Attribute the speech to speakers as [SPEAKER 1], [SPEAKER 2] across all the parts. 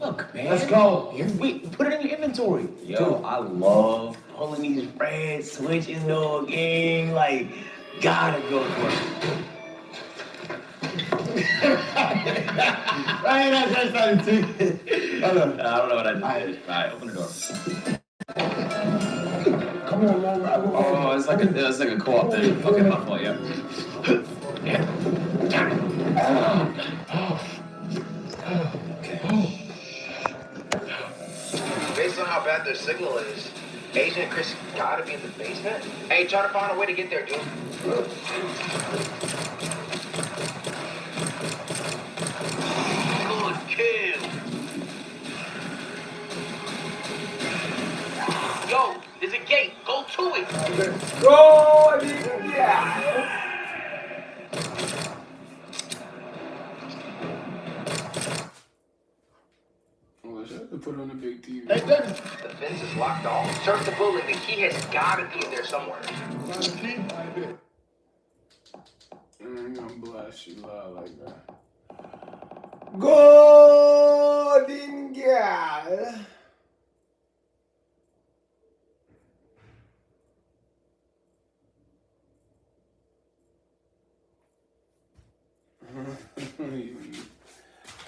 [SPEAKER 1] Look, man.
[SPEAKER 2] Let's go.
[SPEAKER 1] Wait, put it in your inventory. Yo,
[SPEAKER 2] Dude.
[SPEAKER 1] I love pulling these red switches, dog, gang. Like, gotta go for it.
[SPEAKER 2] That's not too.
[SPEAKER 1] I don't know what I did. All right, open the door.
[SPEAKER 2] Come on, man.
[SPEAKER 1] Oh, it's like a co-op thing. Okay, my fault, yeah.
[SPEAKER 3] Based on how bad their signal is, Agent Chris gotta be in the basement. Hey, try to find a way to get there, dude. Good kill. Yo, there's a gate. Go to it.
[SPEAKER 2] Go, yeah.
[SPEAKER 4] Oh, I should have to put on a big TV.
[SPEAKER 2] Hey, David.
[SPEAKER 3] The fence is locked off. Search the building. The key has gotta be in there somewhere.
[SPEAKER 4] I ain't gonna blast you loud like that.
[SPEAKER 2] Golden girl.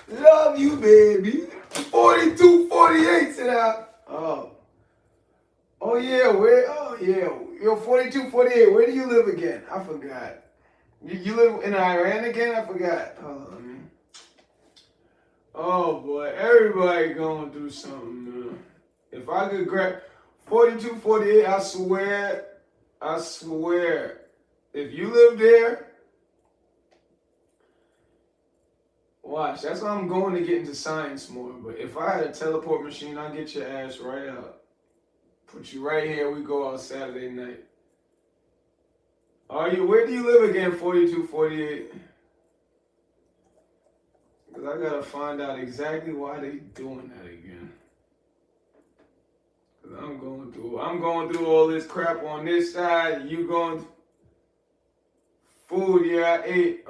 [SPEAKER 2] Love you, baby. 42, 48 tonight. Oh yeah, where? Oh yeah, yo, 42, 48. Where do you live again? I forgot. You live in Iran again? I forgot. Hold on, man. Oh boy, everybody going through something, man. If I could grab 42, 48, I swear, if you live there, watch, that's why I'm going to get into science more. But if I had a teleport machine, I'd get your ass right out. Put you right here, we go out Saturday night. Where do you live again, 42, 48? Because I got to find out exactly why they doing that again. Because I'm going through all this crap on this side. You going, food, yeah, I ate,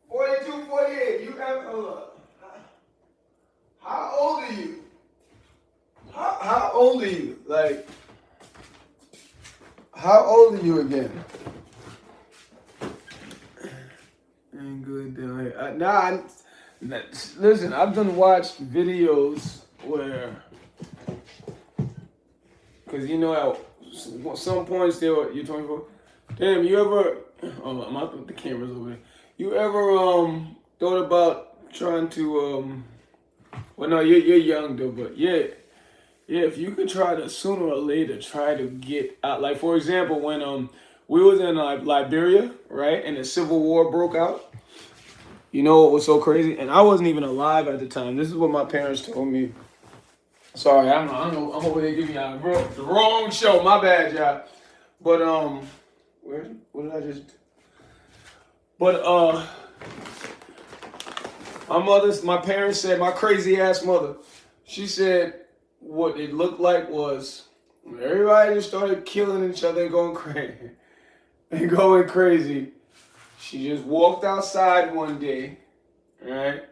[SPEAKER 2] 42, 48, you have, how old are you? How old are you? Like, how old are you again? Ain't good down here. Listen, I've done watched videos where, because you know, at some points there, you're 24. Damn, you ever, I thought the camera's over there. You ever thought about trying to well, no, you're young though, but yeah, if you could try to sooner or later try to get out. Like for example, when we was in Liberia, right, and the Civil War broke out. You know what was so crazy? And I wasn't even alive at the time. This is what my parents told me. Sorry, I don't know. I'm over there giving y'all the wrong show. My bad, y'all. But what did I just do? But my parents said, my crazy ass mother, she said what it looked like was everybody just started killing each other and going crazy. She just walked outside one day, right?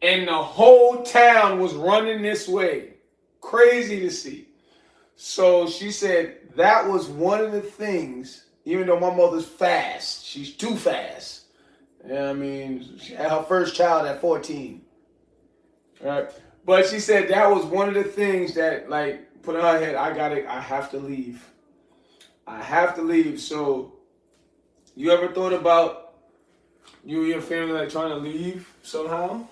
[SPEAKER 2] And the whole town was running this way. Crazy to see. So she said that was one of the things, even though my mother's fast, she's too fast. Yeah, I mean, she had her first child at 14. Right? But she said that was one of the things that, like, put in her head, I have to leave. I have to leave. So, you ever thought about you and your family, like, trying to leave somehow?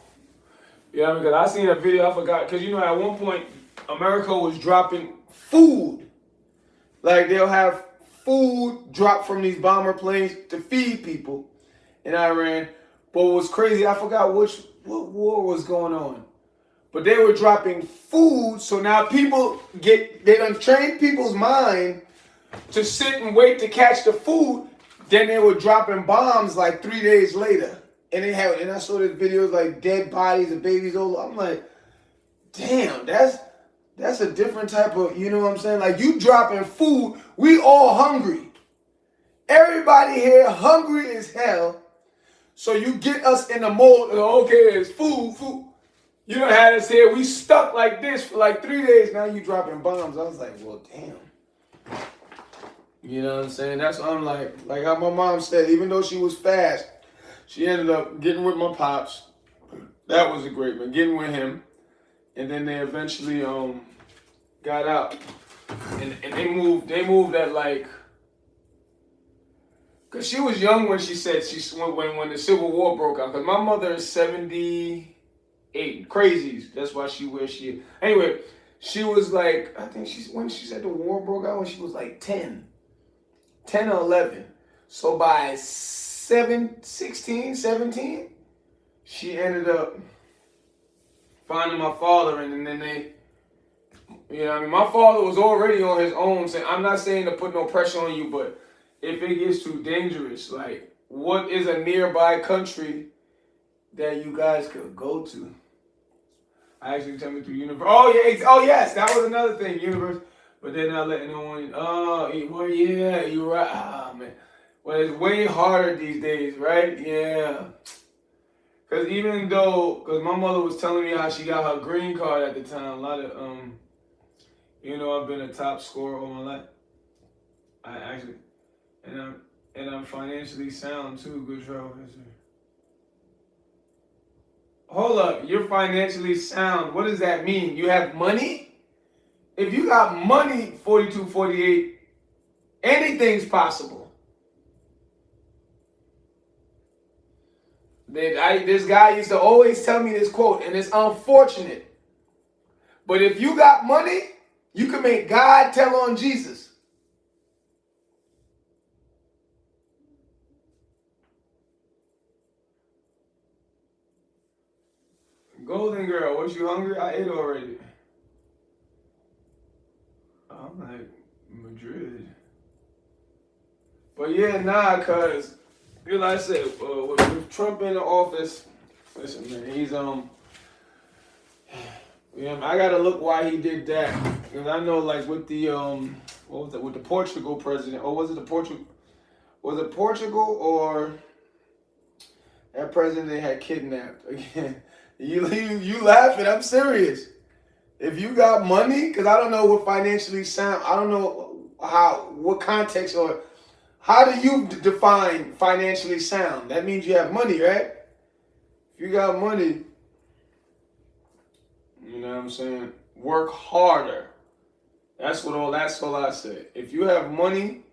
[SPEAKER 2] Yeah, because I seen a video, I forgot, because, you know, at one point, America was dropping food. Like, they'll have food dropped from these bomber planes to feed people in Iran. But what was crazy, I forgot what war was going on. But they were dropping food, so now they done trained people's mind to sit and wait to catch the food. Then they were dropping bombs like 3 days later. And I saw the videos like dead bodies and babies all. I'm like, damn, that's a different type of, you know what I'm saying? Like, you dropping food, we all hungry. Everybody here hungry as hell. So you get us in the mold of, okay, it's food. You done had us here, we stuck like this for like 3 days. Now you dropping bombs. I was like, well, damn. You know what I'm saying? That's unlike, like how my mom said, even though she was fast, she ended up getting with my pops. That was a great one, getting with him. And then they eventually got out. And they moved at like, cause she was young when she said when the Civil War broke out. Cause my mother is 78, crazies. That's why she where she is. Anyway, she was like, I think when she said the war broke out when she was like 10 or 11. So by 16, 17, she ended up finding my father, and then they, you know what I mean? My father was already on his own. So I'm not saying to put no pressure on you, but if it gets too dangerous, like, what is a nearby country that you guys could go to? I actually tell me through universe. Oh yes, that was another thing, universe. But they're not letting no one. Oh, well, yeah, you're right. Ah, man. Well, it's way harder these days, right? Yeah. Because because my mother was telling me how she got her green card at the time. A lot of, I've been a top scorer all my life. I actually, and I'm financially sound too. Good travel history. Hold up, you're financially sound. What does that mean? You have money? If you got money, 42, 48, anything's possible. This guy used to always tell me this quote, and it's unfortunate. But if you got money, you can make God tell on Jesus. Golden girl, was you hungry? I ate already. I'm like, Madrid. But yeah, cause like I said, with Trump in the office, listen, man, he's I gotta look why he did that, because I know, like, with the what was that, with the Portugal president, or was it was it Portugal or that president they had kidnapped again? You laughing? I'm serious. If you got money, because I don't know what financially sound, I don't know what context, or how do you define financially sound? That means you have money, right? If you got money, you know what I'm saying? Work harder. That's all I say. If you have money,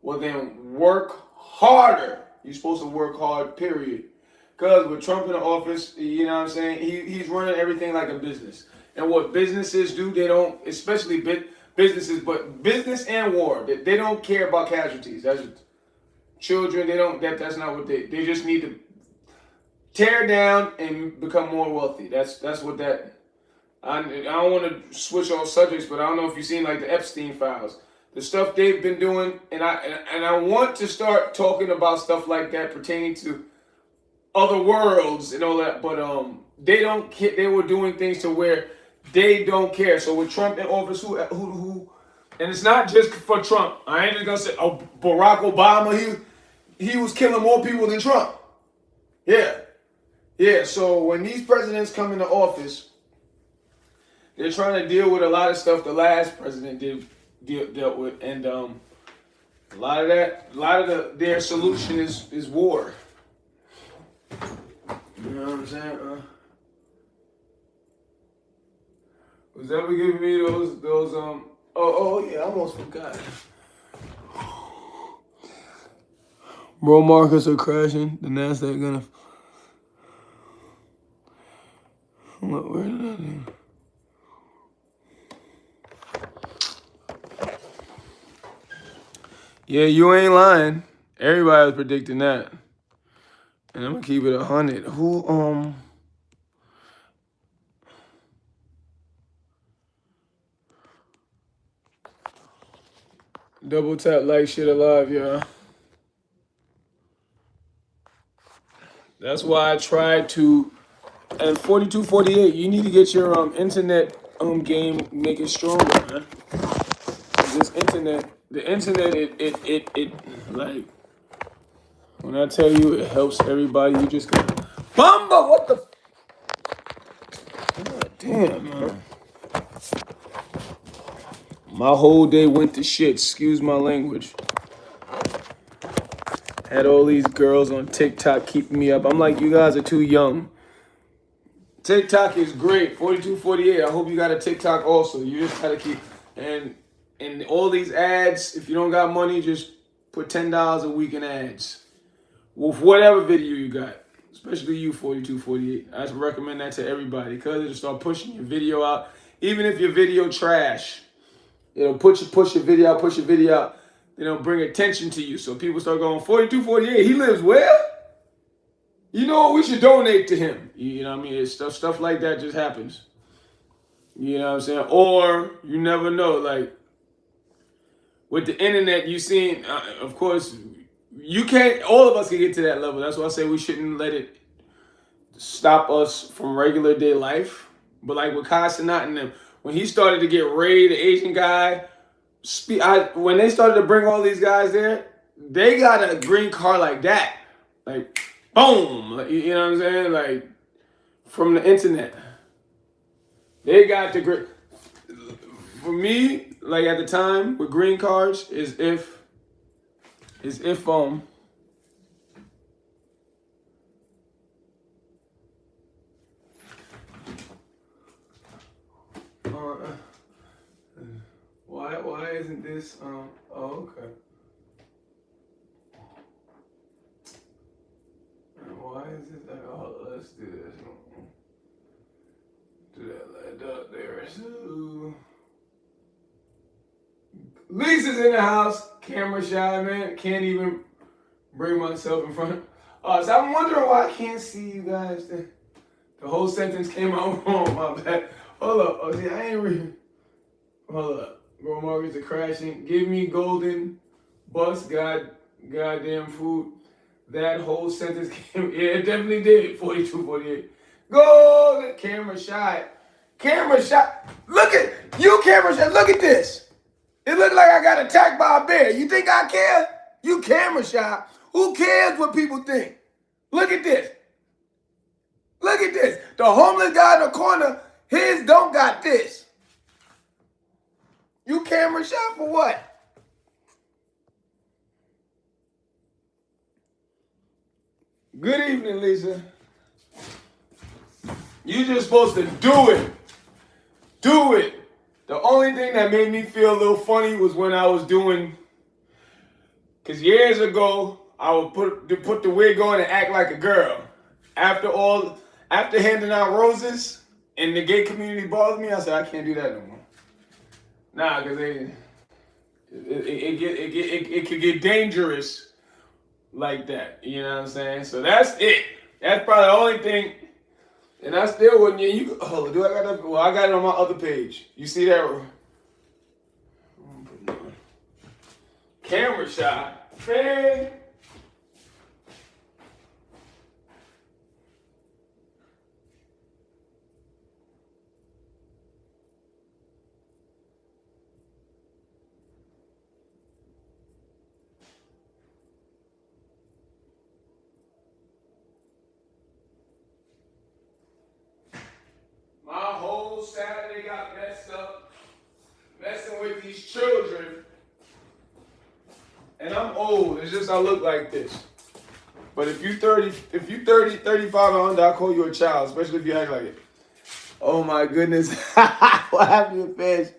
[SPEAKER 2] well then work harder. You're supposed to work hard, period. Because with Trump in the office, you know what I'm saying? He's running everything like a business. And what businesses do, they don't, especially businesses, but business and war, they don't care about casualties. That's children, that's not what they just need to tear down and become more wealthy. That's what that, I don't want to switch on subjects, but I don't know if you've seen like the Epstein files, the stuff they've been doing, and I want to start talking about stuff like that pertaining to other worlds and all that, but they don't care. They were doing things to where they don't care. So with Trump in office, who, and it's not just for Trump. I ain't just gonna say, oh, Barack Obama, he was killing more people than Trump. Yeah. So when these presidents come into office, they're trying to deal with a lot of stuff the last president dealt with, and a lot of their solution is war. You know what I'm saying? Was ever giving me those yeah, I almost forgot. Bro, markets are crashing. The Nasdaq gonna. Look, where did I do? Yeah, you ain't lying. Everybody was predicting that. And I'm gonna keep it 100. Who double tap like shit alive, y'all. That's why I tried to. And 4248, you need to get your internet game, make it stronger, man. This internet, the internet, it like when I tell you it helps everybody, you just go, Bamba, what the? God damn, man. My whole day went to shit. Excuse my language. Had all these girls on TikTok keeping me up. I'm like, you guys are too young. TikTok is great. 4248. I hope you got a TikTok also. You just gotta keep and all these ads. If you don't got money, just put $10 a week in ads with whatever video you got. Especially you, 4248. I recommend that to everybody because it'll start pushing your video out. Even if your video trash, it'll push your video out. It'll bring attention to you. So people start going, 4248. He lives where? You know what? We should donate to him. You know what I mean? It's stuff like that just happens. You know what I'm saying? Or you never know. Like with the internet, you seen, of course, you can't. All of us can get to that level. That's why I say we shouldn't let it stop us from regular day life. But like with Kai Cenat and them, when he started to get Ray, the Asian guy, when they started to bring all these guys there, they got a green card like that. Like, boom. Like, you know what I'm saying? Like, from the internet. They got the green. For me, like at the time, with green cards, is if why isn't this oh, okay. Why is it that, oh, let's do this. Do that like up there. So Lisa's in the house, camera shy, man. Can't even bring myself in front of. So I'm wondering why I can't see you guys. The whole sentence came out wrong, my bad. Hold up. Oh, see, I ain't reading. Hold up. Bro, markets are crashing. Give me golden bus, goddamn food. That whole sentence came. Yeah, it definitely did. 4248. Golden camera shot. Camera shot. Look at you, camera shot. Look at this. It looked like I got attacked by a bear. You think I care? You camera shot. Who cares what people think? Look at this. Look at this. The homeless guy in the corner, his don't got this. You camera shot for what? Good evening, Lisa. You just supposed to do it. Do it. The only thing that made me feel a little funny was when I was doing, because years ago, I would put the wig on and act like a girl. After handing out roses and the gay community bothered me, I said, I can't do that no more. Nah, because it could get dangerous like that. You know what I'm saying? So that's it. That's probably the only thing. And I still wouldn't. You hold on. Do I got that? Well, I got it on my other page. You see that? Camera shot. Man. My whole Saturday got messed up, messing with these children. And I'm old. It's just I look like this. But if you 30, 35 and under, I'll call you a child, especially if you act like it. Oh my goodness. What happened to your face?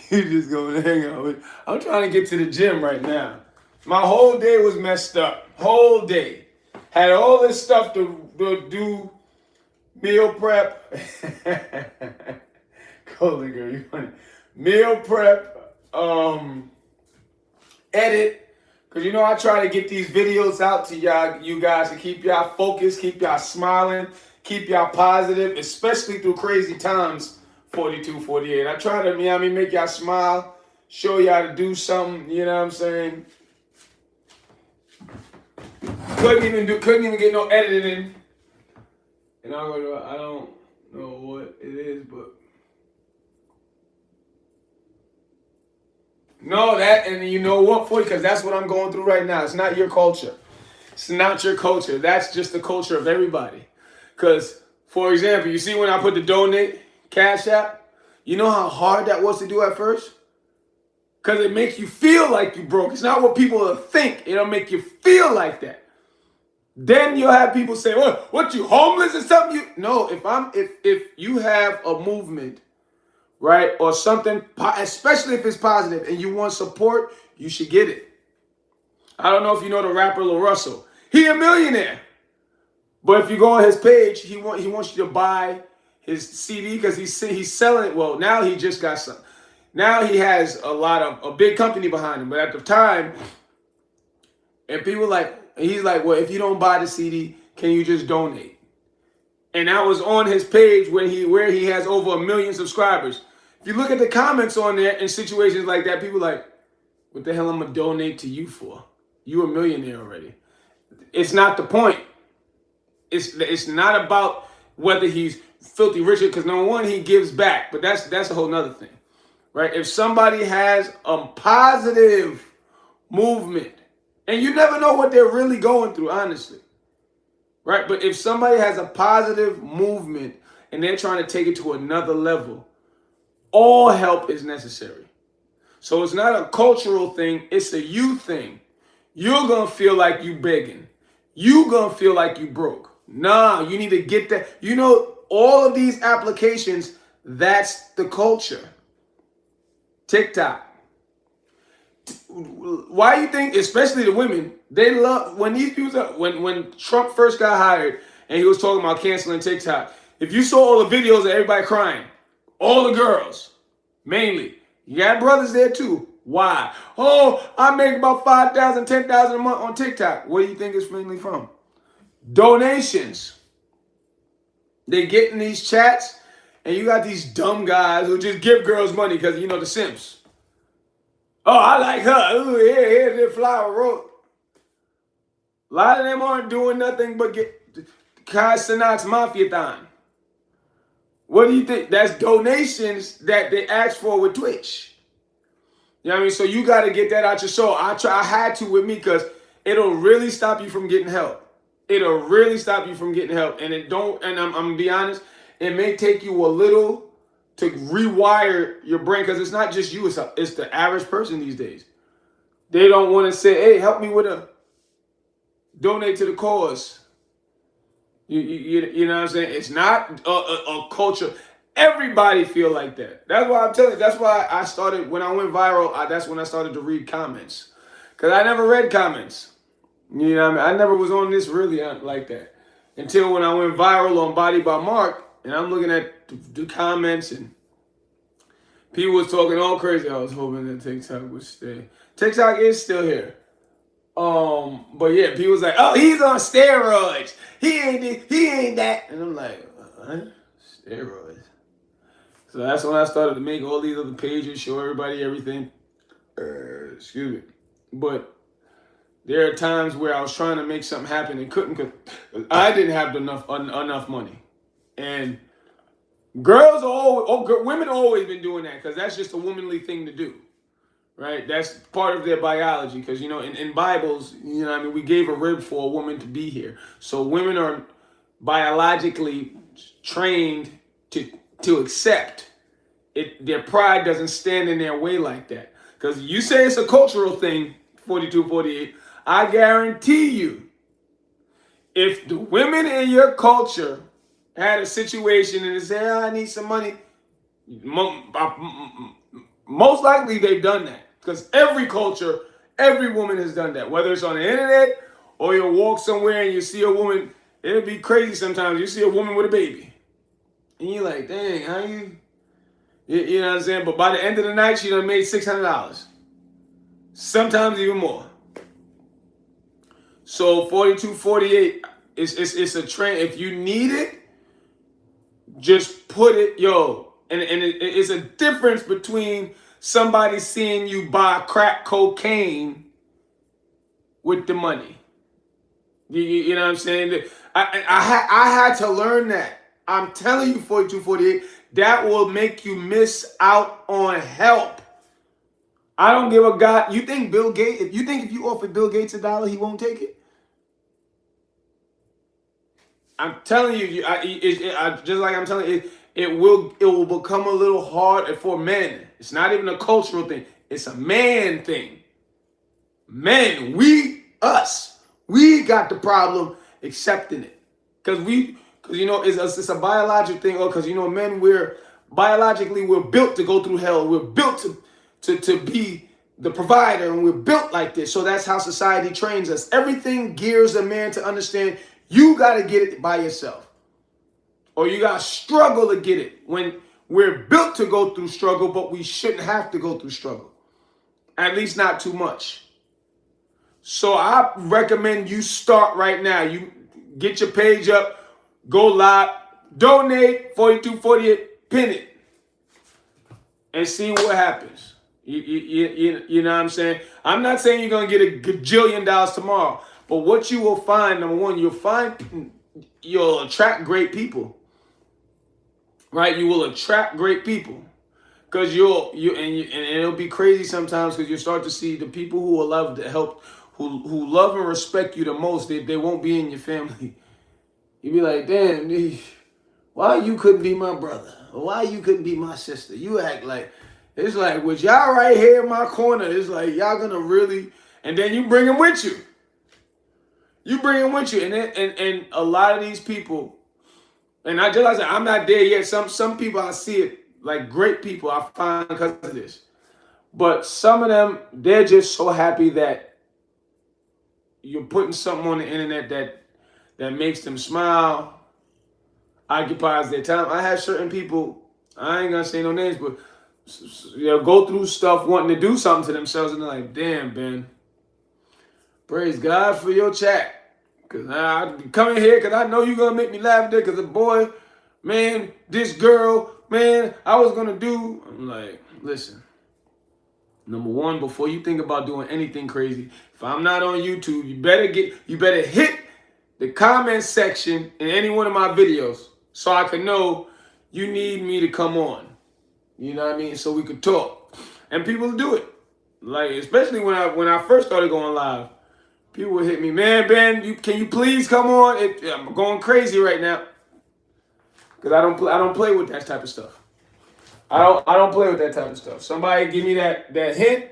[SPEAKER 2] You just going to hang out with. I'm trying to get to the gym right now. My whole day was messed up. Whole day. Had all this stuff to do. Meal prep. Colin girl, you funny. Meal prep. Edit. Because, you know, I try to get these videos out to you guys to keep y'all focused, keep y'all smiling, keep y'all positive, especially through crazy times, 4248. I try to, make y'all smile, show y'all to do something, you know what I'm saying? Couldn't even get no editing And I don't know what it is, but no, that, and you know what, for you, because that's what I'm going through right now. It's not your culture. It's not your culture. That's just the culture of everybody. Because, for example, you see when I put the donate Cash App, you know how hard that was to do at first? Because it makes you feel like you broke. It's not what people think. It'll make you feel like that. Then you'll have people say, what, you homeless or something? No, if you have a movement, right, or something, especially if it's positive and you want support, you should get it. I don't know if you know the rapper Lil Russell. He a millionaire. But if you go on his page, he wants you to buy his CD because he's selling it. Well, now he just got some. Now he has a big company behind him. But at the time, and people he's like, well, if you don't buy the CD, can you just donate? And that was on his page where he has over 1 million subscribers. If you look at the comments on there in situations like that, people like, what the hell am I gonna donate to you for? You a millionaire already. It's not the point. It's not about whether he's filthy rich, because number one, he gives back, but that's a whole nother thing, right? If somebody has a positive movement, and you never know what they're really going through, honestly, right? But if somebody has a positive movement and they're trying to take it to another level, all help is necessary. So it's not a cultural thing, it's a you thing. You're gonna feel like you begging. You're gonna feel like you broke. Nah, you need to get that. You know, all of these applications, that's the culture. TikTok. Why you think, especially the women, they love when these people, when Trump first got hired and he was talking about canceling TikTok. If you saw all the videos of everybody crying, all the girls, mainly, you got brothers there too. Why? Oh, I make about 5,000, 10,000 a month on TikTok. Where do you think it's mainly from? Donations. They get in these chats, and you got these dumb guys who just give girls money because, you know, the simps. Oh, I like her. Ooh, here's the flower road. A lot of them aren't doing nothing but get Kai Sinat's Mafia time. What do you think? That's donations that they ask for with Twitch. You know what I mean? So you got to get that out your soul. I had to with me because it'll really stop you from getting help. It'll really stop you from getting help. And I'm going to be honest, it may take you a little to rewire your brain because it's not just you, it's the average person these days. They don't want to say, hey, help me with donate to the cause. You know what I'm saying? It's not a culture. Everybody feel like that. That's why I'm telling you. That's why I started, when I went viral, that's when I started to read comments. Because I never read comments. You know what I mean? I never was on this really like that. Until when I went viral on Body by Mark, and I'm looking at the comments, and people was talking all crazy. I was hoping that TikTok would stay. TikTok is still here. But yeah, people was like, oh, he's on steroids. He ain't that. And I'm like, what? Steroids. So that's when I started to make all these other pages, show everybody everything. Excuse me. But there are times where I was trying to make something happen and couldn't because I didn't have enough money. And women always been doing that because that's just a womanly thing to do. Right? That's part of their biology because, you know, in Bibles, you know what I mean, we gave a rib for a woman to be here. So women are biologically trained to accept it. Their pride doesn't stand in their way like that. Because you say it's a cultural thing, 42, 48, I guarantee you, if the women in your culture had a situation and they say, I need some money, most likely they've done that. Because every culture, every woman has done that. Whether it's on the internet or you walk somewhere and you see a woman, it'll be crazy sometimes. You see a woman with a baby. And you're like, dang, how you know what I'm saying? But by the end of the night, she done made $600. Sometimes even more. So 42, 48, it's a trend. If you need it, just put it, and it's a difference between somebody seeing you buy crack cocaine with the money. You know what I'm saying? I had to learn that. I'm telling you, 4248, that will make you miss out on help. I don't give a God. You think Bill Gates, if you offer Bill Gates $1, he won't take it? I'm telling you, just like I'm telling you, it will become a little hard for men. It's not even a cultural thing. It's a man thing. Men, we got the problem accepting it, because it's a biological thing. Or because men, we're built to go through hell. We're built to be the provider, and we're built like this. So that's how society trains us. Everything gears a man to understand you got to get it by yourself, or you got to struggle to get it. When we're built to go through struggle, but we shouldn't have to go through struggle, at least not too much. So I recommend you start right now. You get your page up, go live, donate 4248, pin it, and see what happens. You know what I'm saying? I'm not saying you're going to get a gajillion dollars tomorrow, but what you will find, number one, you'll attract great people, right? You will attract great people, because and it'll be crazy sometimes, because you'll start to see the people who will love to help, who love and respect you the most. They won't be in your family. You'll be like, damn, why you couldn't be my brother? Or why you couldn't be my sister? You act like, it's like, with y'all right here in my corner, it's like, y'all gonna really, and then you bring them with you. And a lot of these people, and I just like I said, I'm not there yet. Some people I see it like great people I find because of this. But some of them, they're just so happy that you're putting something on the internet that makes them smile, occupies their time. I have certain people, I ain't gonna say no names, but go through stuff wanting to do something to themselves, and they're like, damn, Ben, praise God for your chat. Because I come in here because I know you're going to make me laugh there, because the boy, man, this girl, man, I was going to do. I'm like, listen, number one, before you think about doing anything crazy, if I'm not on YouTube, you better hit the comment section in any one of my videos so I can know you need me to come on. You know what I mean? So we could talk. And people do it. Like, especially when I first started going live, people would hit me, man, Ben, can you please come on? I'm going crazy right now, because I don't play with that type of stuff. I don't play with that type of stuff. Somebody give me that hint.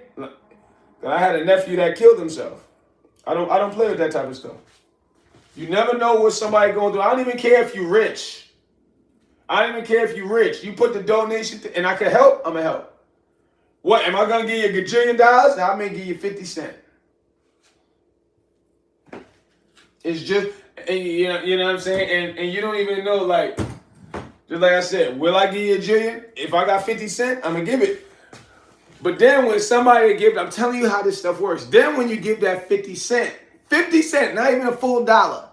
[SPEAKER 2] I had a nephew that killed himself. I don't play with that type of stuff. You never know what somebody going through. I don't even care if you're rich. You put the donation and I can help, I'm going to help. What, am I going to give you a gajillion dollars? I may give you 50 cents. It's just, and you know what I'm saying? And you don't even know, like, just like I said, will I give you a jillion? If I got 50 cents, I'm going to give it. But then when somebody gives, I'm telling you how this stuff works. Then when you give that 50 cents, not even a full dollar,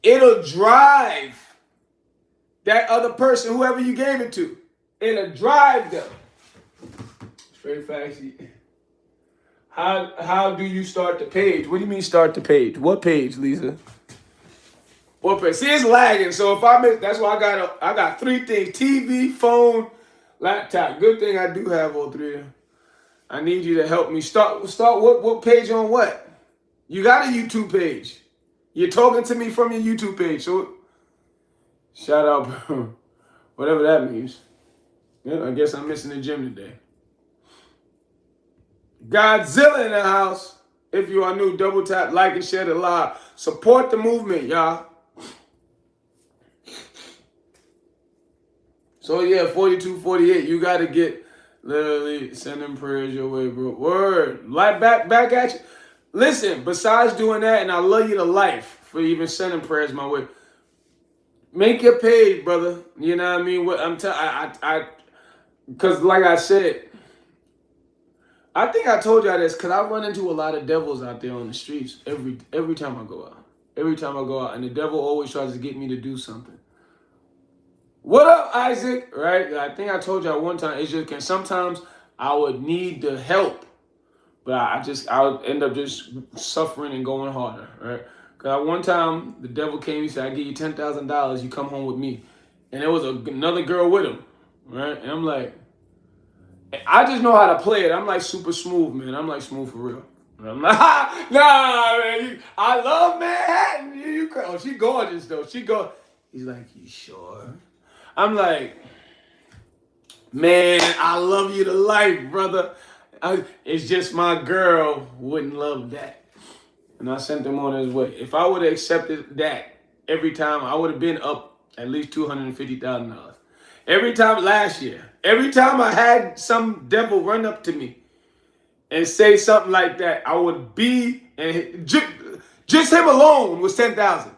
[SPEAKER 2] it'll drive that other person, whoever you gave it to. It'll drive them. Straight facts. How do you start the page? What do you mean start the page? What page, Lisa? What page? See, it's lagging. So if I miss, that's why I got 3 things: TV, phone, laptop. Good thing I do have all 3 of them. I need you to help me start what page on what? You got a YouTube page. You're talking to me from your YouTube page. So shout out, bro. Whatever that means. Yeah, I guess I'm missing the gym today. Godzilla in the house. If you are new, double tap, like, and share the live. Support the movement, y'all. So yeah, 4248. You got to get literally sending prayers your way, bro. Word. Like back at you. Listen, besides doing that, and I love you to life for even sending prayers my way. Make your page, brother. You know what I mean? What I'm telling, because like I said, I think I told y'all this, because I run into a lot of devils out there on the streets every time I go out. Every time I go out, and the devil always tries to get me to do something. What up, Isaac? Right? I think I told y'all one time, it's just sometimes I would need the help, but I would end up just suffering and going harder, right? Cause one time the devil came, he said, I give you $10,000, you come home with me. And there was another girl with him, right? And I'm like, I just know how to play it. I'm like super smooth, man. I'm like smooth for real. And I'm like, nah, man. I love Manhattan. Oh, she gorgeous though. He's like, you sure? I'm like, man, I love you to life, brother. It's just my girl wouldn't love that. And I sent him on his way. If I would have accepted that every time, I would have been up at least $250,000. Every time last year, every time I had some devil run up to me and say something like that, I would be, and just him alone was 10,000.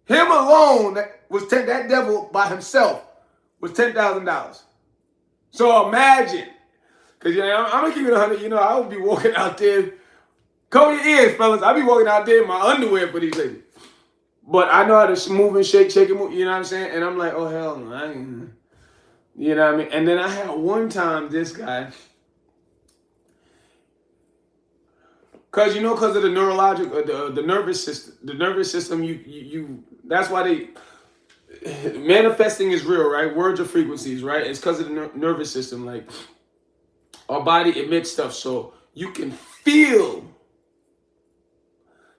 [SPEAKER 2] Him alone was that devil by himself was $10,000. So imagine, because I'm gonna keep it 100. I would be walking out there. Cover your ears, fellas. I be walking out there in my underwear for these ladies. But I know how to move and shake and move, you know what I'm saying? And I'm like, oh, hell no. I ain't, you know what I mean? And then I had one time this guy, because of the neurological, the nervous system, you that's why manifesting is real, right? Words are frequencies, right? It's because of the nervous system. Like, our body emits stuff, so you can feel.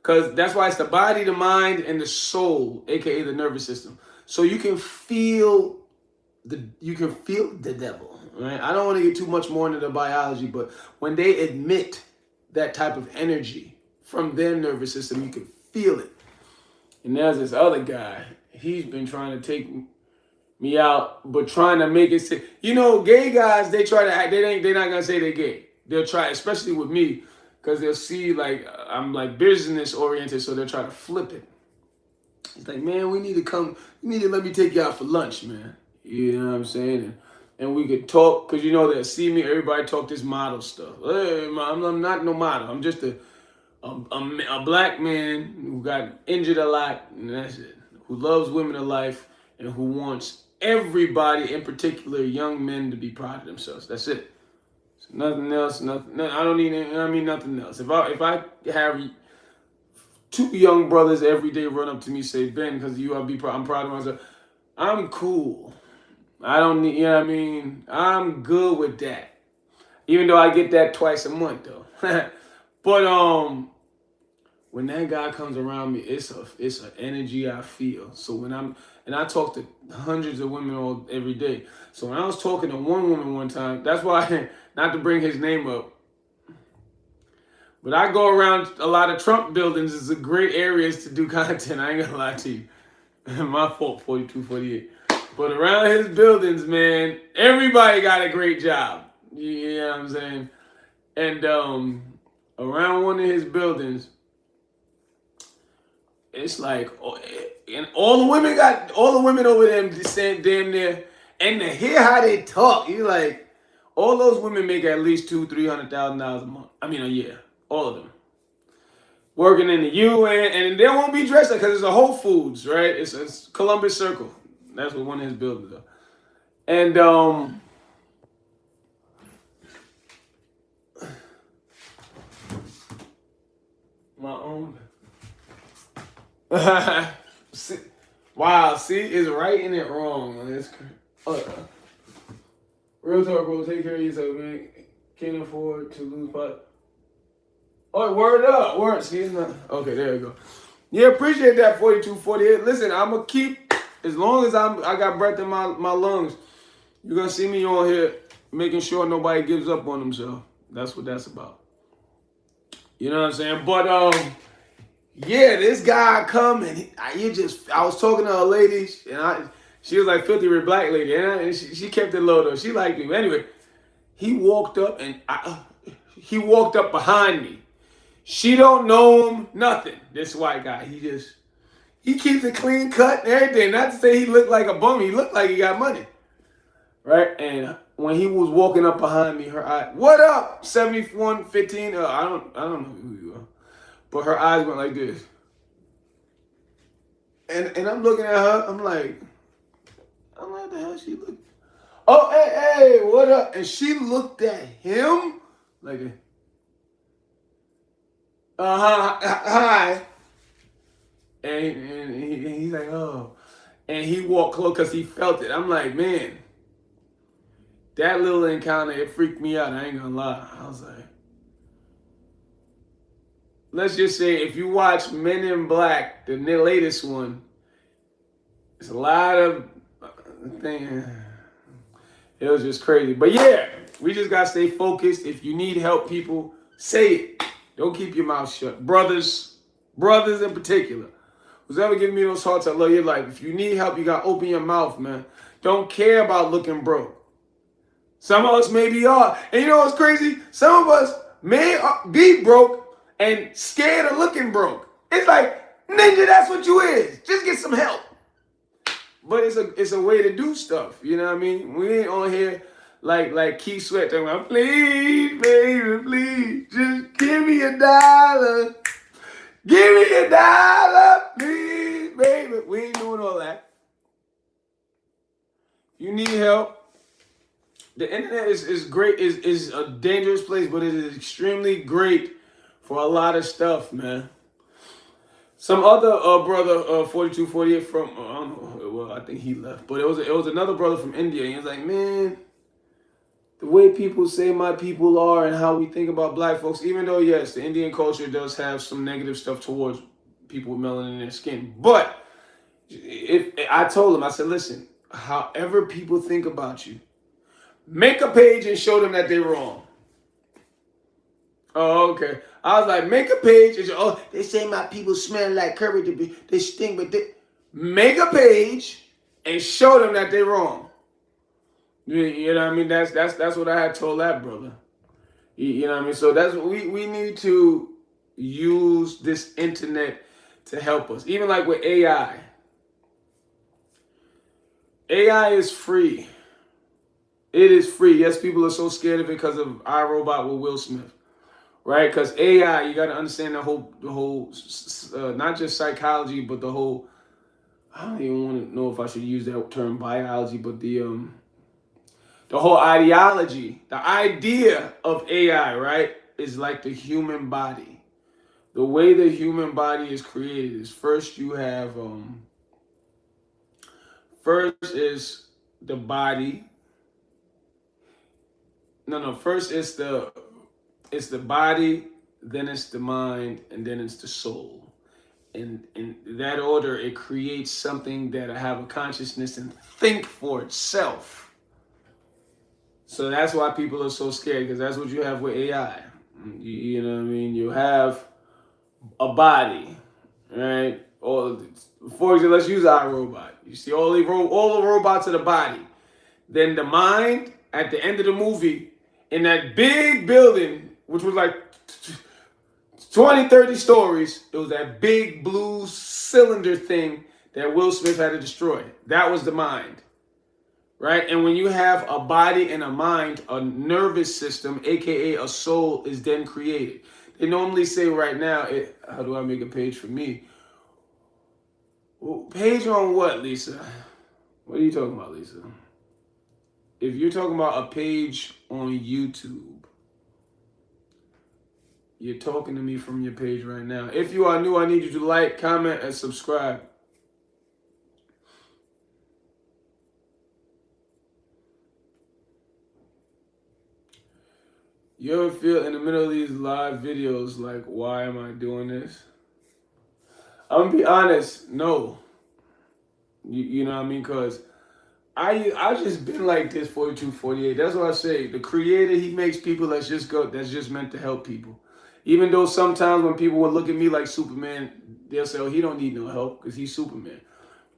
[SPEAKER 2] Because that's why it's the body, the mind, and the soul, aka the nervous system. So you can feel the devil, right? I don't want to get too much more into the biology, but when they emit that type of energy from their nervous system, you can feel it. And there's this other guy. He's been trying to take me out, but trying to make it say, gay guys, they try to act, they're not gonna say they're gay. They'll try, especially with me. Because they'll see, like, I'm, like, business-oriented, so they'll try to flip it. It's like, man, you need to let me take you out for lunch, man. You know what I'm saying? And we could talk, because, they'll see me, everybody talk this model stuff. Hey, I'm not no model. I'm just a black man who got injured a lot, and that's it. Who loves women of life, and who wants everybody, in particular young men, to be proud of themselves. That's it. Nothing else, nothing. I don't need. Nothing else. If I have two young brothers every day run up to me say, Ben, because I'm proud of myself. I'm cool. I don't need. I'm good with that. Even though I get that twice a month though. But when that guy comes around me, it's an energy I feel. So I talk to hundreds of women every day. So when I was talking to one woman one time, that's why, not to bring his name up, but I go around a lot of Trump buildings. It's a great areas to do content. I ain't gonna lie to you. My fault, 42, 48. But around his buildings, man, everybody got a great job. You know what I'm saying? And around one of his buildings, it's like, and all the women over there just saying damn near, and to hear how they talk, you like, all those women make at least $200,000-$300,000 a month. A year, all of them, working in the UN, and they won't be dressed like, because it's a Whole Foods, right? It's Columbus Circle. That's what one of his buildings are. And my own. Wow, see, it's right and it wrong. It's real talk, bro. Take care of yourself, man. Can't afford to lose pot. Oh, word up, word. See, it's not okay. There you go. Yeah, appreciate that. 42, 48. Listen, I'm gonna keep as long as I got breath in my lungs. You're gonna see me on here making sure nobody gives up on themselves. That's what that's about. You know what I'm saying? But yeah, this guy come and I was talking to a lady, and she was like filthy red black lady, and she kept it low though. She liked me. But anyway, he walked up and he walked up behind me. She don't know him, nothing. This white guy, he keeps it clean cut and everything. Not to say he looked like a bum. He looked like he got money, right? And when he was walking up behind me, her eye, what up, 7115? I don't know who you are. But her eyes went like this. And I'm looking at her, I'm like, what the hell she look? Oh, hey, what up? And she looked at him like, hi. and he's like, oh. And he walked close because he felt it. I'm like, man, that little encounter, it freaked me out. I ain't gonna lie. I was like, let's just say if you watch Men in Black, the latest one, it's a lot of things. It was just crazy. But yeah, we just gotta stay focused. If you need help, people, say it. Don't keep your mouth shut. Brothers in particular. Who's ever giving me those hearts, I love your life. If you need help, you gotta open your mouth, man. Don't care about looking broke. Some of us maybe are. And you know what's crazy? Some of us may be broke and scared of looking broke. It's like, ninja, that's what you is. Just get some help. But it's a way to do stuff. You know what I mean? We ain't on here like Keith Sweat talking about, please, baby, please, just give me $1. Give me $1, please, baby. We ain't doing all that. You need help. The internet is great, is a dangerous place, but it is extremely great for a lot of stuff, man. Some other brother, 4248 from, I don't know, well, I think he left, but it was another brother from India. He was like, man, the way people say my people are and how we think about black folks, even though, yes, the Indian culture does have some negative stuff towards people with melanin in their skin. But if I told him, I said, listen, however people think about you, make a page and show them that they're wrong. Oh, okay. I was like, make a page and show, they say my people smell like curry, they stink, but they... Make a page and show them that they're wrong. You know what I mean? That's what I had told that brother. You know what I mean? So that's what we need to use this internet to help us. Even like with AI. AI is free. It is free. Yes, people are so scared of it because of iRobot with Will Smith. Right? Because AI, you got to understand the whole not just psychology, but the whole, I don't even want to know if I should use that term biology, but the whole ideology, the idea of AI, right, is like the human body. The way the human body is created is first you have, first is the body. First it's the body, then it's the mind, and then it's the soul. And in that order, it creates something that have a consciousness and think for itself. So that's why people are so scared, because that's what you have with AI. You know what I mean? You have a body, right? For example, let's use iRobot. You see all the robots of the body. Then the mind, at the end of the movie, in that big building, which was like 20, 30 stories, it was that big blue cylinder thing that Will Smith had to destroy. That was the mind, right? And when you have a body and a mind, a nervous system, aka a soul, is then created. They normally say right now, how do I make a page for me? Well, page on what, Lisa? What are you talking about, Lisa? If you're talking about a page on YouTube, you're talking to me from your page right now. If you are new, I need you to like, comment, and subscribe. You ever feel in the middle of these live videos like, why am I doing this? I'm gonna be honest, no. You know what I mean? Because I just been like this 42, 48. That's what I say. The creator, he makes people that's just meant to help people. Even though sometimes when people will look at me like Superman, they'll say, oh, he don't need no help because he's Superman.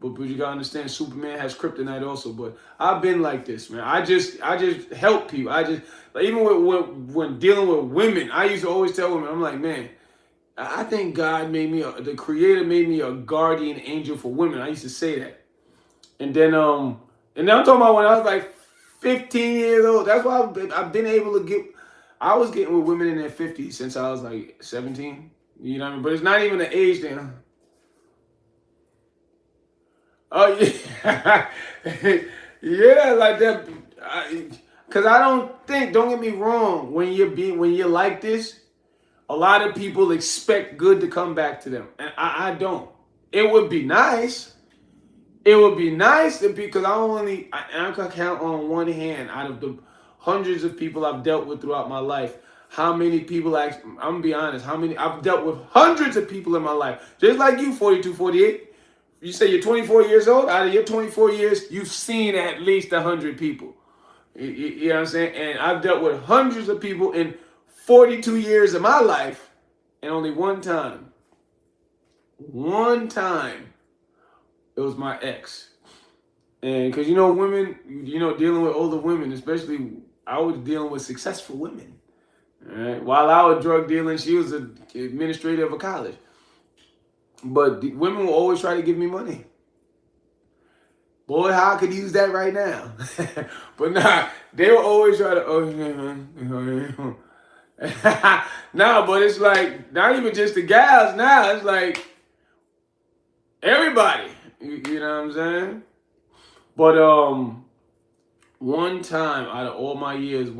[SPEAKER 2] But you gotta understand, Superman has kryptonite also. But I've been like this, man. I just help people. Even when dealing with women, I used to always tell women, I'm like, man, I think God made me, the creator made me a guardian angel for women. I used to say that. And then I'm talking about when I was like 15 years old. That's why I've been able to get, I was getting with women in their 50s since I was like 17. You know what I mean? But it's not even the age then. Oh, yeah. Yeah, like that. Because I don't get me wrong, when you're like this, a lot of people expect good to come back to them. And I don't. It would be nice. It would be nice to be, because I can count on one hand out of the hundreds of people I've dealt with throughout my life. How many people actually, I'm gonna be honest, I've dealt with hundreds of people in my life. Just like you, 42, 48. You say you're 24 years old. Out of your 24 years, you've seen at least 100 people. You know what I'm saying? And I've dealt with hundreds of people in 42 years of my life, and only one time, it was my ex. And because, women, dealing with older women, especially, I was dealing with successful women. All right? While I was drug dealing, she was an administrator of a college. But the women will always try to give me money. Boy, how I could use that right now. But nah, they will always try to, nah, but it's like, not even just the gals now, it's like everybody. You know what I'm saying? But one time out of all my years,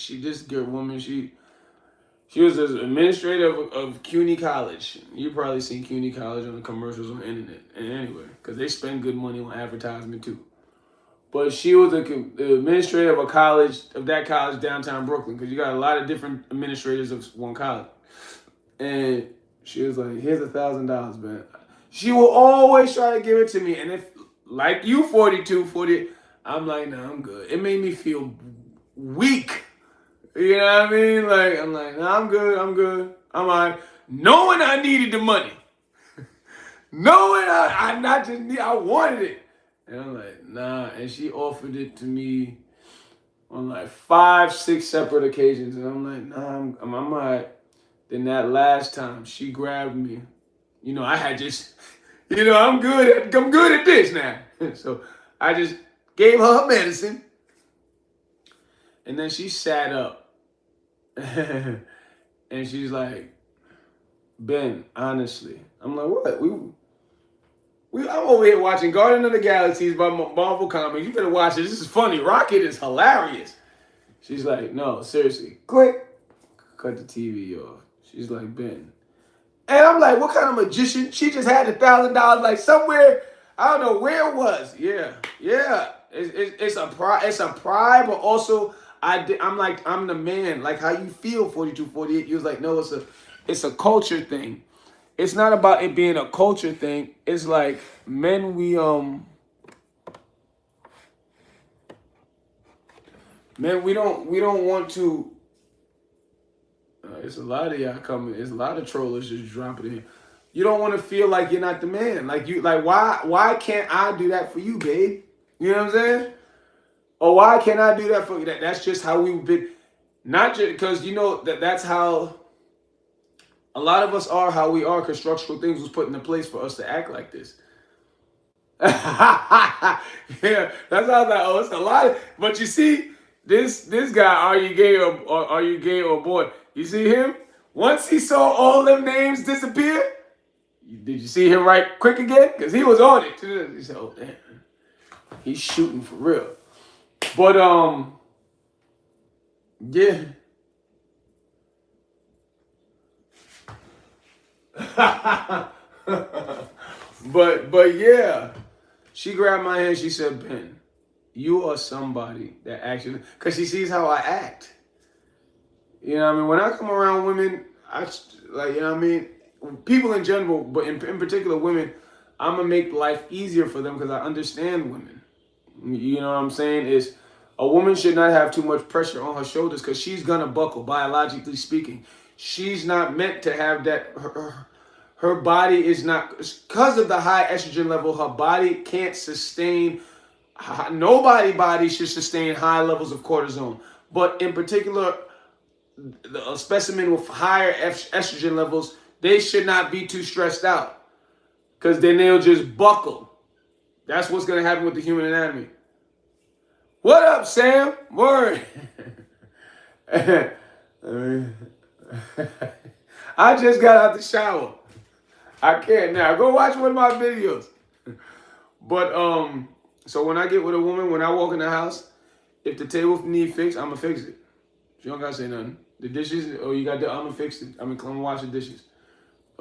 [SPEAKER 2] this good woman, she was an administrator of CUNY College. You probably seen CUNY College on the commercials on the internet. And anyway, because they spend good money on advertisement too. But she was the administrator of that college downtown Brooklyn, because you got a lot of different administrators of one college. And she was like, here's $1,000, man. She will always try to give it to me. And if, like you, 42, 40, I'm like, nah, I'm good. It made me feel weak. You know what I mean? Like, I'm like, nah, I'm good. I'm all right. Knowing I needed the money. Knowing I wanted it. And I'm like, nah. And she offered it to me on like 5, 6 separate occasions. And I'm like, nah, I'm all right. Then that last time, she grabbed me. I had just, I'm good at this now. So I just gave her medicine. And then she sat up. And she's like, Ben, honestly. I'm like, what? I'm over here watching Guardian of the Galaxies by Marvel Comics. You better watch it. This is funny. Rocket is hilarious. She's like, no, seriously. Click. Cut the TV off. She's like, Ben. And I'm like, what kind of magician? She just had $1,000 like somewhere. I don't know where it was. Yeah. It's a pride, but also I'm like, I'm the man. Like how you feel, 42, 48. You was like, no, it's a culture thing. It's not about it being a culture thing. It's like men, we don't want to. It's a lot of y'all coming. It's a lot of trollers just dropping in. You don't want to feel like you're not the man. Like why can't I do that for you, babe? You know what I'm saying? Or why can't I do that for you? That's just how we've been. Not just because that's how a lot of us are how we are, because structural things was put into place for us to act like this. Yeah, that's how I was like, oh, it's a lot. But you see, this guy, are you gay or boy? You see him? Once he saw all them names disappear, did you see him right quick again? Because he was on it. He said, oh, damn. He's shooting for real. But, yeah. but yeah. She grabbed my hand. She said, Ben, you are somebody that actually, because she sees how I act. You know what I mean? When I come around women, people in general, but in particular women, I'm going to make life easier for them because I understand women. You know what I'm saying? Is a woman should not have too much pressure on her shoulders because she's going to buckle, biologically speaking. She's not meant to have that. Her body is not, because of the high estrogen level, her body can't sustain, nobody's body should sustain high levels of cortisone. But in particular, a specimen with higher estrogen levels, they should not be too stressed out because then they'll just buckle. That's what's going to happen with the human anatomy. What up, Sam? Word. I just got out the shower. I can't now. Go watch one of my videos. But, so when I get with a woman, when I walk in the house, if the table need fixed, I'm going to fix it. She don't got to say nothing. The dishes, you got the, I'm going to fix it. I'm going to wash the dishes.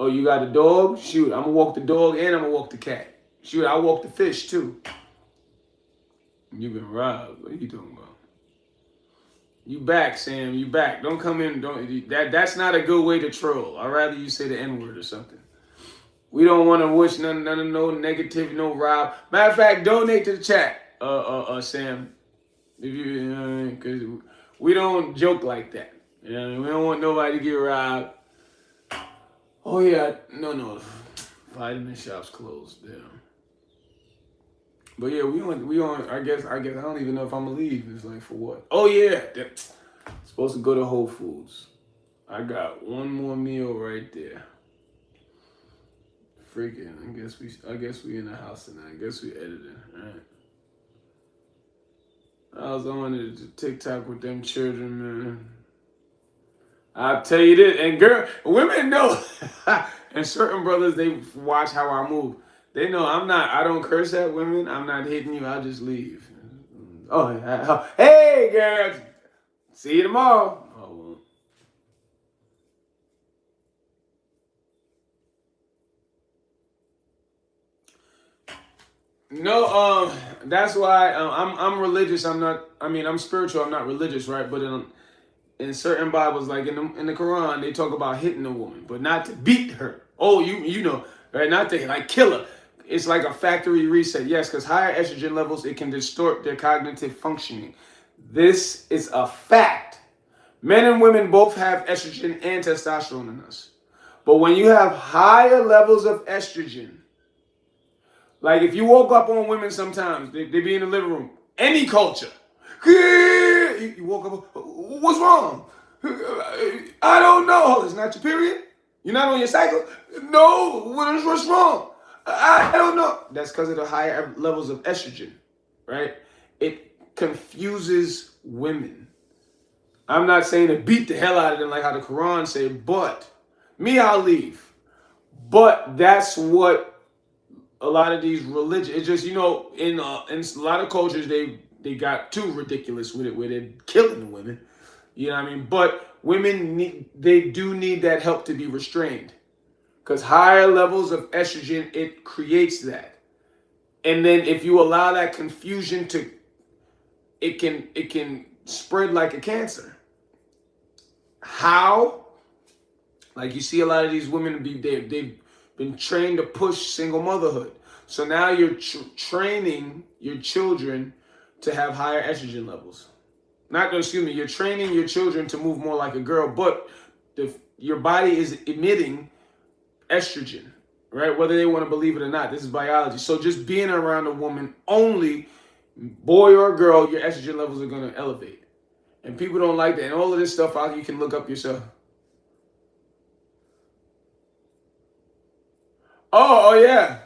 [SPEAKER 2] Oh, you got a dog? Shoot, I'm gonna walk the dog and I'm gonna walk the cat. Shoot, I walk the fish too. You've been robbed. What are you talking about? You back, Sam. You back. Don't come in. That's not a good way to troll. I'd rather you say the N-word or something. We don't want to wish none of no negativity, no rob. Matter of fact, donate to the chat, Sam. If you, because we don't joke like that. You know, we don't want nobody to get robbed. Oh yeah, no. Vitamin shops closed. Damn. But yeah, we on. I guess I don't even know if I'm gonna leave. It's like for what? Oh yeah, supposed to go to Whole Foods. I got one more meal right there. Freaking, I guess we in the house tonight. I guess we editing, right? I was on the TikTok with them children, man. I'll tell you this, and women know, and certain brothers, they watch how I move. They know I don't curse at women. I'm not hitting you. I'll just leave. Oh, hey, girls. See you tomorrow. Oh, well. No, that's why I'm religious. I'm spiritual. I'm not religious, right? But in certain Bibles, like in the Quran, they talk about hitting a woman, but not to beat her. Oh, you know, right? Not to like kill her. It's like a factory reset. Yes, because higher estrogen levels, it can distort their cognitive functioning. This is a fact. Men and women both have estrogen and testosterone in us. But when you have higher levels of estrogen, like if you woke up on women sometimes, they be in the living room, any culture. You woke up, what's wrong? I don't know. It's not your period? You're not on your cycle? No, what's wrong? I don't know. That's because of the higher levels of estrogen, right? It confuses women. I'm not saying to beat the hell out of them like how the Quran say, but I'll leave. But that's what a lot of these religions, it's just, you know, in a lot of cultures, they got too ridiculous with it, where they're killing the women. You know what I mean? But women, they do need that help to be restrained. Because higher levels of estrogen, it creates that. And then if you allow that confusion it can spread like a cancer. How? Like you see a lot of these women, they've been trained to push single motherhood. So now you're training your children to have higher estrogen levels. You're training your children to move more like a girl, but your body is emitting estrogen, right? Whether they want to believe it or not, this is biology. So just being around a woman, only boy or girl, your estrogen levels are going to elevate. And people don't like that. And all of this stuff you can look up yourself. Oh yeah.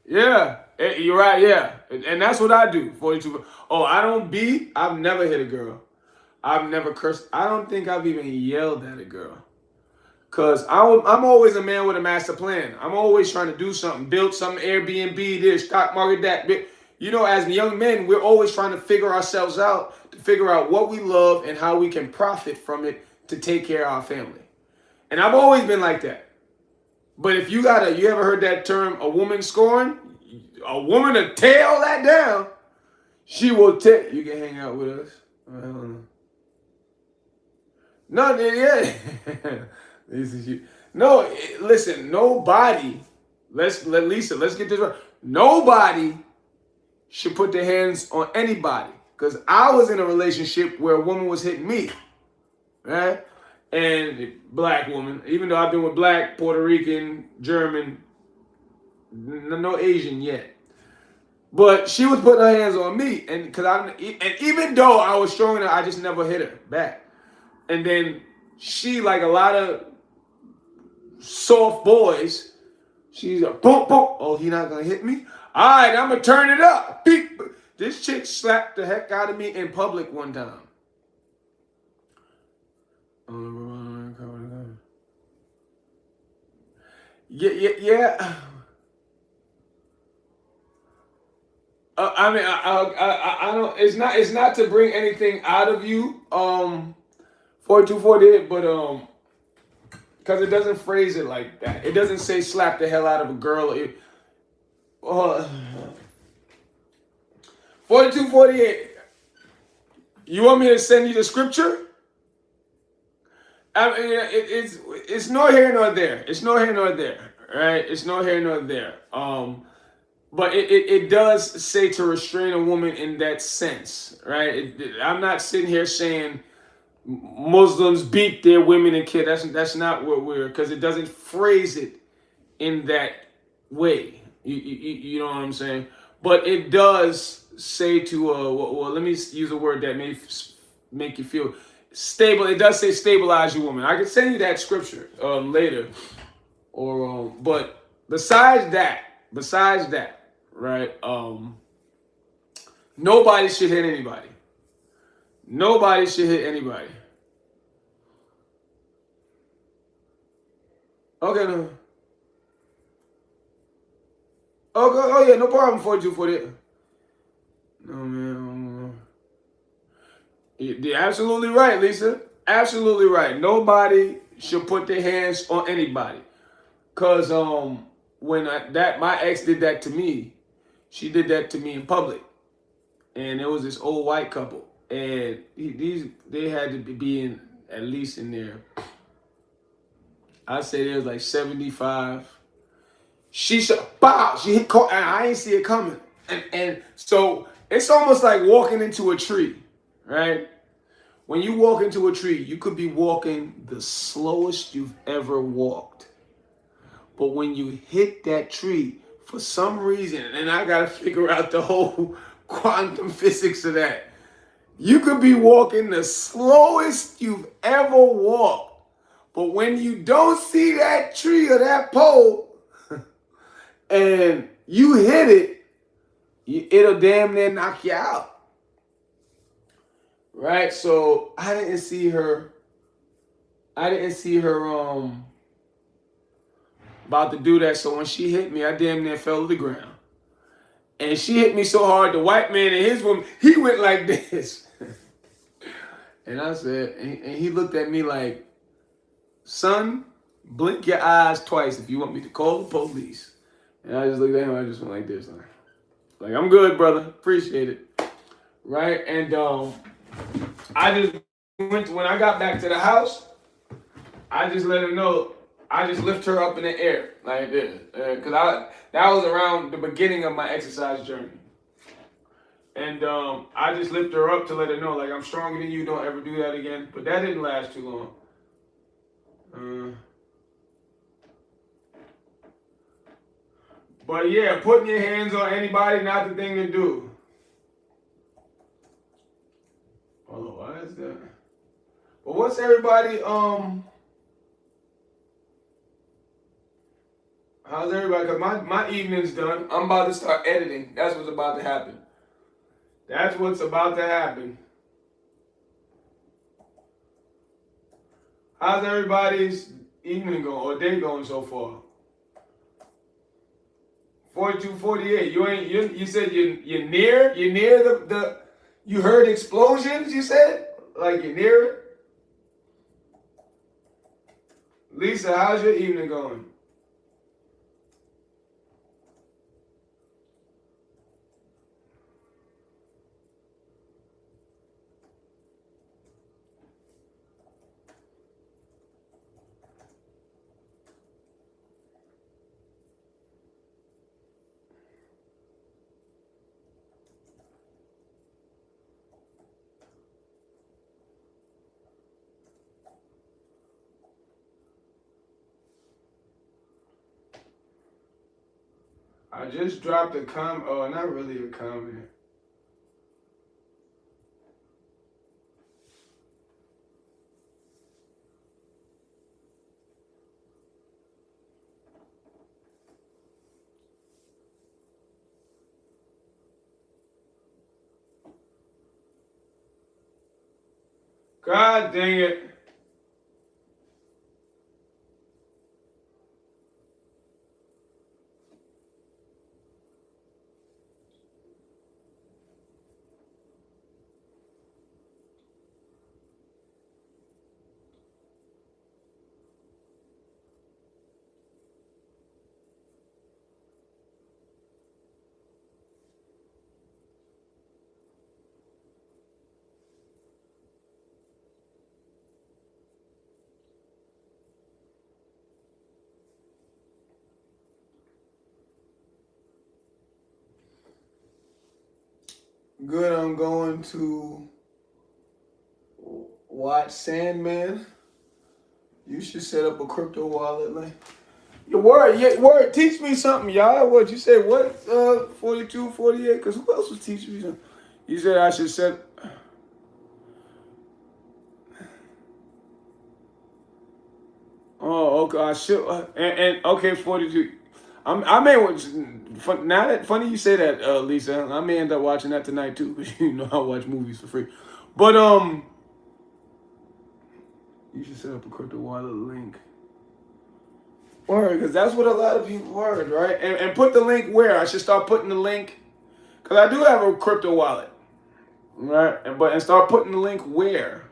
[SPEAKER 2] Yeah. You're right, yeah. And that's what I do, 42. Oh, I've never hit a girl. I've never cursed. I don't think I've even yelled at a girl. Because I'm always a man with a master plan. I'm always trying to do something, build some Airbnb, this, stock market, that. You know, as young men, we're always trying to figure ourselves out, to figure out what we love and how we can profit from it to take care of our family. And I've always been like that. But if you ever heard that term, a woman scorn? A woman to tear that down, she will take. You can hang out with us. I don't know. No, yeah. This is you. No, listen, nobody, let's get this right. Nobody should put their hands on anybody. Because I was in a relationship where a woman was hitting me. Right? And a black woman, even though I've been with black, Puerto Rican, German, no Asian yet. But she was putting her hands on me. And even though I was strong enough, I just never hit her back. And then she, like a lot of soft boys, she's a boom, boom. Oh, he not gonna hit me? All right, I'm gonna turn it up. Beep. This chick slapped the heck out of me in public one time. Yeah. I don't. It's not to bring anything out of you. 424 did, but because it doesn't phrase it like that. It doesn't say slap the hell out of a girl. 4248. You want me to send you the scripture? I mean, it's nor here nor there. It's nor here nor there, right? It's nor here nor there. But it does say to restrain a woman in that sense, right? I'm not sitting here saying Muslims beat their women and kids. That's not what we're, because it doesn't phrase it in that way. You know what I'm saying? But it does say to well, let me use a word that may make you feel stable. It does say stabilize your woman. I could send you that scripture later, or but besides that, right? Nobody should hit anybody. Nobody should hit anybody. Okay, no. Okay, oh yeah, no problem. 4248. No man. You're absolutely right, Lisa. Absolutely right. Nobody should put their hands on anybody. Cause when my ex did that to me, she did that to me in public, and there was this old white couple, and they had to be in at least in there. I'd say there was like 75. She hit, and I ain't see it coming, and so it's almost like walking into a tree, right? When you walk into a tree, you could be walking the slowest you've ever walked. But when you hit that tree, for some reason, and I got to figure out the whole quantum physics of that, you could be walking the slowest you've ever walked. But when you don't see that tree or that pole, and you hit it, it'll damn near knock you out. Right? So I didn't see her about to do that. So when she hit me, I damn near fell to the ground. And she hit me so hard, the white man and his woman, he went like this. And I said, and he looked at me like, son, blink your eyes twice if you want me to call the police. And I just looked at him, I just went like this. Like, I'm good, brother. Appreciate it. Right? And I just went, when I got back to the house, I just let her know, I just lift her up in the air like this. Because that was around the beginning of my exercise journey. And I just lift her up to let her know, like, I'm stronger than you, don't ever do that again. But that didn't last too long. But yeah, putting your hands on anybody, not the thing to do. Hold on, why is that? But what's everybody, how's everybody? Because my evening's done. I'm about to start editing. That's what's about to happen. That's what's about to happen. How's everybody's evening going or day going so far? 4248. You said you're near the you heard explosions, you said? Like you're near it? Lisa, how's your evening going? I just dropped a comment. Oh, not really a comment. God dang it. Good, I'm going to watch Sandman. You should set up a crypto wallet, man. Your word, yeah, word. Teach me something, y'all. What you said? What? 42, 48? Because who else was teaching me something? You said I should set. Oh, okay. I should. And okay, 42. I may now that funny you say that, Lisa. I may end up watching that tonight too. Because you know I watch movies for free. But you should set up a crypto wallet link. Word, because that's what a lot of people word, right? And put the link where? I should start putting the link, because I do have a crypto wallet, right? And start putting the link where?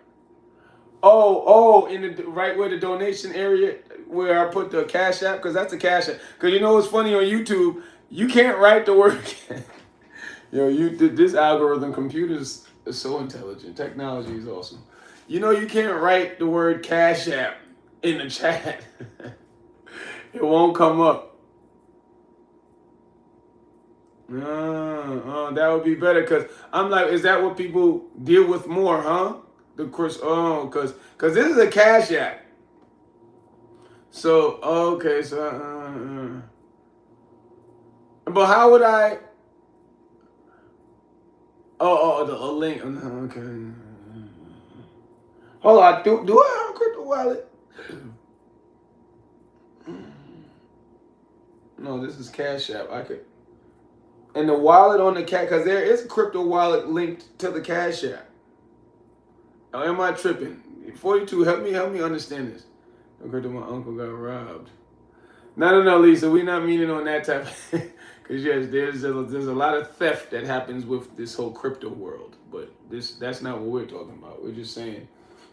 [SPEAKER 2] Oh, in the right where the donation area where I put the Cash App, because that's the Cash App. Because you know what's funny on YouTube? You can't write the word. This algorithm, computers is so intelligent. Technology is awesome. You know you can't write the word Cash App in the chat. It won't come up. That would be better, because I'm like, is that what people deal with more, huh? Because this is a Cash App. So, okay, so, but how would I, the link, okay. Hold on, do I have a crypto wallet? No, this is Cash App. I could, and the wallet on the because there is a crypto wallet linked to the Cash App. Oh, am I tripping? 42, help me understand this. Okay, my uncle got robbed. No, Lisa, we're not meaning on that type. Because yes, there's a lot of theft that happens with this whole crypto world, but that's not what we're talking about. We're just saying,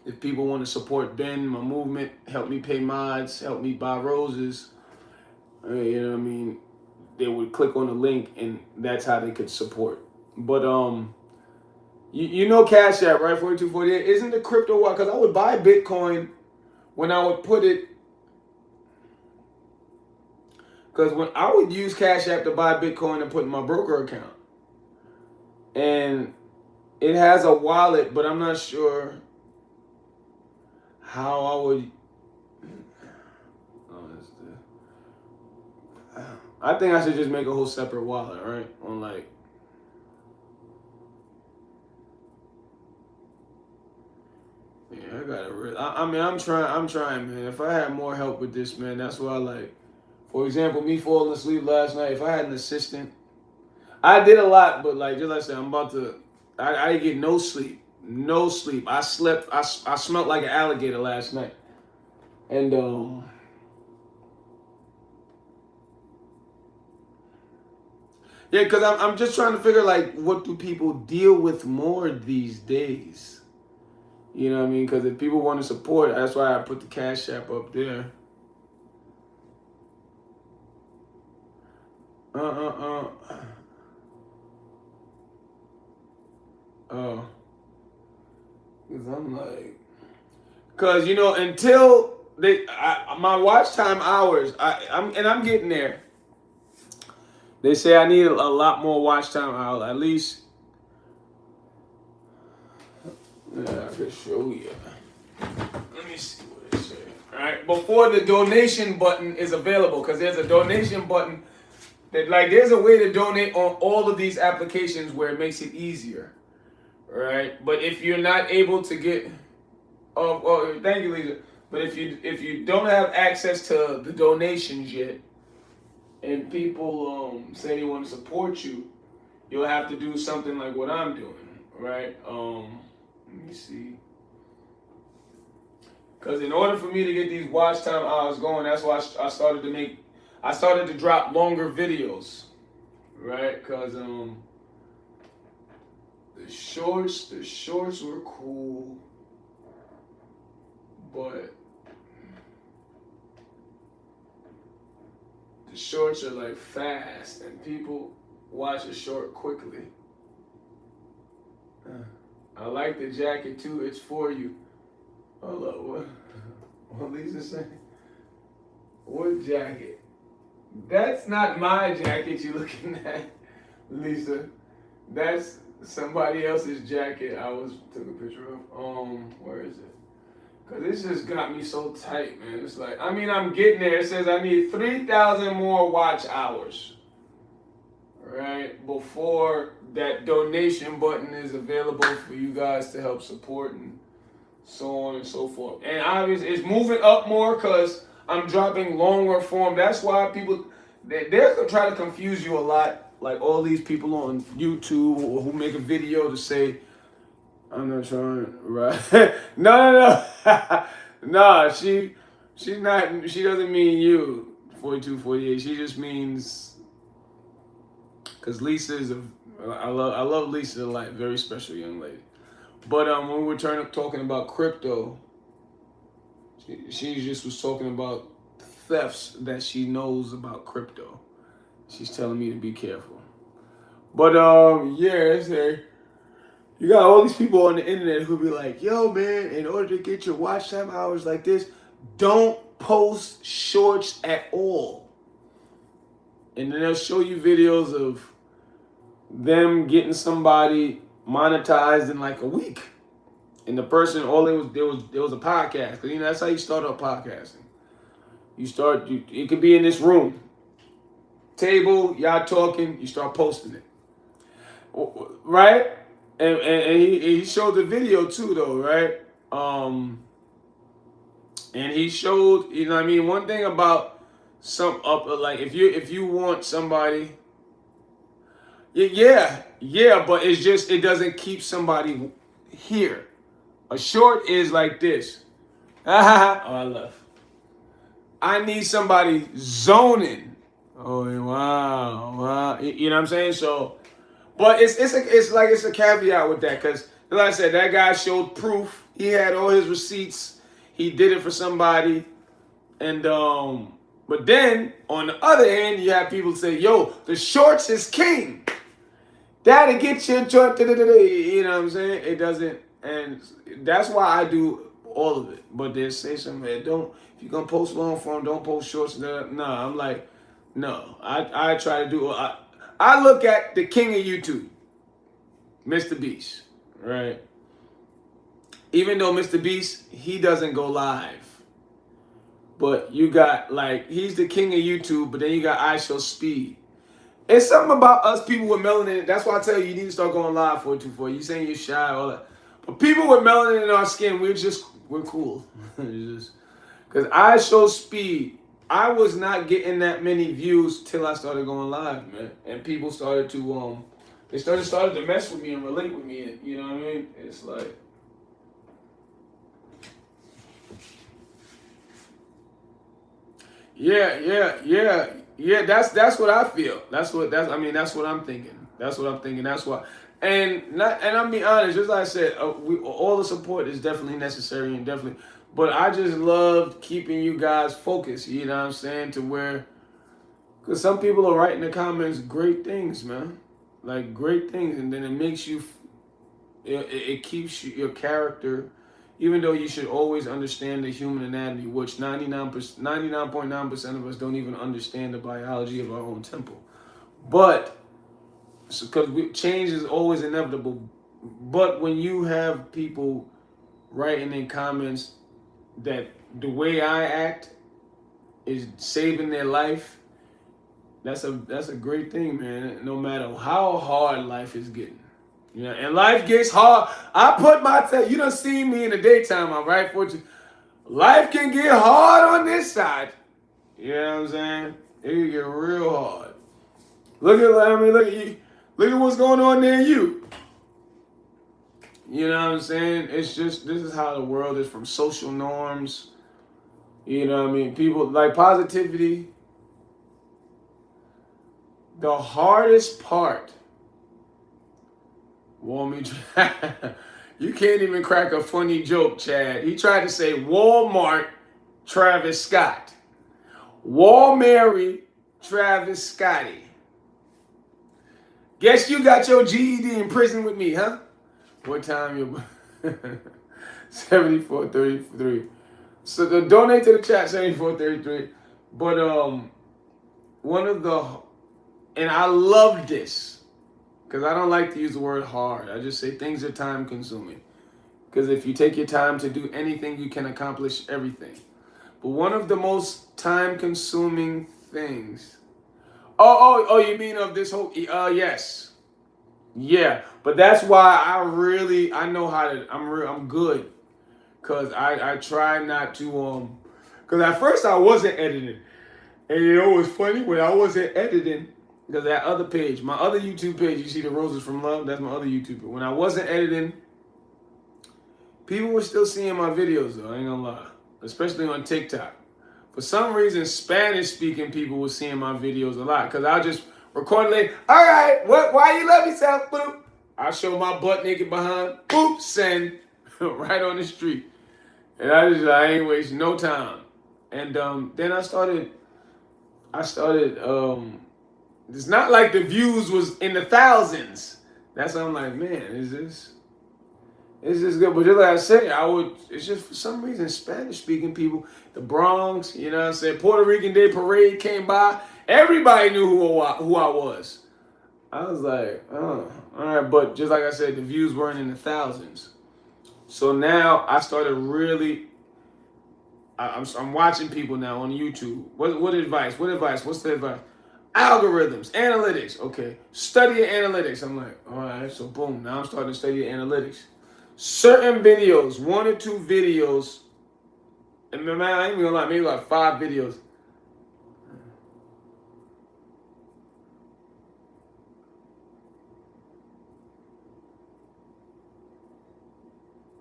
[SPEAKER 2] if people want to support Ben, my movement, help me pay mods, help me buy roses, you know what I mean, they would click on the link, and that's how they could support. But you know Cash App, right? 4248 isn't the crypto wallet, because I would buy Bitcoin when I would put it. Because when I would use Cash App to buy Bitcoin and put in my broker account, and it has a wallet, but I'm not sure how I would. I think I should just make a whole separate wallet, right? On like. Yeah, I gotta. I mean, I'm trying, man. If I had more help with this, man, that's why I like. For example, me falling asleep last night. If I had an assistant, I did a lot, but like just like I said, I'm about to. I didn't get no sleep, no sleep. I slept. I smelled like an alligator last night, and yeah, because I'm just trying to figure like what do people deal with more these days. You know what I mean? Because if people want to support, that's why I put the Cash App up there. Oh. Because I'm like, because you know, until my watch time hours, I'm getting there. They say I need a lot more watch time hours, at least. Yeah, I can show you. Let me see what it says. All right, before the donation button is available, because there's a donation button. Like there's a way to donate on all of these applications where it makes it easier, right? But if you're not able to get, thank you, Lisa. But if you don't have access to the donations yet, and people say they want to support you, you'll have to do something like what I'm doing, right? Let me see. Because in order for me to get these watch time hours going, that's why I started to drop longer videos, right? Because the shorts were cool, but the shorts are like fast, and people watch a short quickly. I like the jacket too. It's for you. Hold up, what Lisa saying? What jacket? That's not my jacket you're looking at, Lisa. That's somebody else's jacket I took a picture of. Where is it? Cause this just got me so tight, man. It's like, I mean, I'm getting there. It says I need 3,000 more watch hours, right? Before that donation button is available for you guys to help support and so on and so forth. And obviously, it's moving up more because I'm dropping longer form. That's why people, they're gonna try to confuse you a lot. Like all these people on YouTube who make a video to say, I'm not trying, right? No. No, she's not, she doesn't mean you, 42, 48. She just means, because Lisa is I love Lisa a lot, very special young lady. But when we were talking about crypto, she just was talking about thefts that she knows about crypto. She's telling me to be careful. But yeah, it's there. You got all these people on the internet who be like, yo, man, in order to get your watch time hours like this, don't post shorts at all. And then they'll show you videos of them getting somebody monetized in like a week. And the person, all there was a podcast. Because, you know, that's how you start up podcasting. It could be in this room. Table, y'all talking, you start posting it. Right? And he showed the video too, though, right? And he showed, you know what I mean? One thing about like if you want somebody, yeah, but it's just, it doesn't keep somebody here. A short is like this. Oh, I love. I need somebody zoning. Oh, wow. You know what I'm saying? So, but it's a caveat with that, because like I said, that guy showed proof. He had all his receipts. He did it for somebody. And but then on the other hand, you have people say, yo, the shorts is king. That'll get you, you know what I'm saying? It doesn't, and that's why I do all of it. But they say something, man, don't, if you're gonna post long form, don't post shorts. No, I'm like, no. I try to do, I look at the king of YouTube, Mr. Beast, right? Even though Mr. Beast, he doesn't go live. But you got, like, he's the king of YouTube, but then you got I Show Speed. It's something about us people with melanin. That's why I tell you need to start going live 424. You saying you're shy, all that. But people with melanin in our skin, we're cool. Because I Show Speed, I was not getting that many views till I started going live, man. And people started to, they started to mess with me and relate with me. You know what I mean? It's like, yeah. That's what I feel. That's what I'm thinking. That's why. And I'm being honest. Just like I said, all the support is definitely necessary and definitely. But I just love keeping you guys focused. You know what I'm saying? To where, because some people are writing in the comments great things, man, like great things, and then it makes you. It keeps your character. Even though you should always understand the human anatomy, which 99.9% of us don't even understand the biology of our own temple. But, because change is always inevitable. But when you have people writing in comments that the way I act is saving their life, that's a great thing, man. No matter how hard life is getting. You know, and life gets hard. I put my you done seen me in the daytime, all right? Life can get hard on this side. You know what I'm saying? It can get real hard. Look at what's going on near you. You know what I'm saying? It's just, this is how the world is, from social norms. You know what I mean? People, like, positivity. The hardest part, you can't even crack a funny joke, Chad. He tried to say Walmart, Travis Scott. Walmary, Travis Scotty. Guess you got your GED in prison with me, huh? What time you? 7433. So donate to the chat, 7433. But one of the, and I love this, Because I don't like to use the word hard. I just say things are time consuming. Because if you take your time to do anything, you can accomplish everything. But one of the most time consuming things. Oh, you mean of this whole, yes. Yeah, but that's why I know how to, I'm good. Because I try not to, because at first I wasn't editing. And you know what's funny? When I wasn't editing, because that other page, my other YouTube page, you see the Roses from Love, that's my other YouTube. When I wasn't editing, people were still seeing my videos though, I ain't gonna lie. Especially on TikTok. For some reason, Spanish-speaking people were seeing my videos a lot. Because I'll just record it, all right, why you love yourself, boop. I'll show my butt naked behind, boop, send, right on the street. And I ain't wasting no time. And then I started, it's not like the views was in the thousands. That's why I'm like, man, is this good? But just like I said, it's just for some reason, Spanish-speaking people, the Bronx, you know what I'm saying, Puerto Rican Day Parade came by. Everybody knew who I was. I was like, oh, all right. But just like I said, the views weren't in the thousands. So now I started really, I'm watching people now on YouTube. What advice? What's the advice? Algorithms, analytics. Okay, study your analytics. I'm like, all right. So boom, now I'm starting to study your analytics. Certain videos, 1 or 2 videos, and man, I ain't even gonna lie, maybe like 5 videos.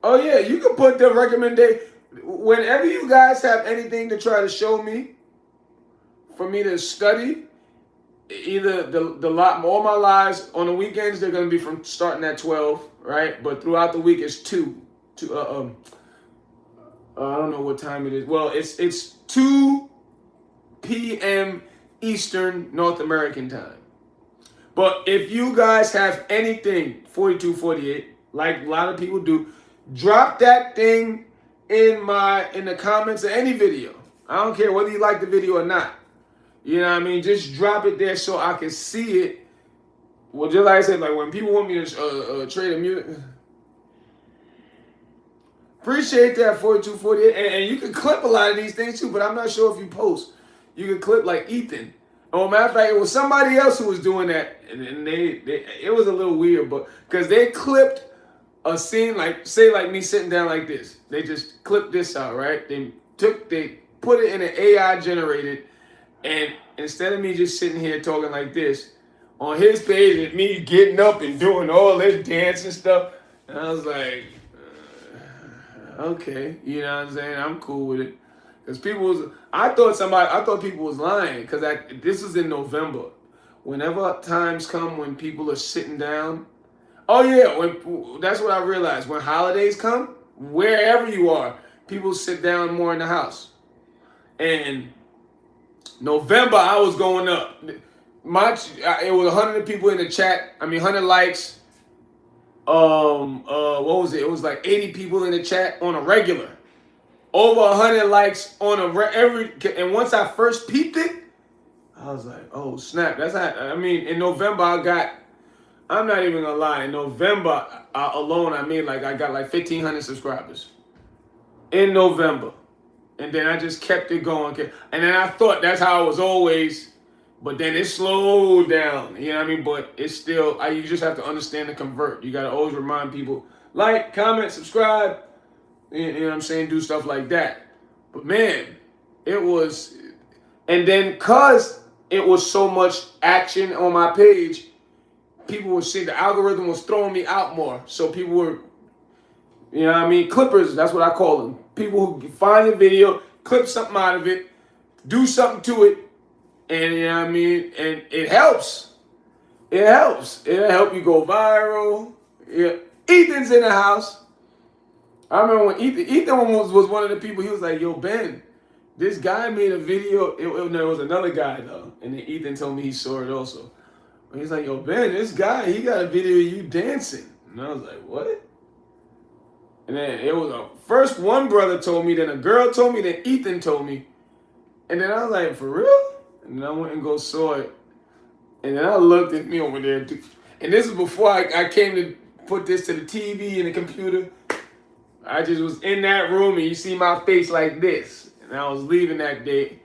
[SPEAKER 2] Oh yeah, you can put the recommendation. Whenever you guys have anything to try to show me, for me to study, either all my lives on the weekends, they're gonna be from starting at 12, right? But throughout the week it's 2. I don't know what time it is. Well, it's 2 p.m. Eastern North American time. But if you guys have anything 42, 48, like a lot of people do, drop that thing in the comments of any video. I don't care whether you like the video or not. You know what I mean? Just drop it there so I can see it. Well, just like I said, like when people want me to trade a music. Appreciate that, 42, 48. And you can clip a lot of these things too, but I'm not sure if you post. You can clip like Ethan. Oh, matter of fact, it was somebody else who was doing that. And it was a little weird, but because they clipped a scene, like, say like me sitting down like this. They just clipped this out, right? They put it in an AI generated. And instead of me just sitting here talking like this, on his page, it's me getting up and doing all this dance and stuff. And I was like, okay, you know what I'm saying? I'm cool with it. Because I thought people was lying. Because this is in November. Whenever times come when people are sitting down. Oh yeah, that's what I realized. When holidays come, wherever you are, people sit down more in the house. And November, I was going up. It was 100 people in the chat. 100 likes. What was it? It was like 80 people in the chat on a regular. Over 100 likes on and once I first peeped it, I was like, oh snap. That's how, in November I'm not even gonna lie. In November alone, I got like 1,500 subscribers. In November. And then I just kept it going. And then I thought that's how it was always. But then it slowed down. You know what I mean? But it's still, you just have to understand and convert. You got to always remind people, like, comment, subscribe. You know what I'm saying? Do stuff like that. But man, it was, and then because it was so much action on my page, people would see the algorithm was throwing me out more. So people were, you know what I mean? Clippers, that's what I call them. People who find a video, clip something out of it, do something to it, and you know what I mean? And it helps. It helps. It'll help you go viral. Yeah. Ethan's in the house. I remember when Ethan was one of the people, he was like, yo, Ben, this guy made a video. It was another guy, though. And then Ethan told me he saw it also. And he's like, yo, Ben, this guy, he got a video of you dancing. And I was like, what? And then it was first one brother told me, then a girl told me, then Ethan told me. And then I was like, for real? And then I went and saw it. And then I looked at me over there. And this is before I came to put this to the TV and the computer. I just was in that room and you see my face like this. And I was leaving that day.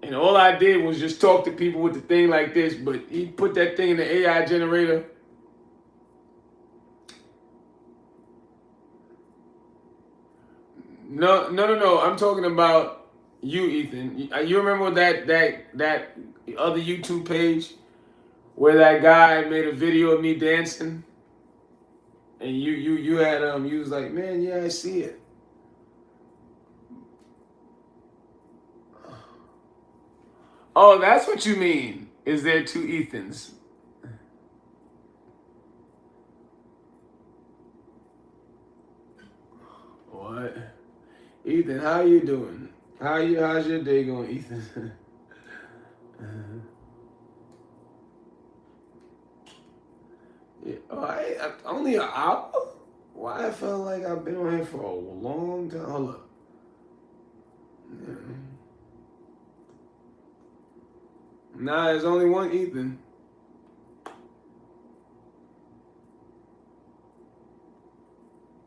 [SPEAKER 2] And all I did was just talk to people with the thing like this. But he put that thing in the AI generator. No. I'm talking about you, Ethan. You remember that other YouTube page where that guy made a video of me dancing? And you had you was like, man, yeah, I see it. Oh, that's what you mean. Is there two Ethans? What? Ethan, how you doing? How's your day going, Ethan? Yeah. Oh, I only an hour? Why I felt like I've been on here for a long time. Hold up. Nah, there's only one Ethan.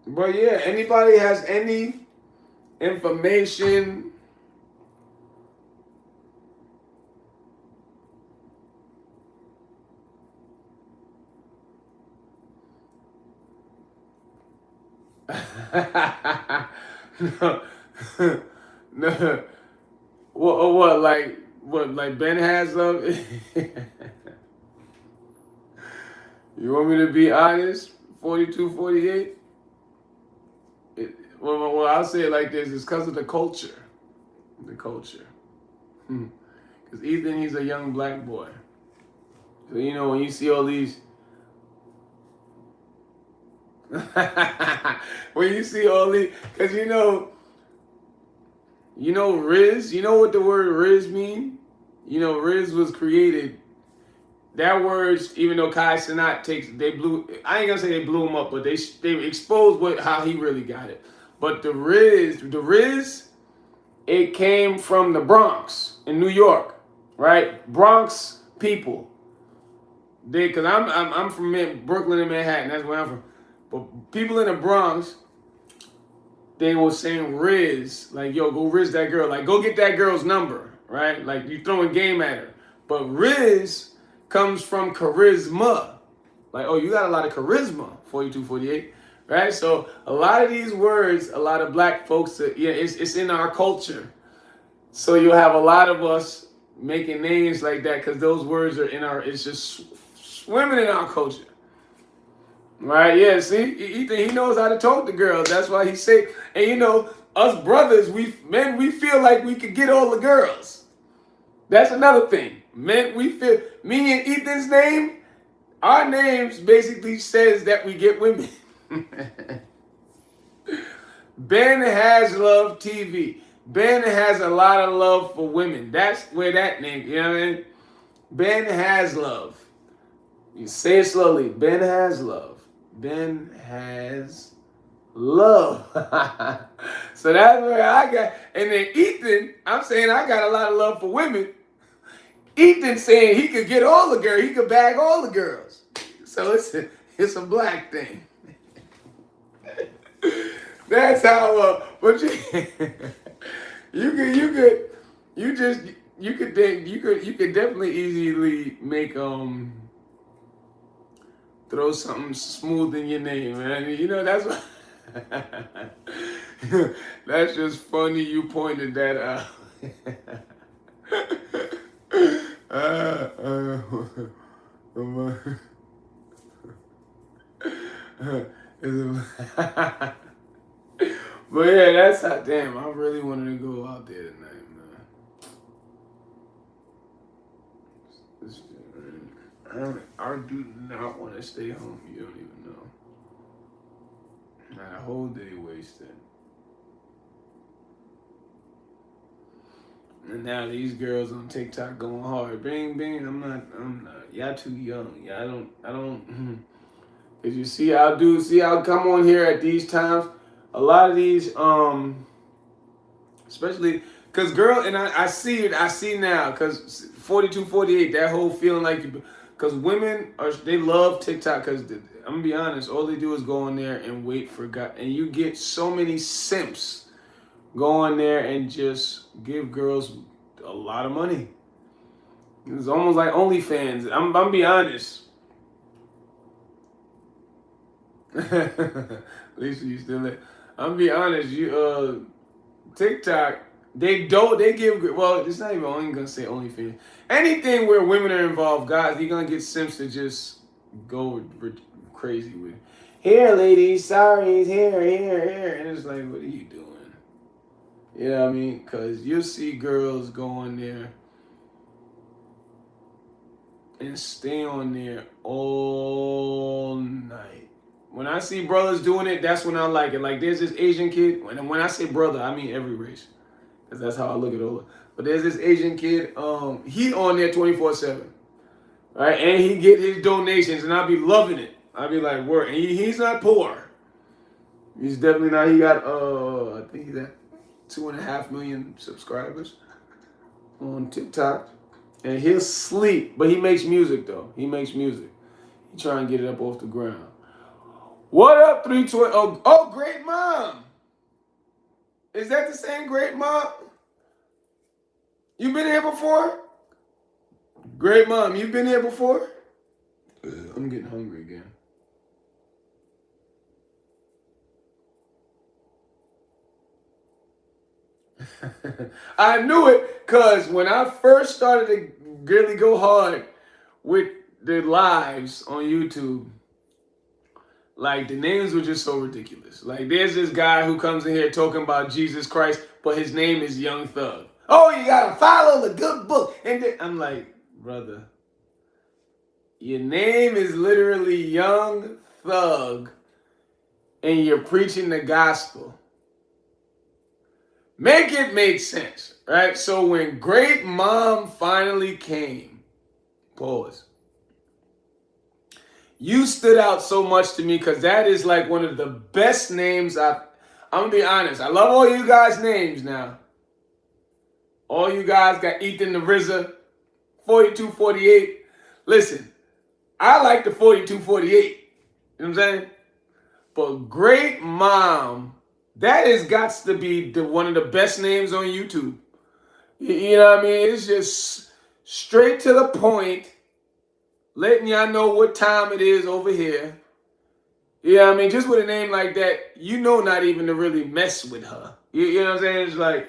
[SPEAKER 2] But yeah, anybody has any information? No, no. What? Like BenHasLuv? You want me to be honest? 42, 48? Well, I'll say it like this. It's because of the culture. The culture. Because Ethan, he's a young black boy. So, you know, when you see all these... when you see all these... Because, you know Riz? You know what the word Riz mean? You know, Riz was created... That word, even though Kai Cenat I ain't gonna say they blew him up, but they exposed how he really got it. But the Riz, it came from the Bronx in New York, right? Bronx people. Cause I'm from Brooklyn and Manhattan. That's where I'm from. But people in the Bronx, they were saying Riz, like, yo, go Riz that girl, like, go get that girl's number, right? Like, you throwing game at her. But Riz comes from charisma. Like, oh, you got a lot of charisma, 42, 48, right? So a lot of these words, a lot of black folks, it's in our culture. So you'll have a lot of us making names like that because those words are it's just swimming in our culture. Right? Yeah, see? Ethan, he knows how to talk to girls. That's why he say, and you know, us brothers, we feel like we could get all the girls. That's another thing. Men, we feel, me and Ethan's name, our names basically says that we get women. BenHasLuv TV. Ben has a lot of love for women. That's where that name, you know what I mean? BenHasLuv. You say it slowly. BenHasLuv. BenHasLuv. So that's where I got. And then Ethan, I'm saying I got a lot of love for women. Ethan saying he could get all the girls, he could bag all the girls. So it's a black thing. That's how. But you could definitely easily make throw something smooth in your name, man. You know that's what. That's just funny. You pointed that out. But yeah, that's how. Damn, I really wanted to go out there tonight, man. I do not want to stay home. You don't even know. Not a whole day wasted. And now these girls on TikTok going hard. Bing, bing. I'm not. Y'all too young. Yeah, I don't. Cause you see, I'll come on here at these times. A lot of these, especially, cause girl, and I see now, cause 42, 48, that whole feeling like Because women they love TikTok because I'm gonna be honest, all they do is go in there and wait for God, and you get so many simps go in there and just give girls a lot of money. It's almost like OnlyFans. I'm gonna be honest. Lisa, you still there? I'm gonna be honest. TikTok, they give, well, it's not even only gonna say OnlyFans. Anything where women are involved, guys, you're gonna get simps to just go crazy with it. Here, ladies, sorry, here, and it's like, what are you doing? You know what I mean? Because you'll see girls go on there and stay on there all night. When I see brothers doing it, that's when I like it. Like, there's this Asian kid, and when I say brother, I mean every race, because that's how I look at it. But there's this Asian kid, he on there 24/7, right? And he get his donations, and I be loving it. I be like, word. And he's not poor. He's definitely not. He got, I think he's at 2.5 million subscribers on TikTok. And he'll sleep, but he makes music though. He makes music. He try and get it up off the ground. What up, 320? Oh, Great Mom. Is that the same Great Mom? You been here before? Great Mom, you been here before? I'm getting hungry again. I knew it because when I first started to really go hard with the lives on YouTube, like, the names were just so ridiculous. Like, there's this guy who comes in here talking about Jesus Christ, but his name is Young Thug. Oh, you gotta follow the good book. And I'm like, brother, your name is literally Young Thug, and you're preaching the gospel. Make it make sense, right? So when Great Mom finally came, pause. You stood out so much to me because that is like one of the best names I'm going to be honest. I love all you guys' names now. All you guys got Ethan the RZA, 4248. Listen, I like the 4248. You know what I'm saying? But Great Mom, that has got to be one of the best names on YouTube. You know what I mean? It's just straight to the point, letting y'all know what time it is over here. You know what I mean? Just with a name like that, you know not even to really mess with her. You know what I'm saying? It's like,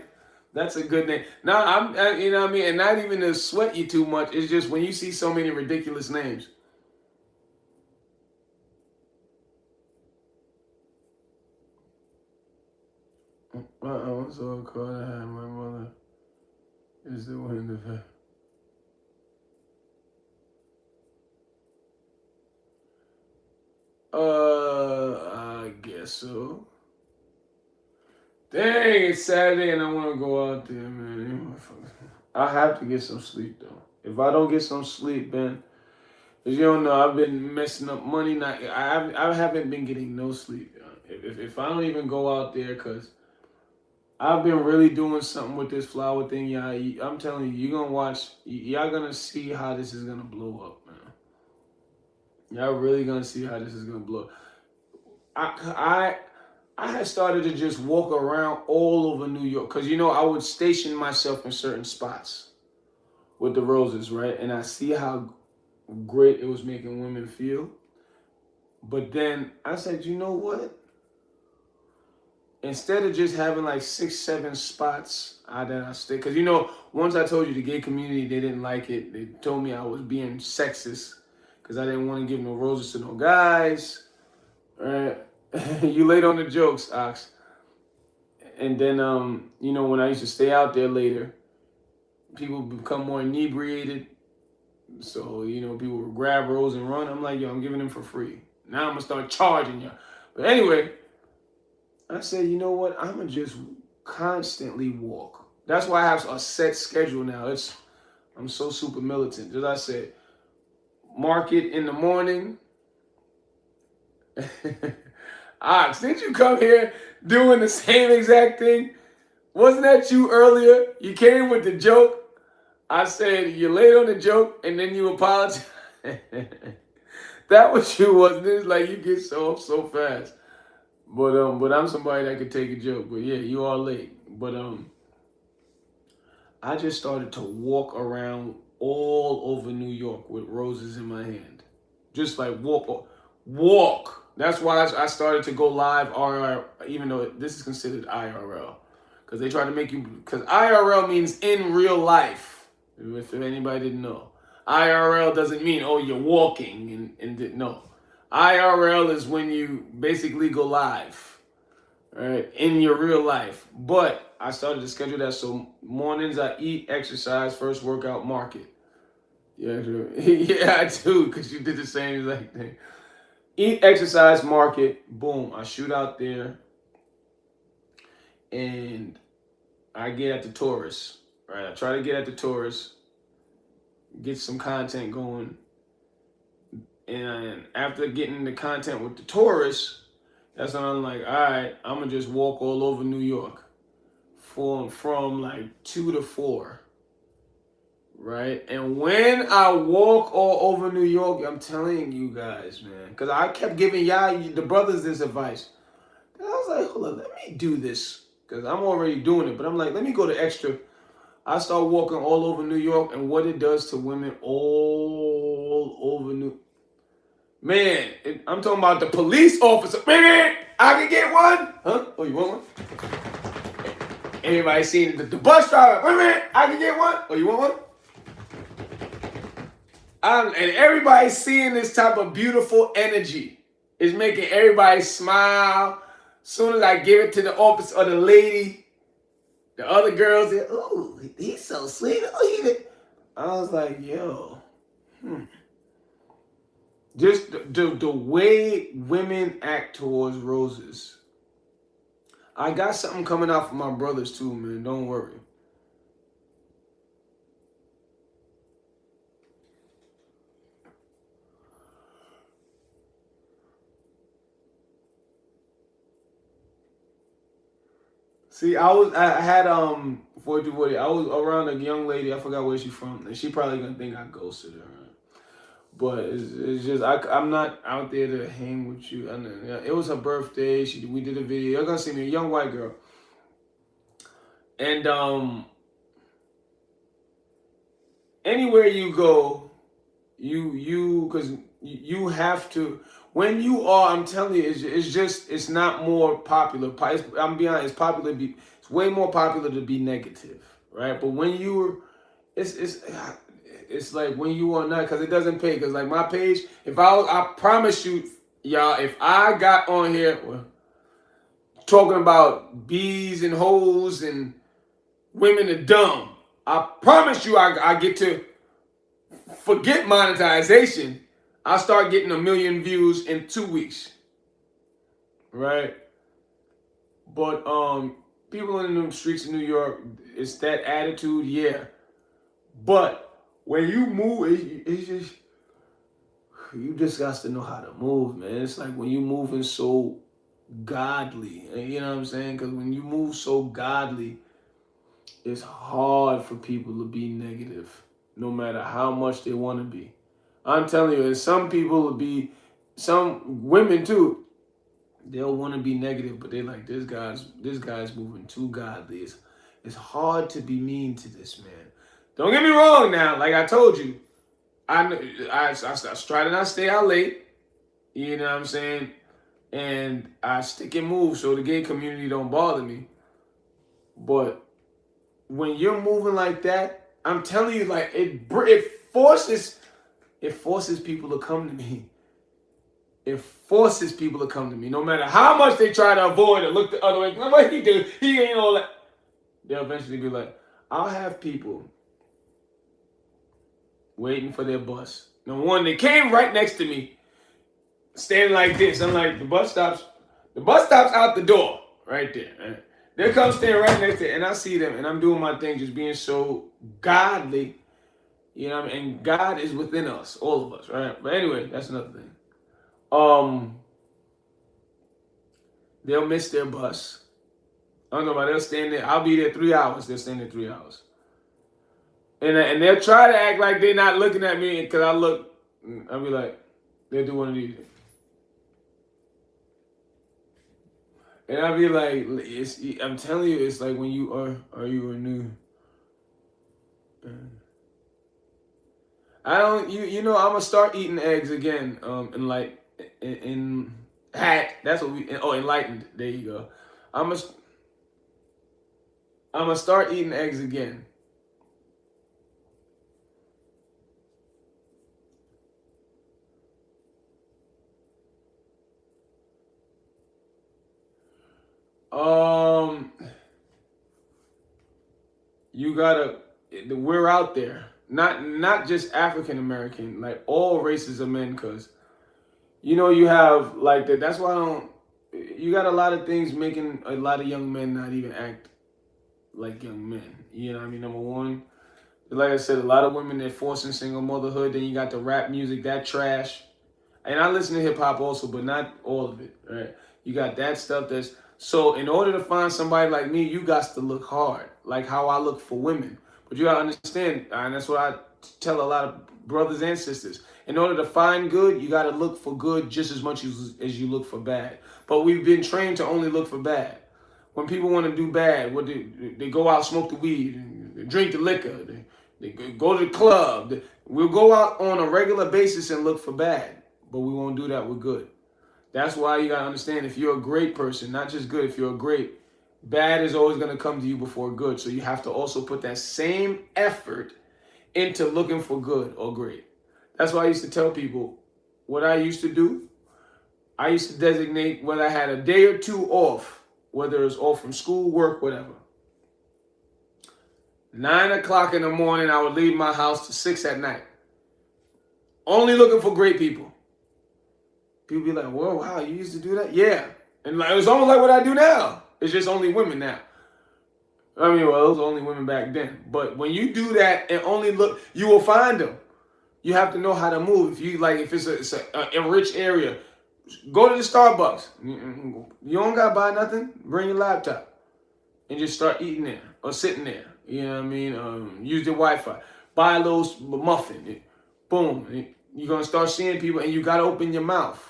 [SPEAKER 2] that's a good name. Now, you know what I mean? And not even to sweat you too much. It's just when you see so many ridiculous names. I'm so caught. I had my mother is the one in the fact. I guess so. Dang, it's Saturday and I want to go out there, man. I have to get some sleep though. If I don't get some sleep, man, because you don't know, I've been messing up money. I haven't been getting no sleep. If I don't even go out there, because I've been really doing something with this flower thing, y'all. I'm telling you, you're going to watch. Y'all going to see how this is going to blow up, man. Y'all really going to see how this is going to blow up. I had started to just walk around all over New York. Because, you know, I would station myself in certain spots with the roses, right? And I see how great it was making women feel. But then I said, you know what? Instead of just having like 6, 7 spots that I stay, because you know, once I told you the gay community, they didn't like it. They told me I was being sexist because I didn't want to give no roses to no guys. Right? You laid on the jokes, Ox. And then, you know, when I used to stay out there later, people become more inebriated. So, you know, people would grab roses and run. I'm like, yo, I'm giving them for free. Now I'm going to start charging you. But anyway, I said, you know what? I'm going to just constantly walk. That's why I have a set schedule now. I'm so super militant. As I said, market in the morning. Ox, didn't you come here doing the same exact thing? Wasn't that you earlier? You came with the joke. I said, you laid on the joke, and then you apologized. That was you, wasn't it? It's like you get so fast. But I'm somebody that could take a joke. But yeah, you are late. But I just started to walk around all over New York with roses in my hand. Just like walk. That's why I started to go live RR, even though this is considered IRL. Because they try to make you, because IRL means in real life. If anybody didn't know. IRL doesn't mean, oh, you're walking. No. IRL is when you basically go live, right, in your real life. But I started to schedule that. So mornings I eat, exercise, first workout, market. Yeah, sure. Yeah, I do, because you did the same exact thing. Eat, exercise, market, boom. I shoot out there and I get at the tourists, right? I try to get at the tourists, get some content going. And after getting the content with the tourists, that's when I'm like, all right, I'm going to just walk all over New York from like 2 to 4. Right? And when I walk all over New York, I'm telling you guys, man, because I kept giving y'all, the brothers, this advice. And I was like, hold on, let me do this, because I'm already doing it. But I'm like, let me go the extra. I start walking all over New York, and what it does to women all over Man, I'm talking about the police officer. Man, I can get one? Huh? Oh, you want one? Everybody seen the bus driver. Wait a minute, I can get one? Oh, you want one? And everybody's seeing this type of beautiful energy. It's making everybody smile. Soon as I give it to the office or the lady, the other girls, say, oh, he's so sweet. Oh, he did. I was like, yo. Just the way women act towards roses. I got something coming out for my brothers too, man. Don't worry. See, I had 4240. I was around a young lady. I forgot where she's from, and she probably gonna think I ghosted her. But it's just I'm not out there to hang with you. It was her birthday. We did a video. You're gonna see me, a young white girl, and anywhere you go, because you have to. When you are, I'm telling you, it's not more popular. I'm being honest, it's way more popular to be negative, right? But when it's like when you are not, because it doesn't pay. Because like my page, I promise you, y'all, if I got on here talking about bees and hoes and women are dumb, I promise you, I get to forget monetization. I start getting 1 million views in 2 weeks, right? But people in the streets of New York, it's that attitude, yeah. But when you move, it's just you just got to know how to move, man. It's like when you moving so godly, you know what I'm saying? Because when you move so godly, it's hard for people to be negative, no matter how much they want to be. I'm telling you, and some people will be, some women too, they'll want to be negative, but they're like, this guy's moving too godly. It's hard to be mean to this man. Don't get me wrong now, like I told you, I try to not stay out late, you know what I'm saying? And I stick and move so the gay community don't bother me. But when you're moving like that, I'm telling you, like it forces people to come to me. It forces people to come to me. No matter how much they try to avoid or look the other way. What he do? He ain't all that. They'll eventually be like, I'll have people waiting for their bus. The one that came right next to me, standing like this. I'm like, the bus stops out the door, right there. Right? They come standing right next to it, and I see them, and I'm doing my thing, just being so godly. You know what I mean? And God is within us, all of us, right? But anyway, that's another thing. They'll miss their bus. I don't know about they'll stand there. I'll be there 3 hours. They'll stand there 3 hours. And they'll try to act like they're not looking at me because I look I'll be like, they'll do one of these. And I'll be like, I'm telling you, it's like when you are you a new. I don't, you know, I'm gonna start eating eggs again. And like in hat. That's what we. Oh, enlightened. There you go. I'm gonna start eating eggs again. You gotta. We're out there. Not just African American. Like all races of men, cause you know you have like that. That's why I don't. You got a lot of things making a lot of young men not even act like young men. You know what I mean? Number one, like I said, a lot of women that forcing single motherhood. Then you got the rap music, that trash. And I listen to hip hop also, but not all of it. Right? You got that stuff that's so. In order to find somebody like me, you got to look hard, like how I look for women. But you gotta understand, and that's what I tell a lot of brothers and sisters. In order to find good, you gotta look for good just as much as you look for bad. But we've been trained to only look for bad. When people want to do bad, what they go out, smoke the weed, they drink the liquor, they go to the club. We'll go out on a regular basis and look for bad, but we won't do that with good. That's why you gotta understand, if you're a great person, not just good, if you're a great, bad is always gonna come to you before good. So you have to also put that same effort into looking for good or great. That's why I used to tell people what I used to do. I used to designate whether I had a day or two off, whether it was off from school, work, whatever. 9 o'clock in the morning, I would leave my house to 6 at night. Only looking for great people. People be like, whoa, wow, you used to do that? Yeah. And like, it's almost like what I do now. It's just only women now. I mean, well, it was only women back then. But when you do that and only look, you will find them. You have to know how to move. If you like, if it's a rich area, go to the Starbucks. You don't gotta buy nothing. Bring your laptop and just start eating there or sitting there. You know what I mean? Use the Wi-Fi. Buy a little muffin. Boom. You're gonna start seeing people, and you gotta open your mouth.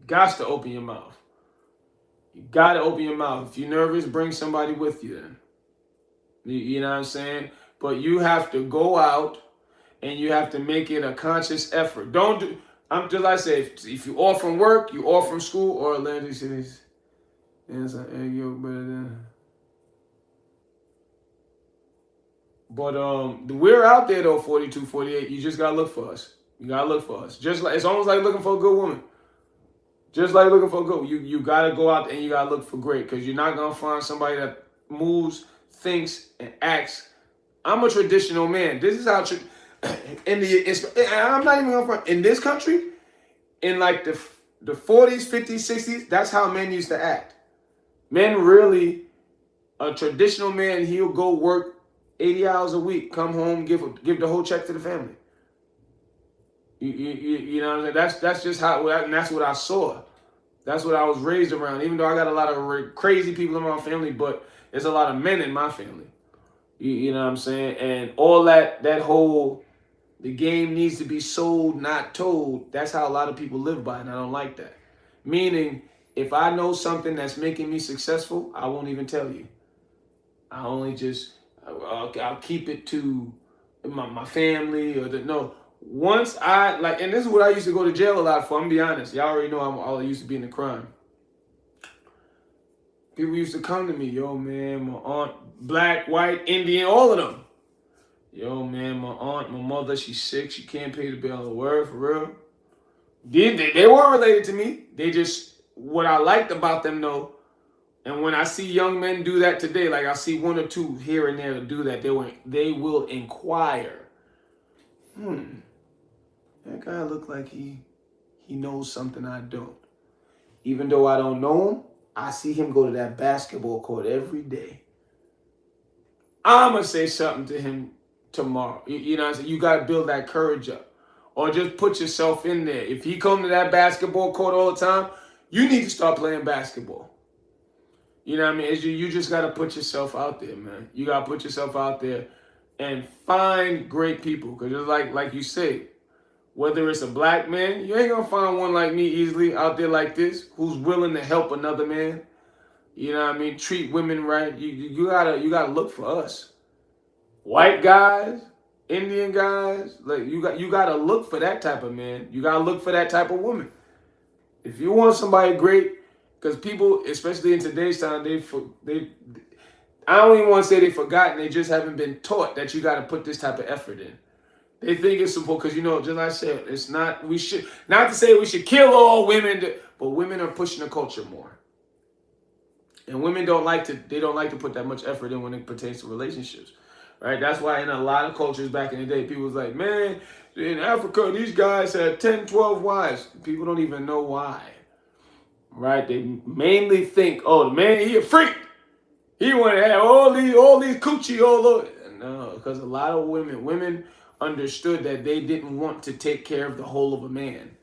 [SPEAKER 2] Got to open your mouth. You gotta open your mouth. If you're nervous, bring somebody with you. Then you know what I'm saying. But you have to go out. And you have to make it a conscious effort. Don't do. I'm just like I say. If you off from work, you off from school, or Atlantic Cities. And it's like, hey, yo, better than. But we're out there though. 42, 48. You just gotta look for us. You gotta look for us. Just like it's almost like looking for a good woman. Just like looking for a good. You gotta go out and you gotta look for great, because you're not gonna find somebody that moves, thinks, and acts. I'm a traditional man. This is how. I'm not even going front. In this country, in like the 40s, 50s, 60s, that's how men used to act. Men really, a traditional man, he'll go work 80 hours a week, come home, give the whole check to the family. You know what I'm saying? That's just how, and that's what I saw. That's what I was raised around. Even though I got a lot of crazy people in my family, but there's a lot of men in my family. You know what I'm saying? And all that whole, the game needs to be sold, not told. That's how a lot of people live by, and I don't like that. Meaning, if I know something that's making me successful, I won't even tell you. I only just, I'll keep it to my family or no. Once I, like, and this is what I used to go to jail a lot for, I'm gonna be honest. Y'all already know I used to be in the crime. People used to come to me, yo, man, my aunt, black, white, Indian, all of them. Yo, man, my aunt, my mother, she's sick. She can't pay the bill. Word, for real. They weren't related to me. They just, what I liked about them, though, and when I see young men do that today, like I see one or two here and there do that, they will inquire. That guy look like he knows something I don't. Even though I don't know him, I see him go to that basketball court every day. I'm going to say something to him tomorrow. You know what I'm saying? You got to build that courage up. Or just put yourself in there. If he come to that basketball court all the time, you need to start playing basketball. You know what I mean? You just got to put yourself out there, man. You got to put yourself out there and find great people. Because like you say, Whether it's a black man, you ain't gonna find one like me easily out there like this, who's willing to help another man. You know what I mean? Treat women right. You gotta look for us. White guys, Indian guys, like you gotta look for that type of man. You gotta look for that type of woman. If you want somebody great, because people, especially in today's time, they I don't even want to say they've forgotten. They just haven't been taught that you got to put this type of effort in. They think it's simple because, just like I said, it's not. We should not to say we should kill all women, but women are pushing the culture more, and women don't like to. They don't like to put that much effort in when it pertains to relationships, right? That's why in a lot of cultures back in the day, people was like, man, in Africa, these guys had 10, 12 wives. People don't even know why, right? They mainly think, oh, the man, he a freak. He want to have all these coochie all over. No, because a lot of women understood that they didn't want to take care of the whole of a man.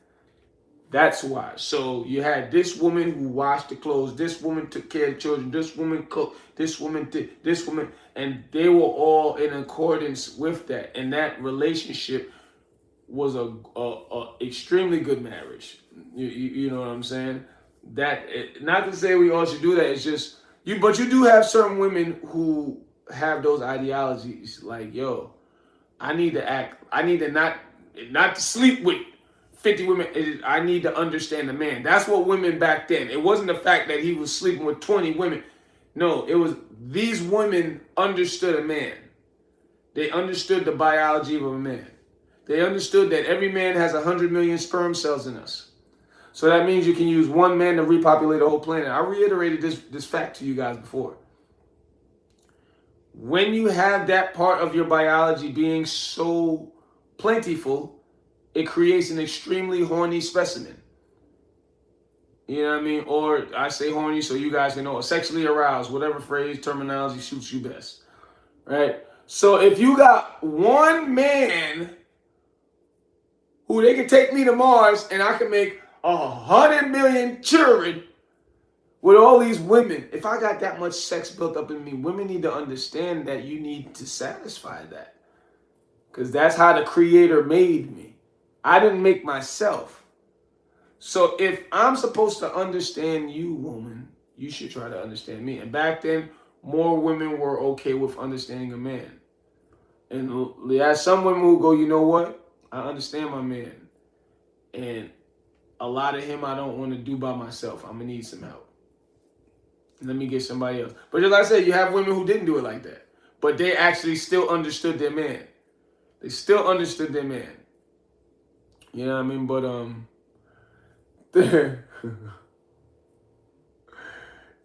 [SPEAKER 2] That's why. So you had this woman who washed the clothes. This woman took care of the children. This woman cooked. This woman did. This woman, and they were all in accordance with that. And that relationship was a extremely good marriage. You know what I'm saying? Not to say we all should do that. It's just. But you do have certain women who have those ideologies, like, yo, I need to not to sleep with 50 women. I need to understand the man. That's what women back then. It wasn't the fact that he was sleeping with 20 women. No, it was these women understood a man. They understood the biology of a man. They understood that every man has 100 million sperm cells in us. So that means you can use one man to repopulate a whole planet. I reiterated this fact to you guys before. When you have that part of your biology being so plentiful, it creates an extremely horny specimen. You know what I mean? Or I say horny so you guys can know, sexually aroused, whatever phrase, terminology suits you best. Right? So if you got one man who they can take me to Mars and I can make 100 million children with all these women. If I got that much sex built up in me, women need to understand that you need to satisfy that. Because that's how the Creator made me. I didn't make myself. So if I'm supposed to understand you, woman, you should try to understand me. And back then, more women were okay with understanding a man. And there's some women who go, you know what? I understand my man. And a lot of him I don't want to do by myself. I'm going to need some help. Let me get somebody else. But just like I said, you have women who didn't do it like that. But they actually still understood their man. They still understood their man. You know what I mean? But,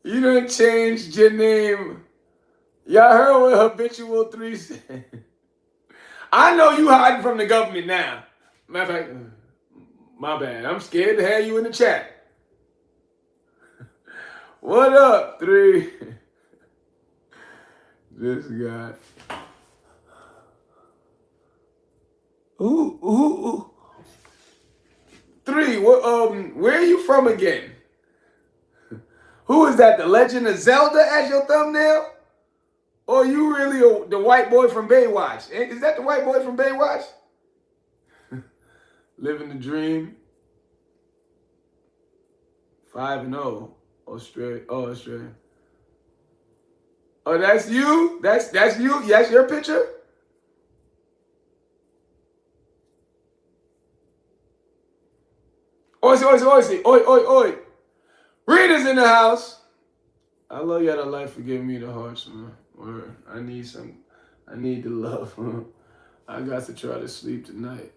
[SPEAKER 2] you done changed your name. Y'all heard what Habitual 3 said. I know you hiding from the government now. Matter of fact, my bad. I'm scared to have you in the chat. What up, 3? This guy. Ooh. 3, where are you from again? Who is that, the Legend of Zelda as your thumbnail? Or you really the white boy from Baywatch? Is that the white boy from Baywatch? Living the dream. 5-0. Australia. Oh, Australia. Oh, that's you? That's you? That's your picture? Oi. Rita's in the house. I love y'all. The life for giving me the hearts, man. Word. I need the love. I got to try to sleep tonight.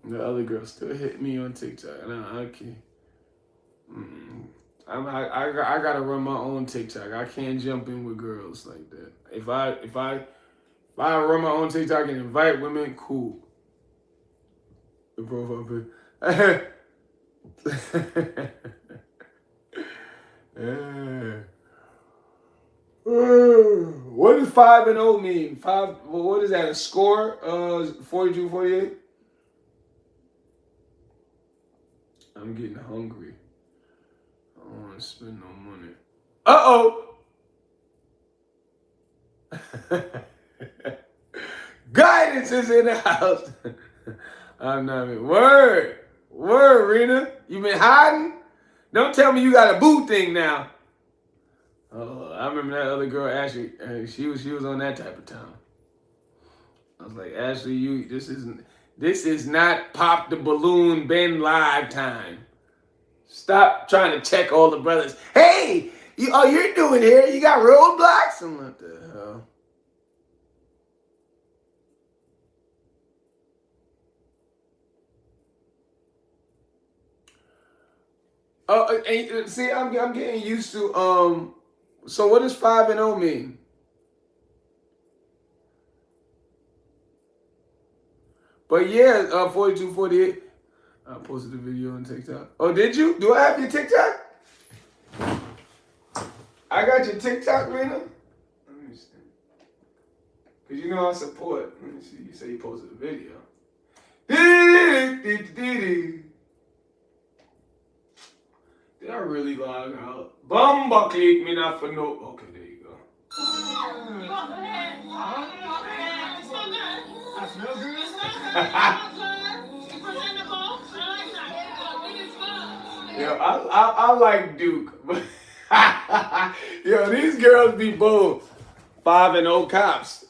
[SPEAKER 2] The other girl still hit me on TikTok. Nah, I can't. I gotta run my own TikTok. I can't jump in with girls like that. If I run my own TikTok and invite women, cool. The profile pic. What does 5-0 mean? What is that? A score? 42, 48? I'm getting hungry. I don't want to spend no money. Uh-oh! Guidance is in the house. I'm not even. Word, Rena. You been hiding? Don't tell me you got a boo thing now. Oh, I remember that other girl, Ashley. She was on that type of time. I was like, Ashley, this is not pop the balloon Ben live time. Stop trying to check all the brothers. Hey, you're doing here. You got roadblocks? I'm like, what the hell? Oh, and see, I'm getting used to So what does 5-0 mean? But yeah, 42, 48. I posted the video on TikTok. Oh, did you? Do I have your TikTok? I got your TikTok, Rena. Let me see. Because you know I support. Let me see. You say you posted a video. Did I really log out? Bumba click me not for no. Okay, there you go. Yo, I like Duke. Yo, these girls be bold. 5-0 cops.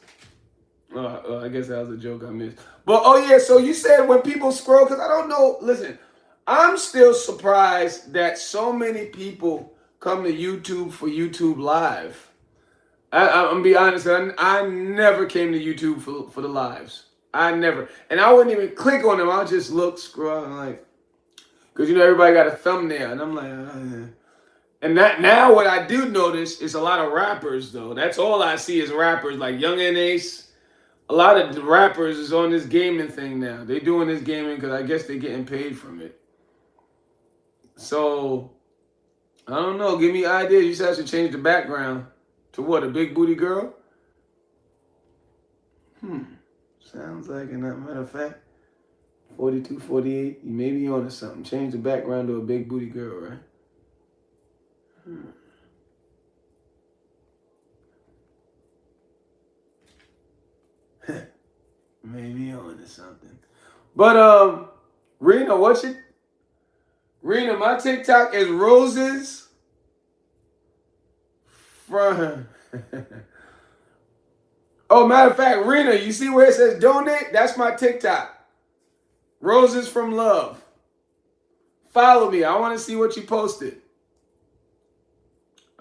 [SPEAKER 2] I guess that was a joke I missed. But oh yeah, so you said when people scroll, because I don't know. Listen, I'm still surprised that so many people come to YouTube for YouTube Live. I'm gonna be honest, I never came to YouTube for the lives. I never, and I wouldn't even click on them. I'll just look, scroll, and like, because you know everybody got a thumbnail, and I'm like, yeah. And that now what I do notice is a lot of rappers though. That's all I see is rappers like Young and Ace. A lot of the rappers is on this gaming thing now. They doing this gaming because I guess they're getting paid from it. So I don't know. Give me ideas. You said I should change the background to what? A big booty girl? Sounds like it. Matter of fact, 42, 48. You may be on to something. Change the background to a big booty girl, right? Maybe on to something. But Rena, Rena, my TikTok is roses from Oh, matter of fact, Rena, you see where it says donate? That's my TikTok. Roses from love. Follow me. I want to see what you posted.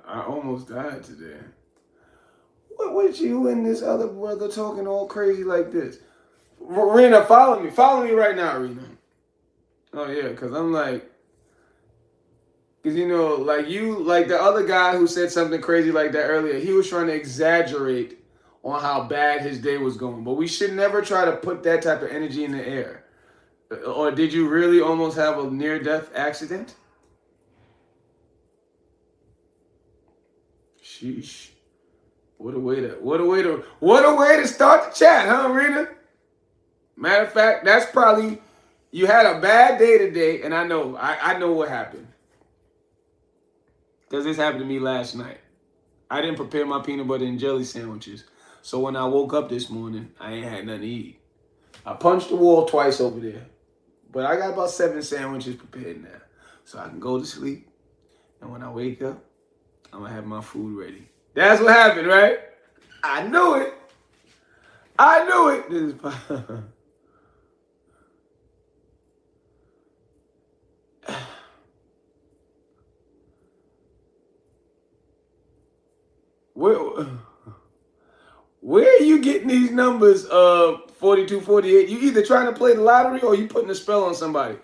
[SPEAKER 2] I almost died today. What was you and this other brother talking all crazy like this? Rena, follow me. Follow me right now, Rena. Oh, yeah, because I'm like, because, you know, like the other guy who said something crazy like that earlier, he was trying to exaggerate on how bad his day was going. But we should never try to put that type of energy in the air. Or did you really almost have a near-death accident? Sheesh. What a way to start the chat, huh, Rena? Matter of fact, that's probably, you had a bad day today, and I know what happened. Because this happened to me last night. I didn't prepare my peanut butter and jelly sandwiches. So when I woke up this morning, I ain't had nothing to eat. I punched the wall twice over there. But I got about 7 sandwiches prepared now. So I can go to sleep. And when I wake up, I'm going to have my food ready. That's what happened, right? I knew it. This is Where are you getting these numbers, 42, 48? You either trying to play the lottery or you putting a spell on somebody.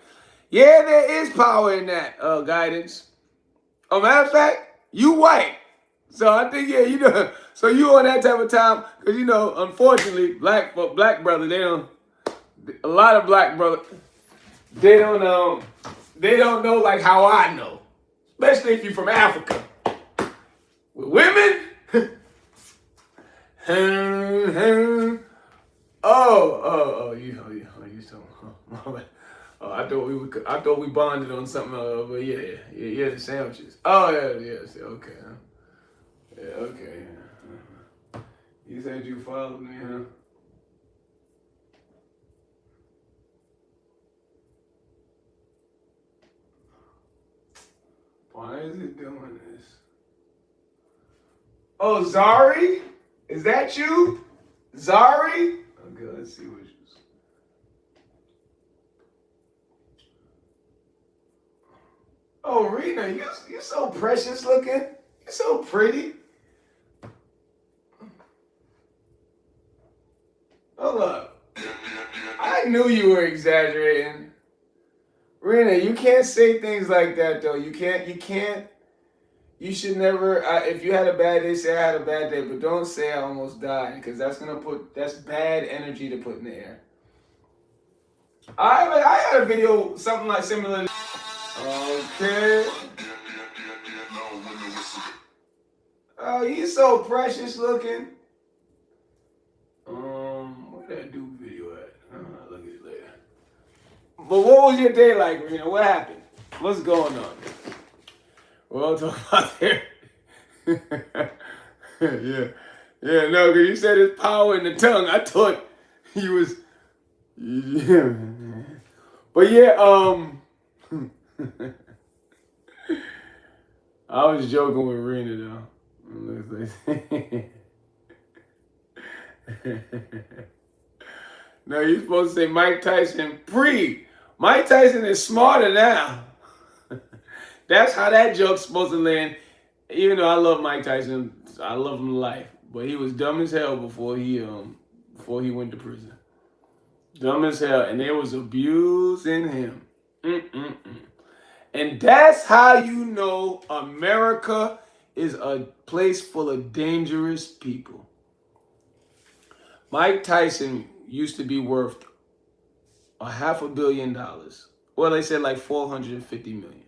[SPEAKER 2] Yeah, there is power in that, guidance. Oh, matter of fact, you white. So I think, yeah, you know, so you on that type of time, because, you know, unfortunately, black brother, a lot of black brothers, they don't know like how I know, especially if you're from Africa. With women, you so. Oh, I thought we bonded on something. But yeah, the sandwiches. Oh yeah, okay. Yeah, okay. You said you followed me, huh? Why is it doing this? Oh, Zari? Is that you? Zari? Okay, let's see what you. Oh, Rena, you're so precious looking. You're so pretty. Hold up. I knew you were exaggerating. Rena, you can't say things like that, though. You can't. You should never, if you had a bad day, say I had a bad day, but don't say I almost died, because that's bad energy to put in the air. I had a video, something like similar. Okay. Oh, you so precious looking. Where did I do video at? I'll look at it later. But what was your day like, Rena? What happened? What's going on? We'll talk about there. Yeah. Yeah, no, because you said it's power in the tongue. I thought he was. Yeah. But yeah, I was joking with Rena though. No, you're supposed to say Mike Tyson pre. Mike Tyson is smarter now. That's how that joke's supposed to land. Even though I love Mike Tyson, I love him to life. But he was dumb as hell before he went to prison. Dumb as hell, and there was abuse in him. And that's how you know America is a place full of dangerous people. Mike Tyson used to be worth $500 million. Well, they said like 450 million.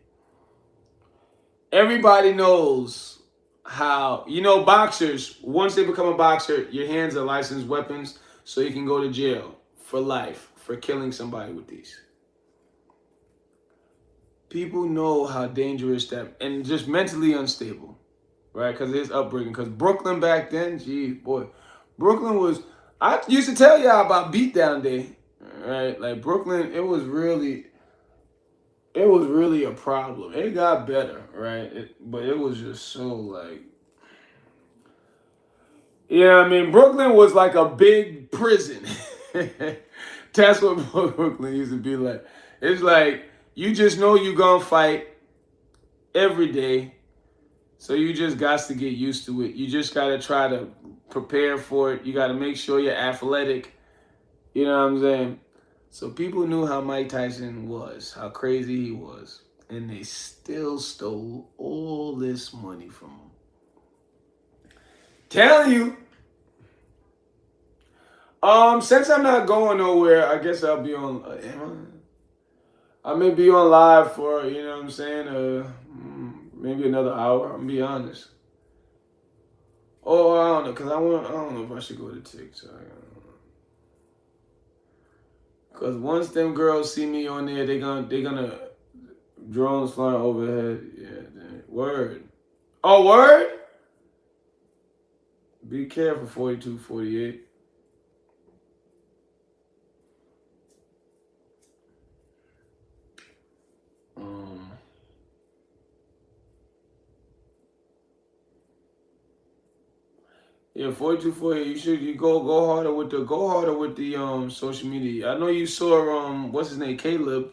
[SPEAKER 2] Everybody knows how, boxers, once they become a boxer, your hands are licensed weapons, so you can go to jail for life for killing somebody with these. People know how dangerous that, and just mentally unstable, right? Because of his upbringing. Because Brooklyn back then, geez, boy, Brooklyn was, I used to tell y'all about Beatdown Day, right? Like Brooklyn, it was really a problem. It got better, right? But it was just so like, Brooklyn was like a big prison. That's what Brooklyn used to be like. It's like, you just know you're gonna fight every day. So you just got to get used to it. You just got to try to prepare for it. You got to make sure you're athletic. You know what I'm saying? So people knew how Mike Tyson was, how crazy he was. And they still stole all this money from him. Telling you. Since I'm not going nowhere, I guess I'll be on. I may be on live for, maybe another hour. I'm gonna be honest. Oh, I don't know, cause I don't know if I should go to TikTok. Cause once them girls see me on there, they gonna drones flying overhead. Yeah, word. Oh, word. Be careful, 4248. Yeah, 4248. You go harder with the social media. I know you saw what's his name, Caleb,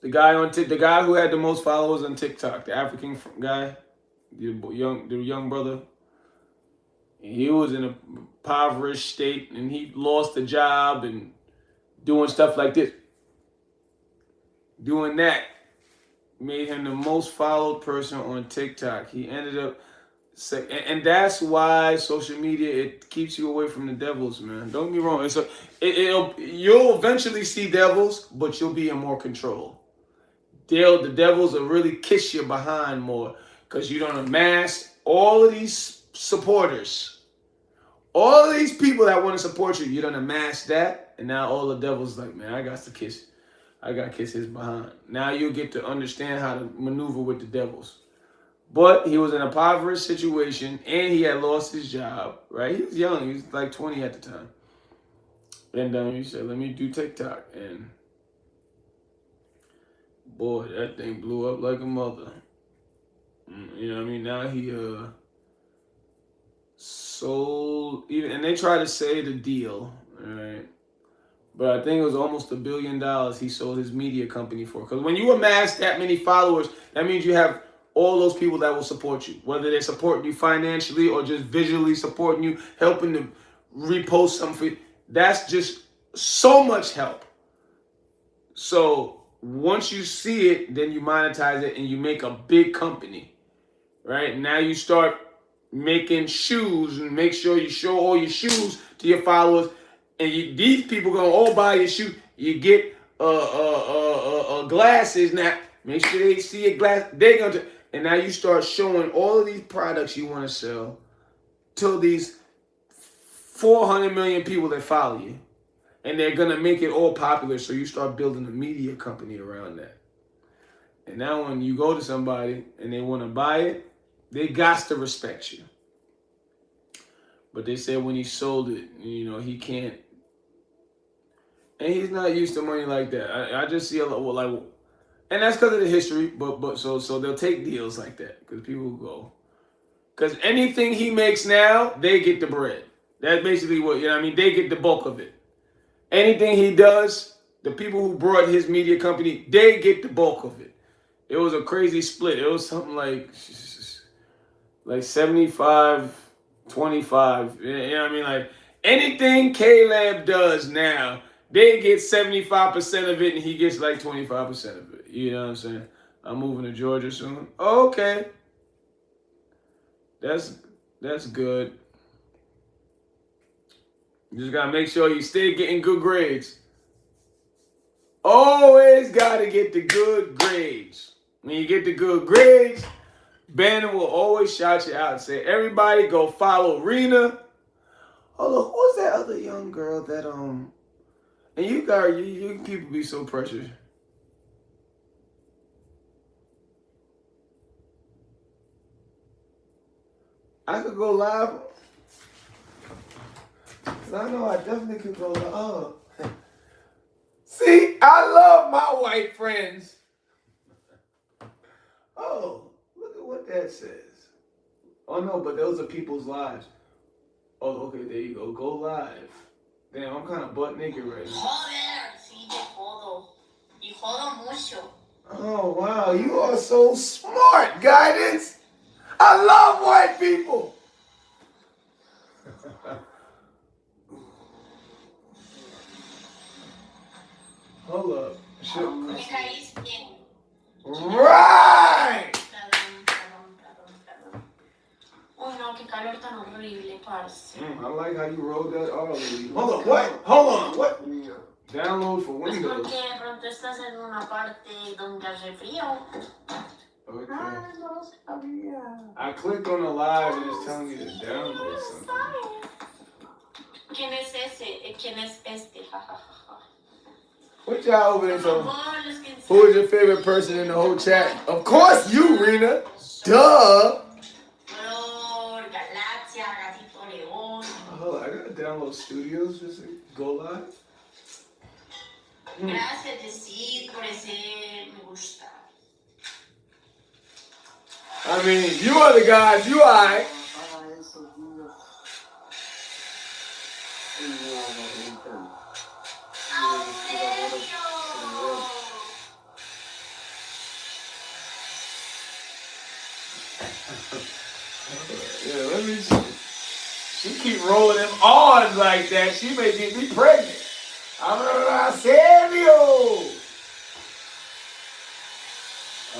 [SPEAKER 2] the guy who had the most followers on TikTok, the African guy, the young brother. He was in a impoverished state and he lost a job and doing stuff like this. Doing that made him the most followed person on TikTok. He ended up, and that's why social media, it keeps you away from the devils, man. Don't get me wrong. You'll eventually see devils, but you'll be in more control. The devils will really kiss you behind more because you don't amass all of these supporters. All of these people that want to support you, you don't amass that, and now all the devils like, man, I got to kiss his behind. Now you get to understand how to maneuver with the devils. But he was in a impoverished situation, and he had lost his job, right? He was young. He was like 20 at the time. And he said, let me do TikTok. And boy, that thing blew up like a mother. You know what I mean? Now he sold even, and they try to say the deal, all right? But I think it was almost $1 billion he sold his media company for. Because when you amass that many followers, that means you have all those people that will support you, whether they're supporting you financially or just visually supporting you, helping to repost something. That's just so much help. So once you see it, then you monetize it and you make a big company, right? Now you start making shoes and make sure you show all your shoes to your followers. And these people gonna all buy your shoe. You get glasses now. Make sure they see your glass. They gonna and now you start showing all of these products you want to sell to these 400 million people that follow you, and they're gonna make it all popular. So you start building a media company around that. And now when you go to somebody and they want to buy it, they got to respect you. But they said when he sold it, you know, he can't. And he's not used to money like that. I just see a lot, like, and that's because of the history. But so they'll take deals like that because people go. Because anything he makes now, they get the bread. That's basically what, you know what I mean? They get the bulk of it. Anything he does, the people who brought his media company, they get the bulk of it. It was a crazy split. It was something like 75, 25. You know what I mean? Like anything Caleb does now, they get 75% of it and he gets like 25% of it. You know what I'm saying? I'm moving to Georgia soon. Okay. That's good. You just gotta make sure you stay getting good grades. Always gotta get the good grades. When you get the good grades, Ben will always shout you out and say, everybody go follow Rena. Hold on, who's that other young girl that and you people be so precious. I could go live. I know I definitely could go live. See, I love my white friends. Oh, look at what that says. Oh no, but those are people's lives. Oh, okay, there you go. Go live. Damn, I'm kind of butt naked right now.
[SPEAKER 5] Joder, sí, te jodo. Y jodo mucho.
[SPEAKER 2] Oh, wow. You are so smart, Guidance. I love white people. Hold up.
[SPEAKER 5] Me caíste.
[SPEAKER 2] Right.
[SPEAKER 5] Uy, no, qué calor tan horrible, parce.
[SPEAKER 2] I like how you rolled that R. Hold on, what? Hold on, what? Download for
[SPEAKER 5] Pues
[SPEAKER 2] Windows.
[SPEAKER 5] porque de pronto estás en una parte donde hace frío.
[SPEAKER 2] Okay.
[SPEAKER 5] Ah, no lo sabía.
[SPEAKER 2] I clicked on the live and it's telling me to download something.
[SPEAKER 5] ¿Quién es ese? ¿Quién es este? Ja, ja, ja, ja.
[SPEAKER 2] What y'all over there talking?
[SPEAKER 5] Por favor, los que
[SPEAKER 2] Who is your favorite person in the whole chat? Of course you, Rena. Duh.
[SPEAKER 5] Flor, Galaxia, Gatito León.
[SPEAKER 2] Hold on, I gotta download Studios just to go live.
[SPEAKER 5] Gracias, Jessit, por ese me gusta.
[SPEAKER 2] I mean, you are the guys, you alright. Yeah, let me see. She keep rolling them R's like that. She may get me pregnant. I'm serio.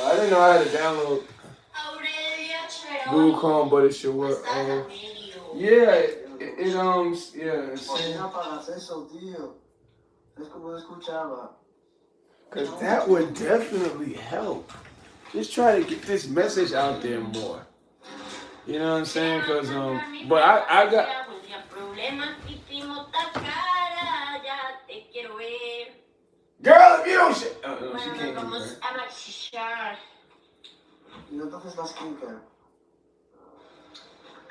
[SPEAKER 2] I didn't know I had to download Google Chrome, but it should work. Yeah, it's because that would definitely help. Just try to get this message out there more. You know what I'm saying? Because but I got. Girl, if you don't shit. Oh, no, she can't.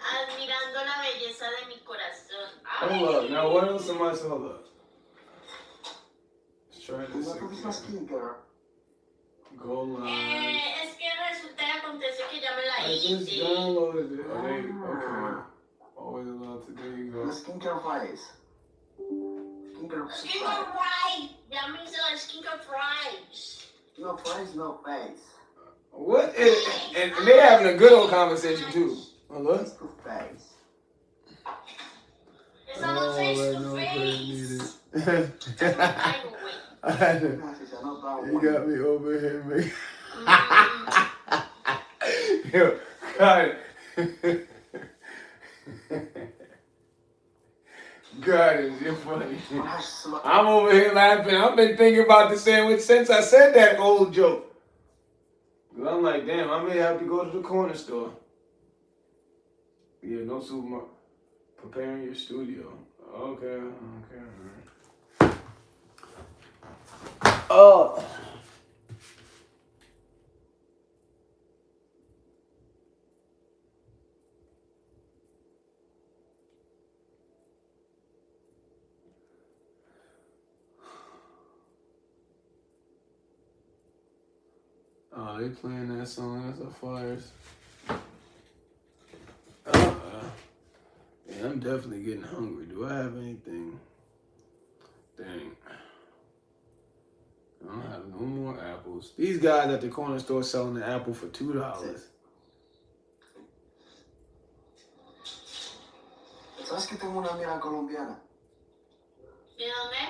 [SPEAKER 5] Admirando la belleza de mi corazón.
[SPEAKER 2] Hold up. Now, what else am I saying? Hold up. Let's try this again. Go live.
[SPEAKER 5] Es que resulta y acontece que ya me la
[SPEAKER 2] just downloaded it. Are they okay? Always allowed to. There you go.
[SPEAKER 3] The skincare fries. Skincare
[SPEAKER 5] fries. That means skincare fries.
[SPEAKER 3] No fries, no face.
[SPEAKER 2] What is, and they having a good old conversation too. Oh, look.
[SPEAKER 3] Face to face.
[SPEAKER 5] It's not face to face.
[SPEAKER 2] You got me over here, man. Yo, God. God, you're funny. I'm over here laughing. I've been thinking about the sandwich since I said that old joke. I'm like, damn, I may have to go to the corner store. Yeah, no supermarket. Preparing your studio. Okay. Oh. Oh, they playing that song. That's a fires. Yeah, I'm definitely getting hungry. Do I have anything? Dang. I don't have no more apples. These guys at the corner store selling the apple for $2.
[SPEAKER 3] ¿Sabes que tengo una amiga colombiana?
[SPEAKER 5] ¿De dónde?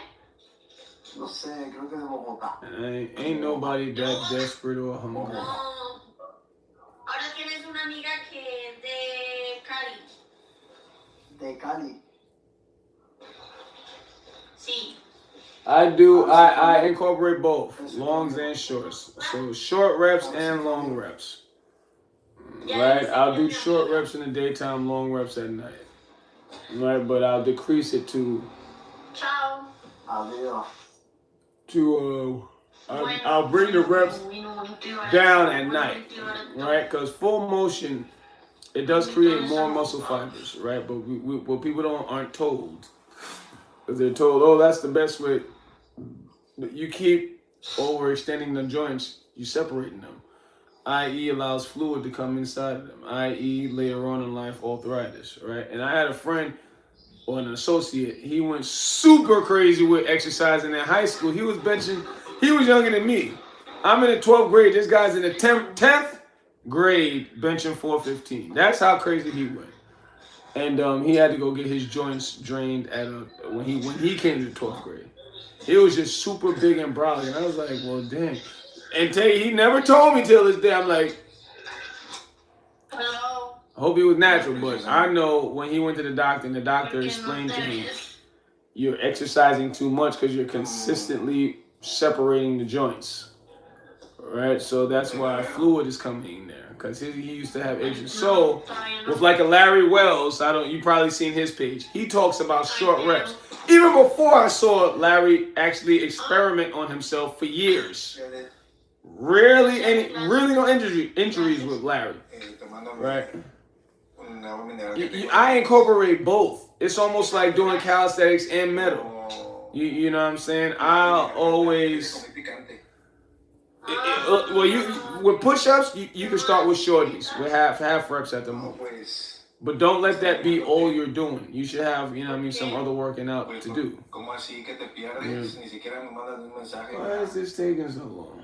[SPEAKER 3] No sé, creo que de Bogotá.
[SPEAKER 2] And ain't nobody that desperate or hungry.
[SPEAKER 5] No. Ahora tienes una amiga que es de Cali.
[SPEAKER 3] De Cali.
[SPEAKER 5] Sí.
[SPEAKER 2] I do. I incorporate both longs and shorts. So short reps and long reps. Right. I'll do short reps in the daytime, long reps at night. Right. But I'll decrease it to.
[SPEAKER 5] Ciao.
[SPEAKER 3] Adiós.
[SPEAKER 2] I'll bring the reps down at night. Right. Because full motion, it does create more muscle fibers. Right. But what people aren't told. Because they're told, oh, that's the best way. But you keep overextending the joints, you separating them. I.e. allows fluid to come inside of them. I.e. later on in life, arthritis, right? And I had a friend or an associate, he went super crazy with exercising in high school. He was benching, he was younger than me. I'm in the 12th grade, this guy's in the 10th grade benching 415. That's how crazy he went. And he had to go get his joints drained when he came to the 12th grade. He was just super big and brolic, and I was like, well, dang. And he never told me till this day. I'm like,
[SPEAKER 5] Hello.
[SPEAKER 2] I hope he was natural, but I know when he went to the doctor, and the doctor explained to him, you're exercising too much because you're consistently separating the joints. Right? So that's why fluid is coming in there. Because he used to have issues. So, with like a Larry Wells, you probably seen his page. He talks about short reps. Even before I saw Larry actually experiment on himself for years. Really no injuries with Larry. Right? I incorporate both. It's almost like doing calisthenics and metal. You know what I'm saying? I'll always... with push-ups, you can start with shorties, with half reps at the moment. But don't let that be all you're doing. You should have, some other working out to do. Why is this taking so long?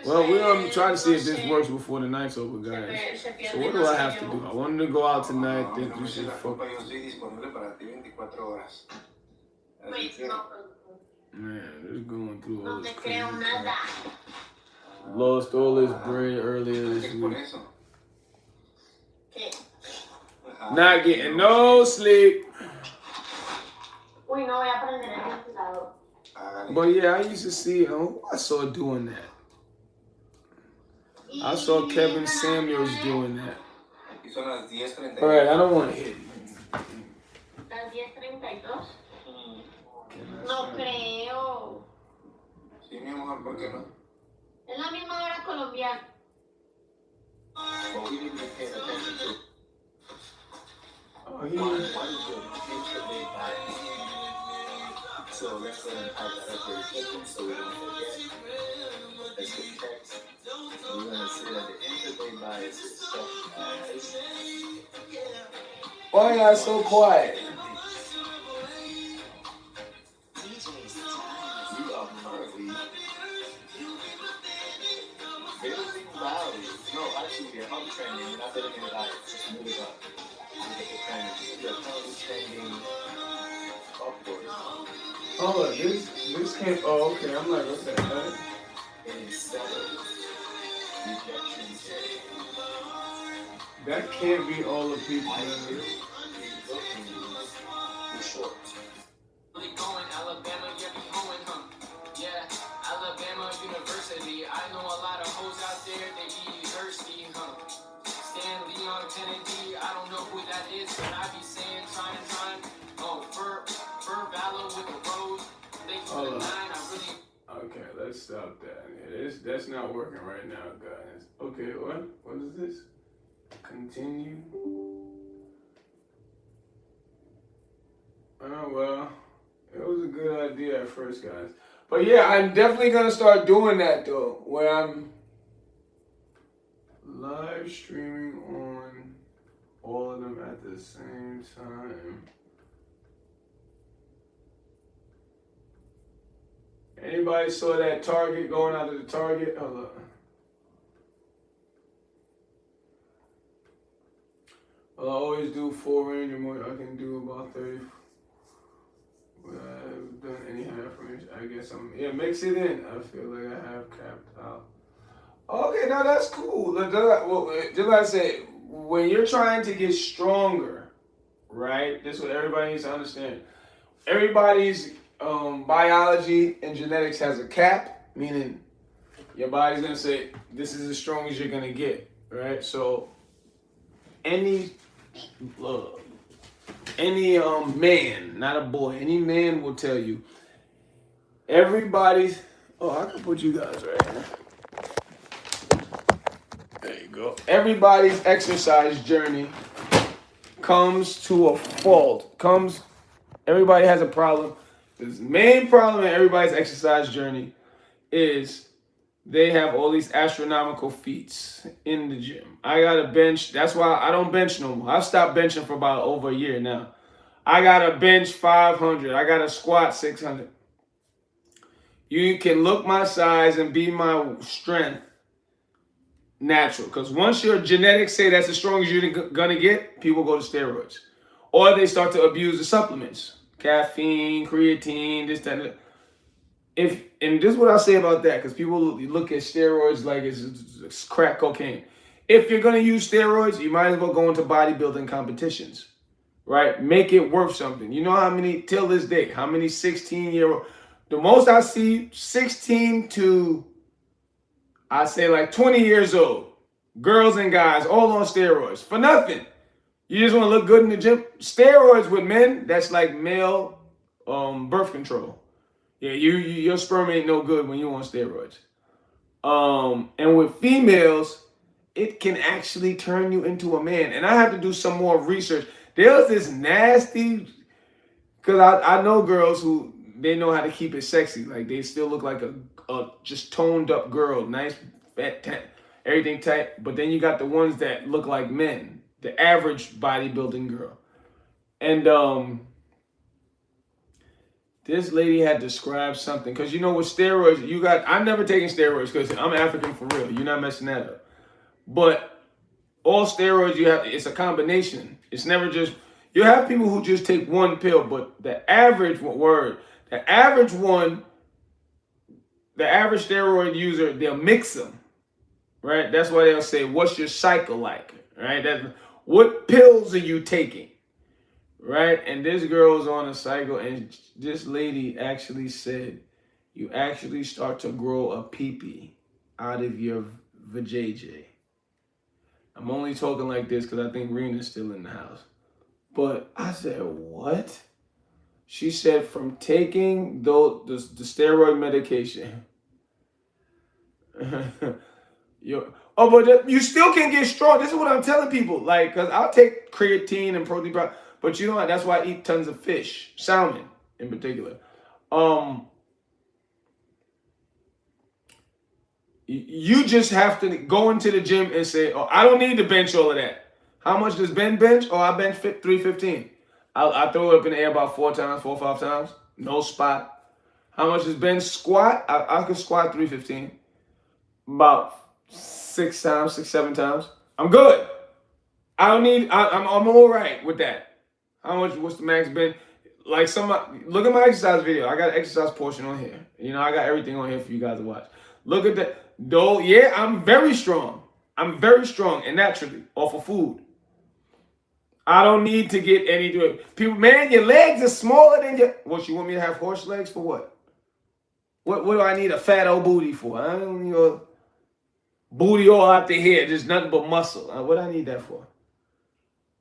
[SPEAKER 2] Well, we're going to try to see if this works before the night's over, guys. So what do I have to do? I wanted to go out tonight. Think you should focus. Man, just going through all this crazy crap. Lost all this bread earlier this week. Not getting no sleep. But yeah, I used to see, who I saw doing that. I saw Kevin Samuels doing that. Alright, I don't want to hit you.
[SPEAKER 5] Las 10:32. No creo.
[SPEAKER 3] Sí, mi amor, ¿por qué no?
[SPEAKER 5] Es la misma hora colombiana.
[SPEAKER 3] But we didn't pay attention to.
[SPEAKER 2] Oh, he
[SPEAKER 3] Why is it instantly by? So let's go and type that up very quickly so we don't forget. Let's get text. We're going to say that the interday by
[SPEAKER 2] Why y'all so quiet?
[SPEAKER 1] You are currently very loud. No, actually, you're uptrending. You're not letting it out. Just move it up. You're currently trending upwards.
[SPEAKER 2] Oh, this can't. Oh, okay. I'm like, what the heck?
[SPEAKER 1] Instead of rejection,
[SPEAKER 2] That can't be all the people.
[SPEAKER 1] you're short.
[SPEAKER 6] Going Alabama, yeah, we going, huh? Yeah, Alabama University. I know a lot of hoes out there, they be thirsty, huh? Stan Leon Kennedy, I don't know who that is, but I be saying trying. Oh, Fur Valor with the rose. Thanks for the 9, I really.
[SPEAKER 2] Okay, let's stop that. Yeah, that's not working right now, guys. Okay, what? What is this? Continue. Oh, well, it was a good idea at first, guys. But yeah, I'm definitely going to start doing that, though, where I'm live streaming on all of them at the same time. Anybody saw that Target going out of the Target? Hold on. Well, I always do full range and more. I can do about 30. Well, I haven't done any half range. I guess mix it in. I feel like I have capped out. Okay, now that's cool. Just like I said, when you're trying to get stronger, right? This is what everybody needs to understand. Everybody's biology and genetics has a cap, meaning your body's gonna say this is as strong as you're gonna get, right? So any man, not a boy, any man will tell you everybody's. Oh, I can put you guys right here. There you go. Everybody's exercise journey comes to a fault. Everybody has a problem. The main problem in everybody's exercise journey is they have all these astronomical feats in the gym. I got a bench. That's why I don't bench no more. I've stopped benching for about over a year now. I got a bench 500. I got a squat 600. You can look my size and be my strength natural. Because once your genetics say that's as strong as you're going to get, people go to steroids. Or they start to abuse the supplements. Caffeine, creatine, this, that, and this is what I'll say about that, because people look at steroids like it's crack cocaine. If you're going to use steroids, you might as well go into bodybuilding competitions, right? Make it worth something. You know how many, till this day, how many 16-year-old, the most I see, 16 to, I say like 20 years old, girls and guys, all on steroids for nothing. You just want to look good in the gym. Steroids with men, that's like male birth control. Yeah, your sperm ain't no good when you on steroids. And with females, it can actually turn you into a man. And I have to do some more research. There's this nasty, because I know girls who, they know how to keep it sexy. Like they still look like a just toned up girl, nice, fat, everything tight. But then you got the ones that look like men. The average bodybuilding girl. And this lady had described something. Because you know with steroids, I'm never taking steroids because I'm African for real. You're not messing that up. But all steroids, it's a combination. It's never just, you have people who just take one pill, but the average steroid user, they'll mix them. Right? That's why they'll say, what's your cycle like? Right? What pills are you taking? Right? And this girl's on a cycle, and this lady actually said, you actually start to grow a pee-pee out of your vajayjay. I'm only talking like this because I think Rena's still in the house. But I said, what? She said from taking the steroid medication. But you still can get strong. This is what I'm telling people. Like, because I'll take creatine and protein powder, but you know what? That's why I eat tons of fish, salmon in particular. You just have to go into the gym and say, oh, I don't need to bench all of that. How much does Ben bench? Oh, I bench 315. I throw it up in the air about 4 or 5 times. No spot. How much does Ben squat? I can squat 315. About 6 times, 6, 7 times. I'm good. I don't need, I'm all right with that. How much, what's the max Ben? Like somebody, look at my exercise video. I got an exercise portion on here. You know, I got everything on here for you guys to watch. Look at that. Though, yeah, I'm very strong. I'm very strong and naturally off of food. I don't need to get any to it. People, man, your legs are smaller than your. What, you want me to have horse legs for what? What do I need a fat old booty for? I don't need a booty all out the here, just nothing but muscle. What do I need that for?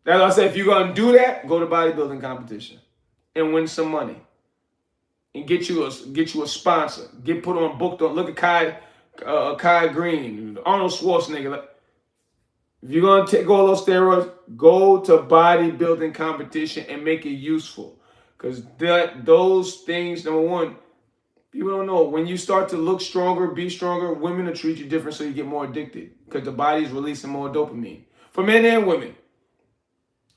[SPEAKER 2] That's why I said, if you're gonna do that, go to bodybuilding competition and win some money. And get you a sponsor. Get put on, booked on. Look at Kai Green, Arnold Schwarzenegger. If you're gonna take all those steroids, go to bodybuilding competition and make it useful. Because those things, number one, people don't know. When you start to look stronger, be stronger, women will treat you different, so you get more addicted. Because the body's releasing more dopamine for men and women.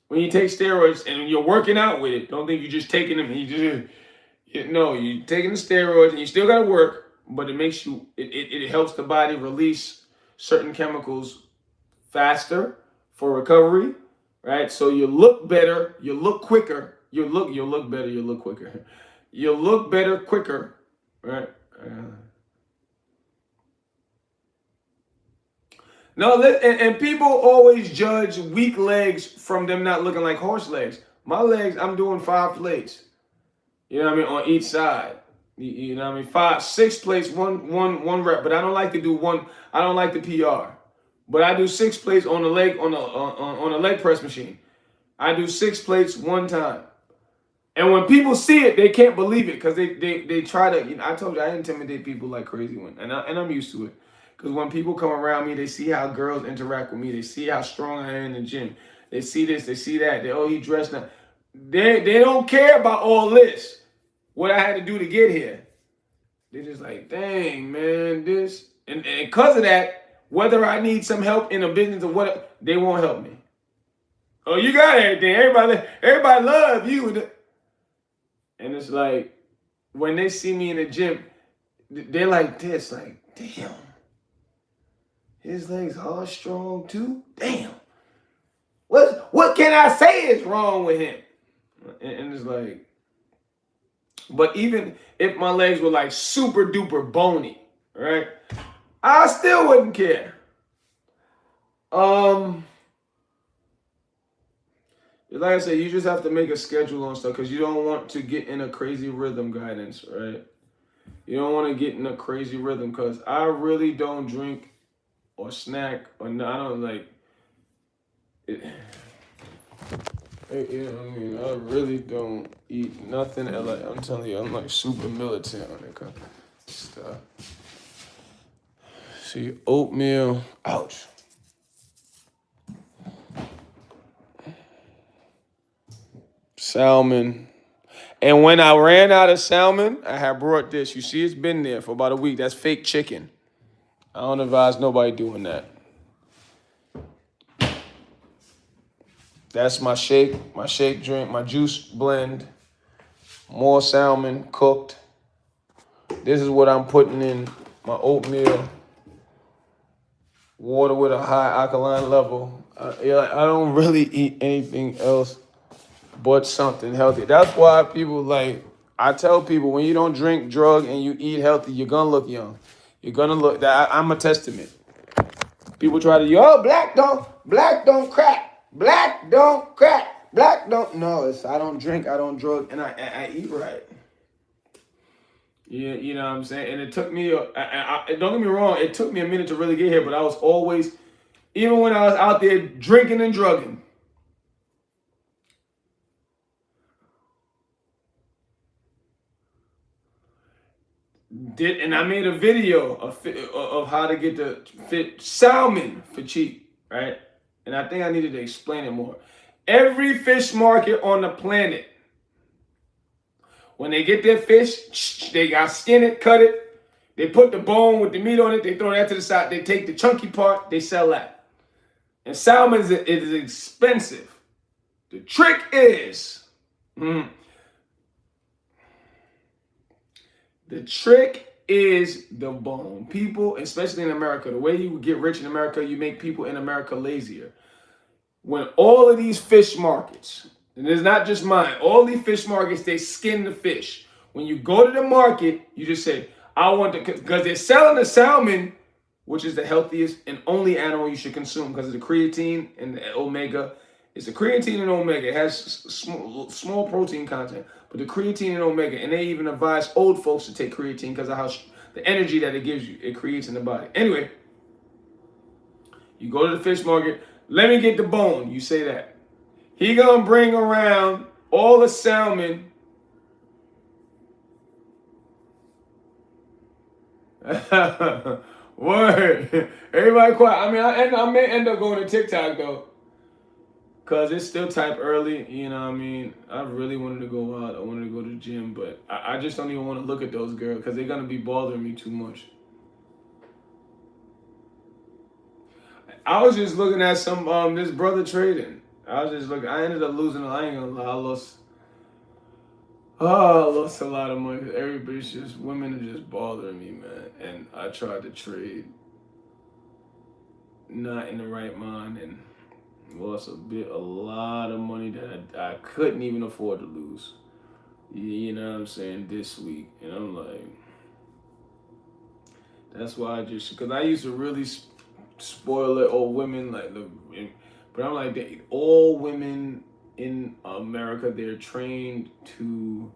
[SPEAKER 2] When you take steroids and you're working out with it, don't think you're just taking them. You're taking the steroids and you still got to work, but it makes you, it helps the body release certain chemicals faster for recovery, right? So you look better, you look quicker, you look better, you look quicker. You look better quicker, right? No, and people always judge weak legs from them not looking like horse legs. My legs, I'm doing 5 plates. You know what I mean? On each side. You know what I mean? 5, 6 plates, one rep. But I don't like to do one. I don't like the PR. But I do 6 plates on the leg on a leg press machine. I do 6 plates one time. And when people see it, they can't believe it because they try to. You know, I told you I intimidate people like crazy and I'm used to it. Because when people come around me, they see how girls interact with me. They see how strong I am in the gym. They see this, they see that. He dressed now. They don't care about all this. What I had to do to get here. They're just like, dang, man, this. And because of that, whether I need some help in a business or what, they won't help me. Oh, you got everything. Everybody love you. And it's like, when they see me in the gym, they're like this, like, damn. His legs are strong too? Damn. What can I say is wrong with him? And it's like, but even if my legs were like super duper bony, right? I still wouldn't care. Like I said, you just have to make a schedule on stuff because you don't want to get in a crazy rhythm, guidance, right? You don't want to get in a crazy rhythm because I really don't drink or snack or no, I don't like it. You know what I mean? I really don't eat nothing. Like I'm telling you, I'm like super militant on that kind of stuff. See, oatmeal. Ouch. Salmon. And when I ran out of salmon, I had brought this. You see, it's been there for about a week. That's fake chicken. I don't advise nobody doing that. That's my shake drink, my juice blend. More salmon cooked. This is what I'm putting in my oatmeal. Water with a high alkaline level. I don't really eat anything else but something healthy. That's why people like, I tell people when you don't drink drug and you eat healthy, you're going to look young. You're going to look, I'm a testament. People try to, black don't crack. Black don't crack. Black don't, no, I don't drink, I don't drug, and I eat right. Yeah, you know what I'm saying? And it took me, don't get me wrong, it took me a minute to really get here, but I was always, even when I was out there drinking and drugging. And I made a video of how to get the fit salmon for cheap, right? And I think I needed to explain it more. Every fish market on the planet, when they get their fish, they got skin it, cut it. They put the bone with the meat on it. They throw that to the side. They take the chunky part. They sell that. And salmon is expensive. The trick is, the trick is the bone. People, especially in America, the way you get rich in America, you make people in America lazier. When all of these fish markets, and it's not just mine, all these fish markets, they skin the fish. When you go to the market, you just say, I want to, because they're selling the salmon, which is the healthiest and only animal you should consume because of the creatine and the omega. It's the creatine and omega. It has small protein content, but the creatine and omega, and they even advise old folks to take creatine because of how the energy that it gives you, it creates in the body. Anyway, you go to the fish market, let me get the bone. You say that. He gonna bring around all the salmon. Word. Everybody quiet. I mean, I may end up going to TikTok though, cause it's still type early. You know what I mean? I really wanted to go out. I wanted to go to the gym, but I just don't even want to look at those girls because they're gonna be bothering me too much. I was just looking at some this brother trading. I was just looking. I ended up losing. I ain't gonna lie. I lost a lot of money. Everybody's just, women are just bothering me, man. And I tried to trade, not in the right mind, and lost a lot of money that I couldn't even afford to lose. You know what I'm saying? This week, and I'm like, that's why because I used to really spoil it, all women but I'm like, all women in America, they're trained to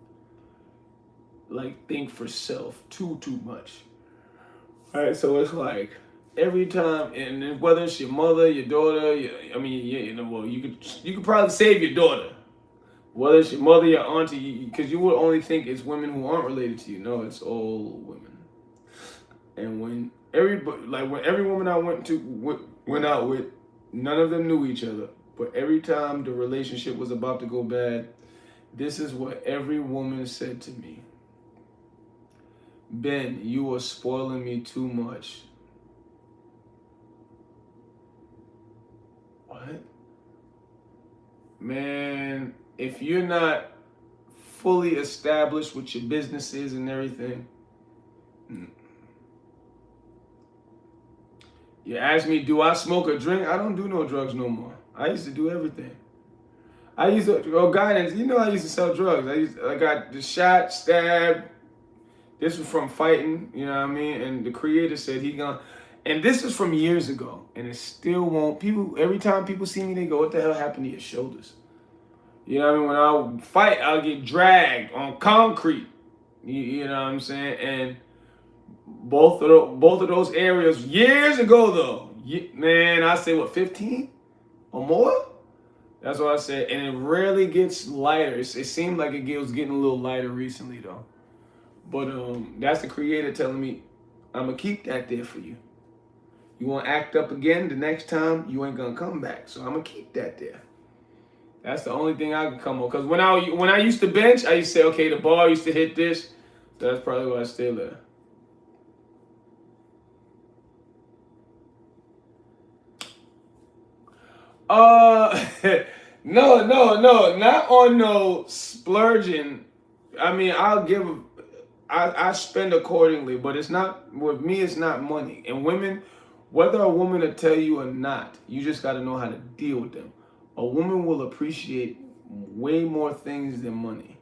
[SPEAKER 2] like think for self too much. All right, so it's like every time, and whether it's your mother, your daughter, you could probably save your daughter. Whether it's your mother, your auntie, because you would only think it's women who aren't related to you. No, it's all women. And when every woman I went out with, none of them knew each other. But every time the relationship was about to go bad, this is what every woman said to me. Ben, you are spoiling me too much. What? Man, if you're not fully established with your businesses and everything, you ask me, do I smoke or drink? I don't do no drugs no more. I used to do everything. I used to go guidance. You know, I used to sell drugs. I got the shot, stabbed. This was from fighting. You know what I mean? And the creator said he gonna. And this is from years ago, and it still won't. People, every time people see me, they go, "What the hell happened to your shoulders?" You know what I mean? When I would fight, I'll get dragged on concrete. You know what I'm saying? And both of those areas years ago, though, man, I say what, 15 or more? That's what I said. And it rarely gets lighter. It seemed like it was getting a little lighter recently, though. But that's the creator telling me, I'm gonna keep that there for you. You want to act up again the next time, you ain't gonna come back. So I'm gonna keep that there. That's the only thing I can come on. Because when I used to bench, I used to say, okay, the bar used to hit this. So that's probably why I stay there. No, not on no splurging. I mean, I spend accordingly, but it's not, with me, it's not money. And women, whether a woman will tell you or not, you just got to know how to deal with them. A woman will appreciate way more things than money.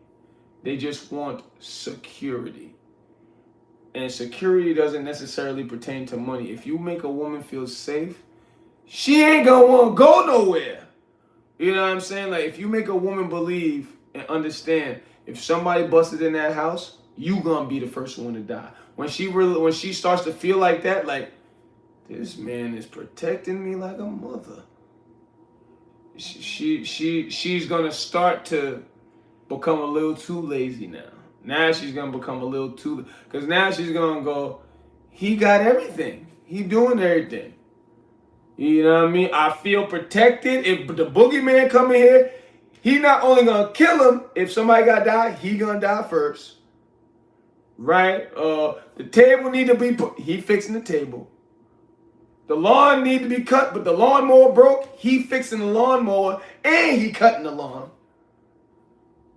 [SPEAKER 2] They just want security. And security doesn't necessarily pertain to money. If you make a woman feel safe, she ain't gonna want to go nowhere. You know what I'm saying? Like, if you make a woman believe and understand, if somebody busted in that house, you gonna be the first one to die. When she starts to feel like that, like, this man is protecting me like a mother, she's gonna start to become a little too lazy now. Now she's gonna become a little too, because now she's gonna go, he got everything. He doing everything. You know what I mean? I feel protected. If the boogeyman come in here, he not only gonna kill him, if somebody gotta die, he gonna die first. right? The table need to be put. He fixing the table. The lawn need to be cut, but the lawnmower broke. He fixing the lawnmower and he cutting the lawn.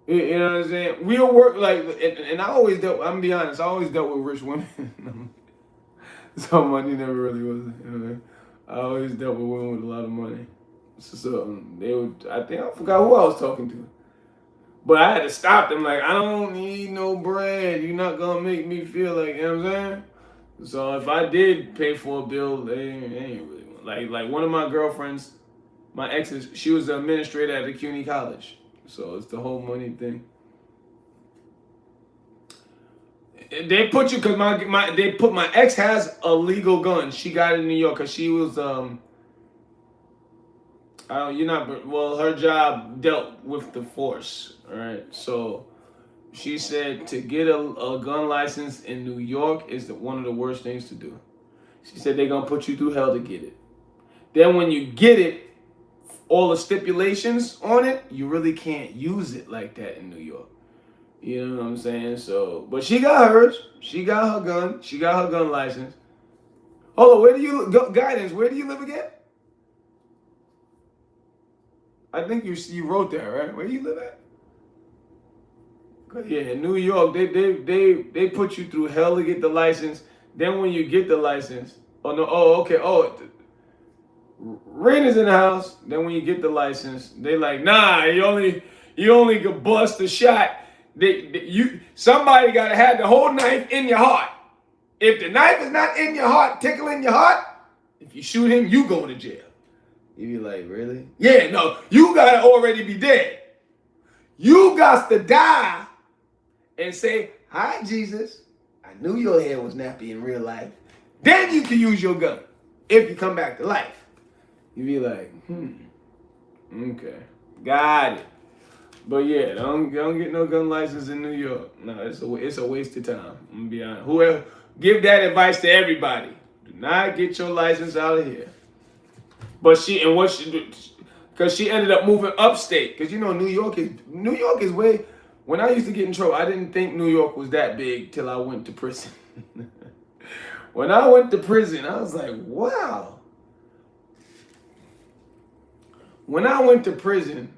[SPEAKER 2] You know what I'm saying? We'll work like, and I always dealt. I'm gonna be honest. I always dealt with rich women. So money never really was. You know, I always dealt with women with a lot of money. So they would. I forgot who I was talking to, but I had to stop them. Like, I don't need no bread. You're not gonna make me feel like, you know what I'm saying. So if I did pay for a bill, they ain't really like one of my girlfriends, my exes. She was the administrator at the CUNY college. So it's the whole money thing. They put you because my ex has a legal gun. She got it in New York because she was her job dealt with the force. All right, so she said to get a gun license in New York is one of the worst things to do. She said they're gonna put you through hell to get it. Then when you get it, all the stipulations on it, you really can't use it like that in New York. You know what I'm saying? So, but she got hers. She got her gun. She got her gun license. Hold on, where do you guidance? Where do you live again? I think you wrote that, right? Where do you live at? Yeah, in New York, they put you through hell to get the license. Then when you get the license, Raina's in the house. Then when you get the license, they like, nah, you only could bust a shot. Somebody gotta have the whole knife in your heart. If the knife is not in your heart, tickling your heart, if you shoot him, you going to jail. You be like, really? Yeah, no, you gotta already be dead. You got to die and say, hi, Jesus. I knew your hair was nappy in real life. Then you can use your gun if you come back to life. You be like, okay, got it. But yeah, don't get no gun license in New York. No, it's a waste of time. I'm gonna be honest. Whoever give that advice to everybody. Do not get your license out of here. But because she ended up moving upstate. Because New York is way. When I used to get in trouble, I didn't think New York was that big till I went to prison. When I went to prison, I was like, wow. When I went to prison,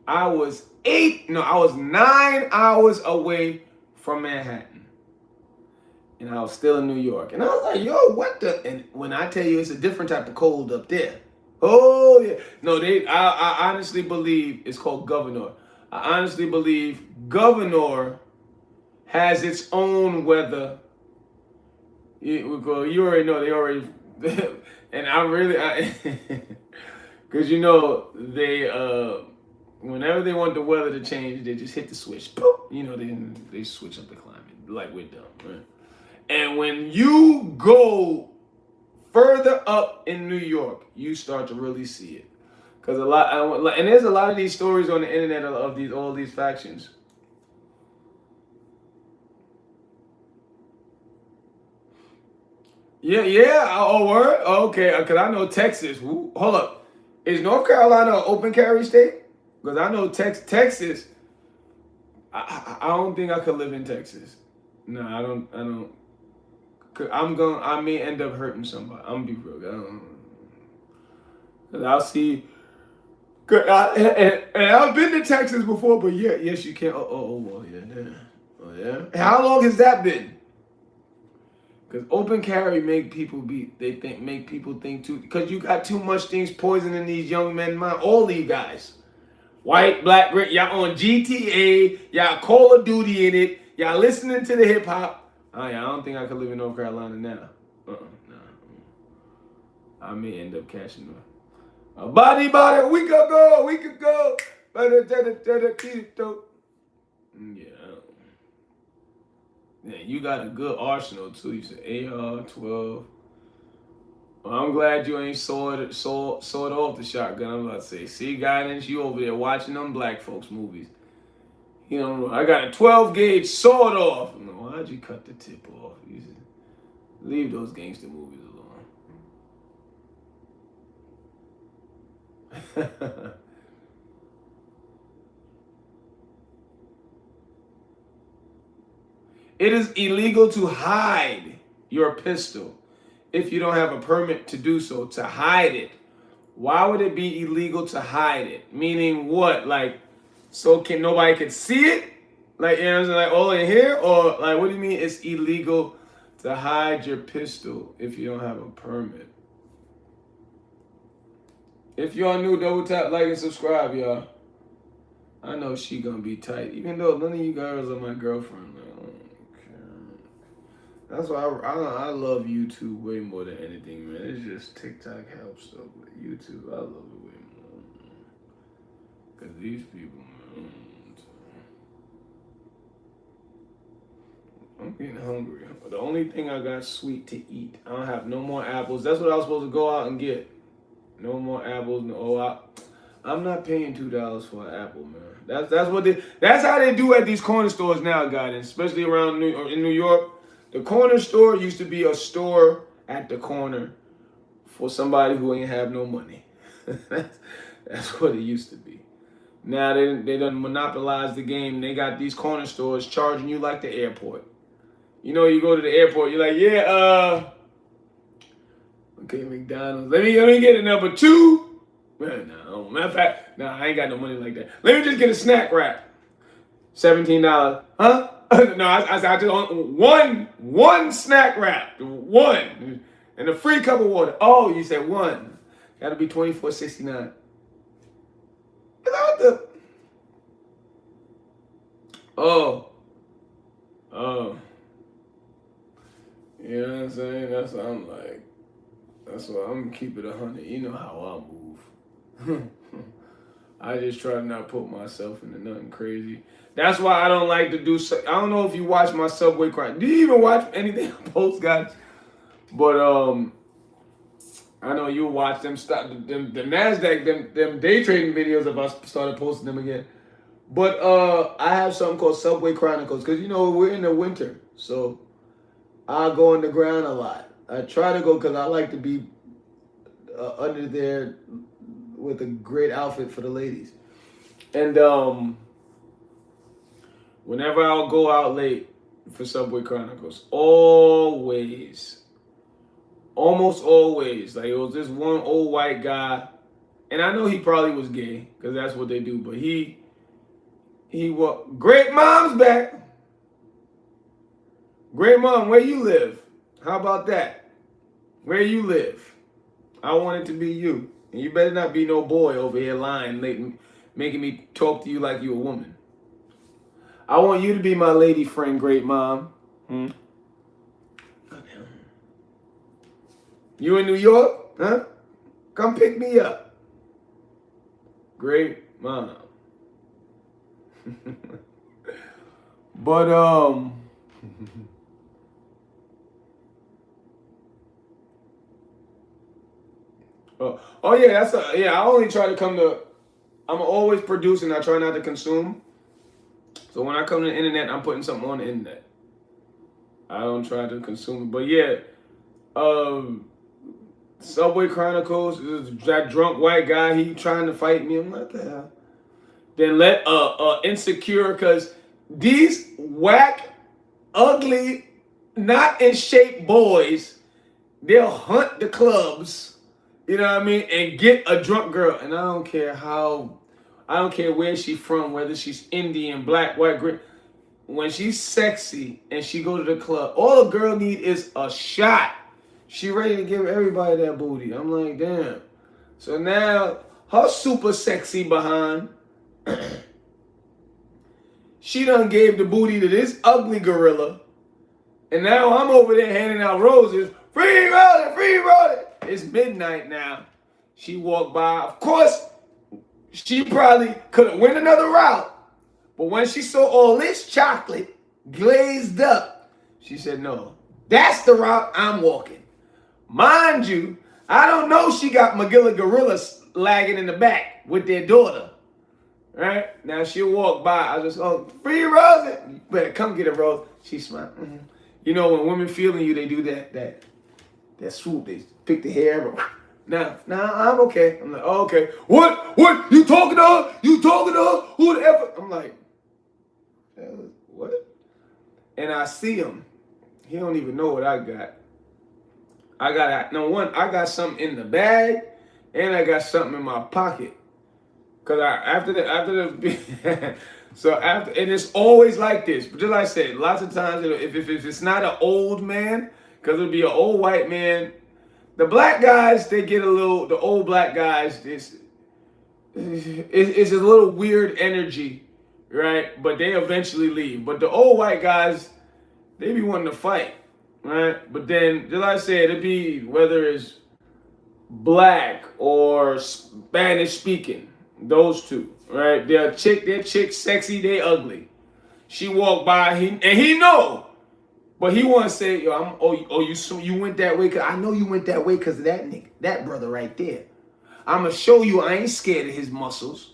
[SPEAKER 2] I was 9 hours away from Manhattan. And I was still in New York. And I was like, yo, what the? And when I tell you it's a different type of cold up there. Oh, yeah. No, I honestly believe it's called Governor. I honestly believe Governor has its own weather. You already know, they already, and because they, whenever they want the weather to change, they just hit the switch. They switch up the climate like we're dumb, right? And when you go further up in New York, you start to really see it. Because and there's a lot of these stories on the internet of all these factions. Yeah. Oh, word? Okay, because I know Texas. Hold up. Is North Carolina an open carry state? Because I know Texas. I don't think I could live in Texas. No, I don't. I may end up hurting somebody. I'm gonna be real. I don't. Cause I'll see. And I've been to Texas before, but yes, you can. Oh, yeah. How long has that been? Because open carry make people think too. Because you got too much things poisoning these young men's mind. All these guys, white, black, red. Y'all on GTA. Y'all Call of Duty in it. Y'all listening to the hip hop. Oh yeah, I don't think I could live in North Carolina now. No. I may end up catching them. Body, we could go. Yeah, you got a good arsenal too. You said AR-12. Well, I'm glad you ain't sawed off the shotgun. I'm about to say, see, guidance, you over there watching them black folks movies. I got a 12 gauge sawed off. Why'd you cut the tip off? You just leave those gangster movies alone. It is illegal to hide your pistol if you don't have a permit to do so, to hide it. Why would it be illegal to hide it? Meaning what? Like, so nobody can see it? Like, you know what I'm saying? Like, all in here? Or, like, what do you mean it's illegal to hide your pistol if you don't have a permit? If y'all new, double tap, like, and subscribe, y'all. I know she gonna be tight. Even though none of you girls are my girlfriend. I don't care. That's why I love YouTube way more than anything, man. It's just TikTok helps, though. But YouTube, I love it way more. Because these people, man. I'm getting hungry. But the only thing I got sweet to eat. I don't have no more apples. That's what I was supposed to go out and get. No more apples. No, I'm not paying $2 for an apple, man. That's how they do at these corner stores now, guys. Especially around in New York. The corner store used to be a store at the corner for somebody who ain't have no money. That's what it used to be. Now they done monopolized the game. They got these corner stores charging you like the airport. You know, you go to the airport, you're like, yeah, okay, McDonald's. Let me get a number 2. Man, no, matter of fact, I ain't got no money like that. Let me just get a snack wrap. $17. Huh? No, I just want one snack wrap. One. And a free cup of water. Oh, you said one. Gotta be $24.69. Without the Oh. You know what I'm saying? That's what I'm like. That's why I'm gonna keep it 100. You know how I move. I just try to not put myself into nothing crazy. That's why I don't like to do. I don't know if you watch my Subway crime. Do you even watch anything I post, guys? But I know you watch them. The Nasdaq them day trading videos. If I started posting them again. But I have something called Subway Chronicles because you know we're in the winter, so I go on the ground a lot. I try to go because I like to be under there with a great outfit for the ladies. And whenever I'll go out late for Subway Chronicles, almost always, like it was this one old white guy, and I know he probably was gay because that's what they do, but he great mom's back. Great mom, where you live? How about that? Where you live? I want it to be you. And you better not be no boy over here lying, making me talk to you like you a woman. I want you to be my lady friend, great mom. You in New York? Huh? Come pick me up. Great mom. But oh yeah, I only try to come to. I'm always producing. I try not to consume. So when I come to the internet, I'm putting something on the internet. I don't try to consume it. But yeah, Subway Chronicles. That drunk white guy. He trying to fight me. I'm like, what the hell? Then let Insecure, because these whack, ugly, not in shape boys, they'll hunt the clubs, you know what I mean, and get a drunk girl. And I don't care where she's from, whether she's Indian, black, white, green. When she's sexy and she go to the club, all a girl need is a shot. She ready to give everybody that booty. I'm like, damn. So now her super sexy behind. She done gave the booty to this ugly gorilla. And now I'm over there handing out roses. Free rolling, free rolling. It's midnight now. She walked by. Of course, she probably could have went another route. But when she saw all this chocolate glazed up, she said, no, that's the route I'm walking. Mind you, I don't know she got Magilla gorillas lagging in the back with their daughter. Right? Now she'll walk by. I just, free rose. You better come get a rose. She smiled. Mm-hmm. You know, when women feeling you, they do that swoop. They pick the hair. Nah, I'm okay. I'm like, oh, okay. What? You talking to her? You talking to her? Who the F? I'm like, what? and I see him. He don't even know what I got. I got something in the bag, and I got something in my pocket. Cause and it's always like this. But just like I said, lots of times if it's not an old man, cause it'll be an old white man. The black guys, they get a little. The old black guys, it's a little weird energy, right? But they eventually leave. But the old white guys, they be wanting to fight, right? But then, just like I said, it'd be whether it's black or Spanish speaking, those two, right? They're chick, sexy, they ugly. She walked by, he know, but he want to say, yo, you went that way, cause I know you went that way because of that nigga, that brother right there. I'm gonna show you I ain't scared of his muscles.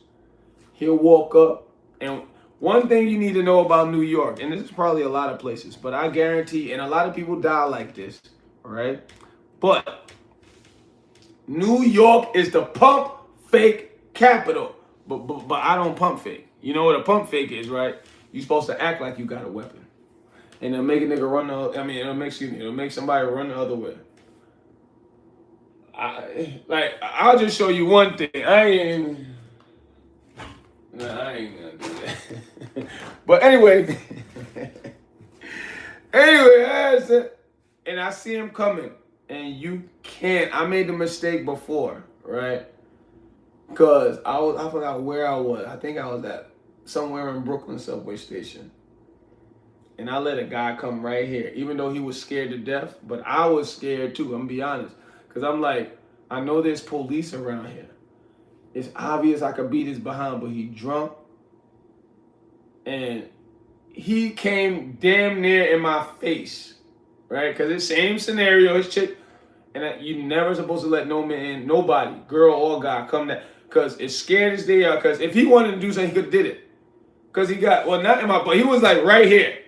[SPEAKER 2] He'll walk up, and one thing you need to know about New York, and this is probably a lot of places, but I guarantee, and a lot of people die like this, all right? But New York is the pump fake capital, but I don't pump fake. You know what a pump fake is, right? You're supposed to act like you got a weapon, and it'll make a nigga run it'll make somebody run the other way. I'll just show you one thing. I ain't gonna do that. But anyway, and I see him coming, and you can't. I made the mistake before, right? Cause I forgot where I was. I think I was at somewhere in Brooklyn subway station, and I let a guy come right here, even though he was scared to death. But I was scared too. I'm gonna be honest. Cause I'm like, I know there's police around here. It's obvious I could beat his behind, but he drunk. And he came damn near in my face, right? Cause it's same scenario, his chick. And you never supposed to let nobody, girl or guy, come there. Cause as scared as they are, cause if he wanted to do something, he could have did it. Cause he got, not in my, but he was like right here.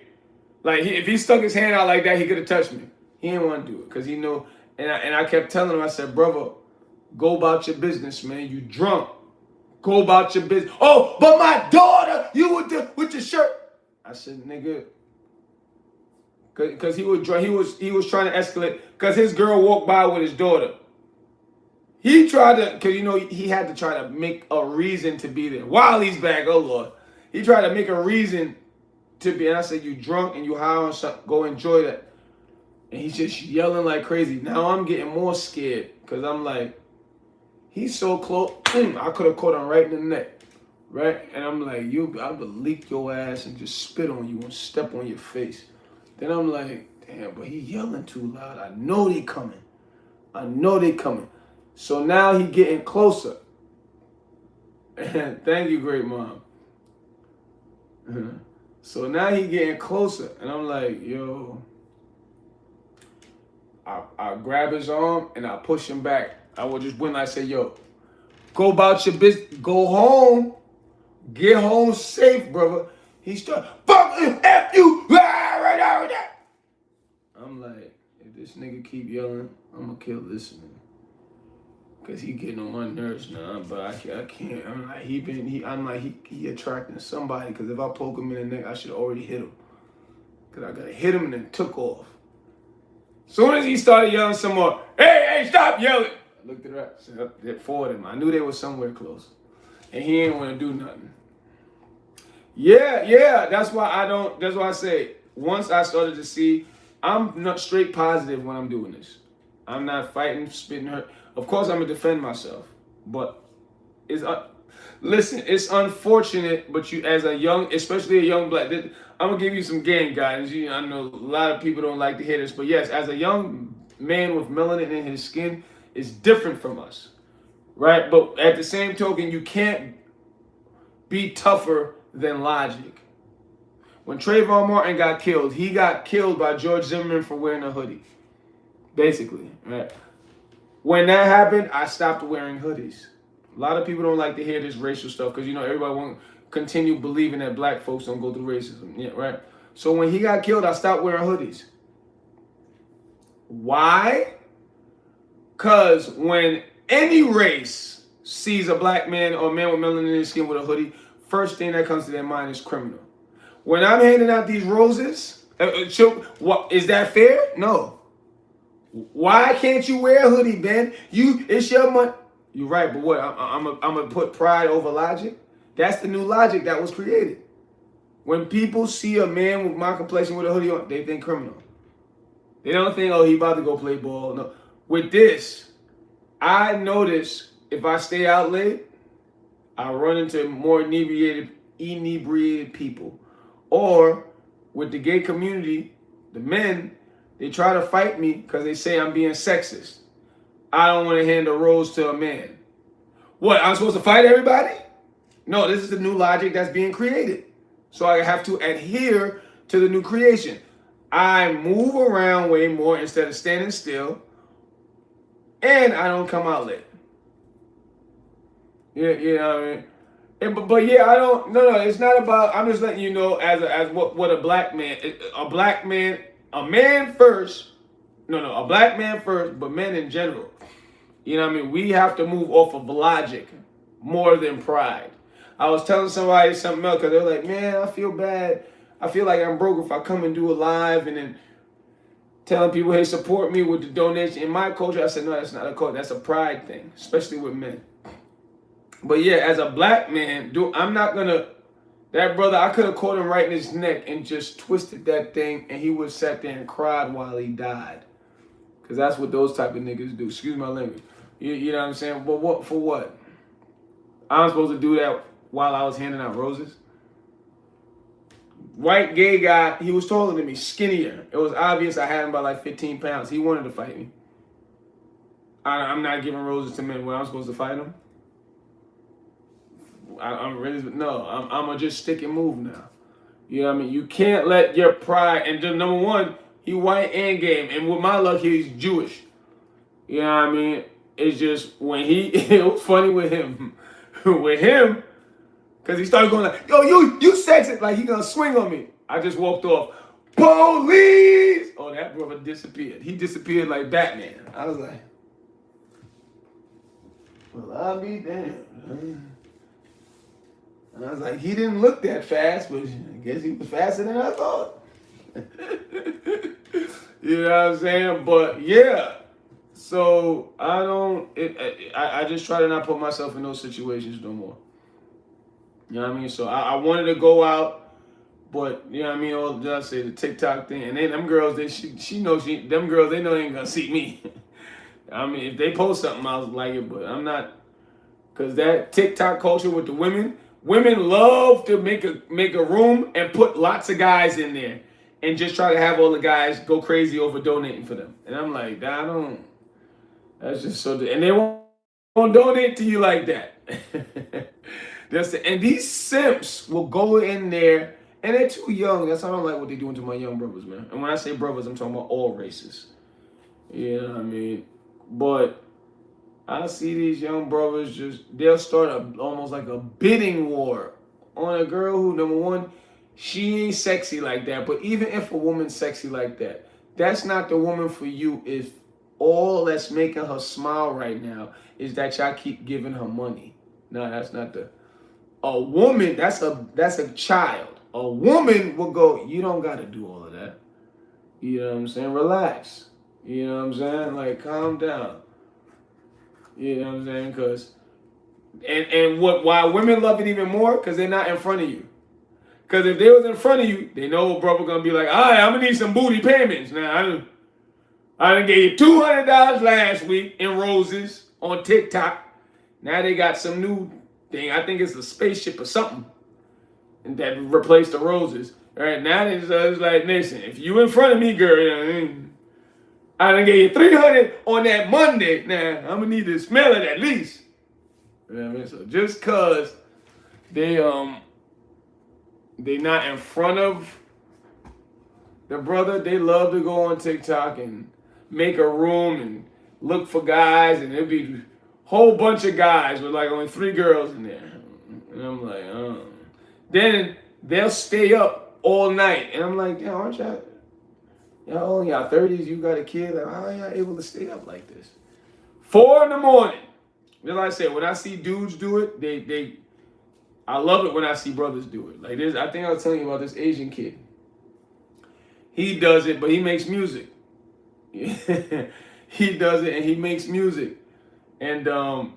[SPEAKER 2] Like if he stuck his hand out like that, he could have touched me. He didn't want to do it, cause he knew. And I kept telling him, I said, brother, go about your business, man. You drunk. Go about your business. Oh, but my daughter, you with your shirt. I said, nigga, because he was drunk. He was trying to escalate because his girl walked by with his daughter. He tried to, because he had to try to make a reason to be there while he's back. Oh Lord, he tried to make a reason to be. And I said, you drunk and you high on something. Go enjoy that. And he's just yelling like crazy. Now I'm getting more scared because I'm like, he's so close. I could have caught him right in the neck, right? And I'm like, I would leak your ass and just spit on you and step on your face. Then I'm like, damn, but he yelling too loud. I know they coming. So now he getting closer. And thank you, great mom. So now he getting closer. And I'm like, yo. I grab his arm and I push him back. I would just when I say, yo, go about your business. Go home. Get home safe, brother. He started, fuck F you. I'm like, if this nigga keep yelling, I'm gonna kill this nigga. Cause he getting on my nerves now, but I can't. I'm like, he attracting somebody. Cause if I poke him in the neck, I should already hit him. Cause I gotta hit him and then took off. Soon as he started yelling some more, hey, stop yelling. I looked at her, said, for him. I knew they were somewhere close. And he ain't want to do nothing. Yeah, that's why I say, once I started to see, I'm not straight positive when I'm doing this. I'm not fighting, spitting hurt. Of course, I'm going to defend myself. But listen, it's unfortunate, but you, as a young, especially a young black, I'm going to give you some game guidance. I know a lot of people don't like to hear this, but yes, as a young man with melanin in his skin, it's different from us, right? But at the same token, you can't be tougher than logic. When Trayvon Martin got killed, he got killed by George Zimmerman for wearing a hoodie, basically, right? When that happened, I stopped wearing hoodies. A lot of people don't like to hear this racial stuff because, everybody won't continue believing that black folks don't go through racism. Yeah, right? So when he got killed, I stopped wearing hoodies. Why? Because when any race sees a black man or a man with melanin in his skin with a hoodie, first thing that comes to their mind is criminal. When I'm handing out these roses, What is that fair? No. Why can't you wear a hoodie, Ben? It's your money. You're right, but what? I'm gonna put pride over logic. That's the new logic that was created. When people see a man with my complexion with a hoodie on, they think criminal. They don't think, oh, he about to go play ball. No. With this, I notice if I stay out late, I run into more inebriated people. Or with the gay community, the men, they try to fight me because they say I'm being sexist. I don't want to hand a rose to a man. What, I'm supposed to fight everybody? No, this is the new logic that's being created. So I have to adhere to the new creation. I move around way more instead of standing still. And I don't come out late. Yeah, you know what I mean? But yeah, I don't. No, it's not about. I'm just letting you know as what a black man, a man first. No, a black man first, but men in general. You know what I mean? We have to move off of logic more than pride. I was telling somebody something else because they're like, man, I feel bad. I feel like I'm broke if I come and do a live and then telling people, hey, support me with the donation. In my culture, I said, no, that's not a culture. That's a pride thing, especially with men. But yeah, as a black man, I'm not going to, that brother, I could have caught him right in his neck and just twisted that thing and he would sat there and cried while he died. Because that's what those type of niggas do. Excuse my language. You know what I'm saying? But what for what? I'm supposed to do that while I was handing out roses? White gay guy, he was taller than me, skinnier. It was obvious I had him by like 15 pounds. He wanted to fight me. I'm not giving roses to men when I'm supposed to fight them. I'm ready. No, I'm gonna just stick and move now. You know what I mean? You can't let your pride, and just number one, he white and gay, and with my luck, he's Jewish. You know what I mean? It's just when it was funny with him. With him, because he started going like, yo, you sexist, like he gonna swing on me. I just walked off. Police! Oh, that brother disappeared. He disappeared like Batman. I was like, well, I'll be damned. And I was like, he didn't look that fast, but I guess he was faster than I thought. You know what I'm saying? But yeah. So I just try to not put myself in those situations no more. You know what I mean? So I wanted to go out, but you know what I mean? All did I say the TikTok thing, and then them girls, them girls, they know they ain't gonna see me. I mean, if they post something, I'll like it, but I'm not, because that TikTok culture with the women love to make a room and put lots of guys in there and just try to have all the guys go crazy over donating for them. And I'm like, that's just so, and they won't donate to you like that. And these simps will go in there, and they're too young. That's why I don't like what they're doing to my young brothers, man. And when I say brothers, I'm talking about all races. You know what I mean? But I see these young brothers they'll start almost like a bidding war on a girl who, number one, she ain't sexy like that. But even if a woman's sexy like that, that's not the woman for you if all that's making her smile right now is that y'all keep giving her money. No, that's not a woman, that's a child. A woman will go, you don't got to do all of that. You know what I'm saying? Relax. You know what I'm saying? Like, calm down. You know what I'm saying? Because, why women love it even more? Because they're not in front of you. Because if they was in front of you, they know a brother going to be like, all right, I'm going to need some booty payments. Now, I done gave you $200 last week in roses on TikTok. Now they got some new thing. I think it's a spaceship or something. And that replaced the roses. All right, now it's like, listen, if you in front of me, girl, you know what I mean? I done gave you $300 on that Monday. Now, I'm going to need to smell it at least. You know what I mean? So just because they not in front of the brother, they love to go on TikTok and make a room and look for guys, and it'll be a whole bunch of guys with like only 3 girls in there. And I'm like, oh. Then they'll stay up all night. And I'm like, damn, aren't y'all only y'all 30s, you got a kid? Like, how are y'all able to stay up like this? 4 in the morning. Just like I said, when I see dudes do it, I love it when I see brothers do it. Like this, I think I was telling you about this Asian kid. He does it, but he makes music. He does it and he makes music. And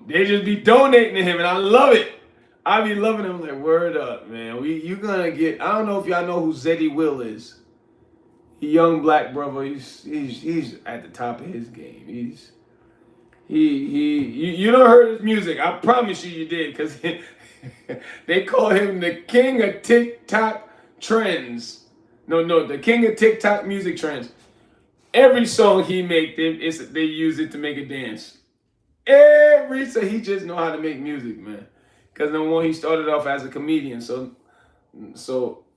[SPEAKER 2] they just be donating to him, and I love it. I be loving him. Like, word up, man. You gonna get. I don't know if y'all know who Zeddy Will is. He young black brother. He's at the top of his game. You don't heard his music. I promise you did, because they call him the king of TikTok trends. No, the king of TikTok music trends. Every song he make, they use it to make a dance. So he just know how to make music, man. Because number one, he started off as a comedian, so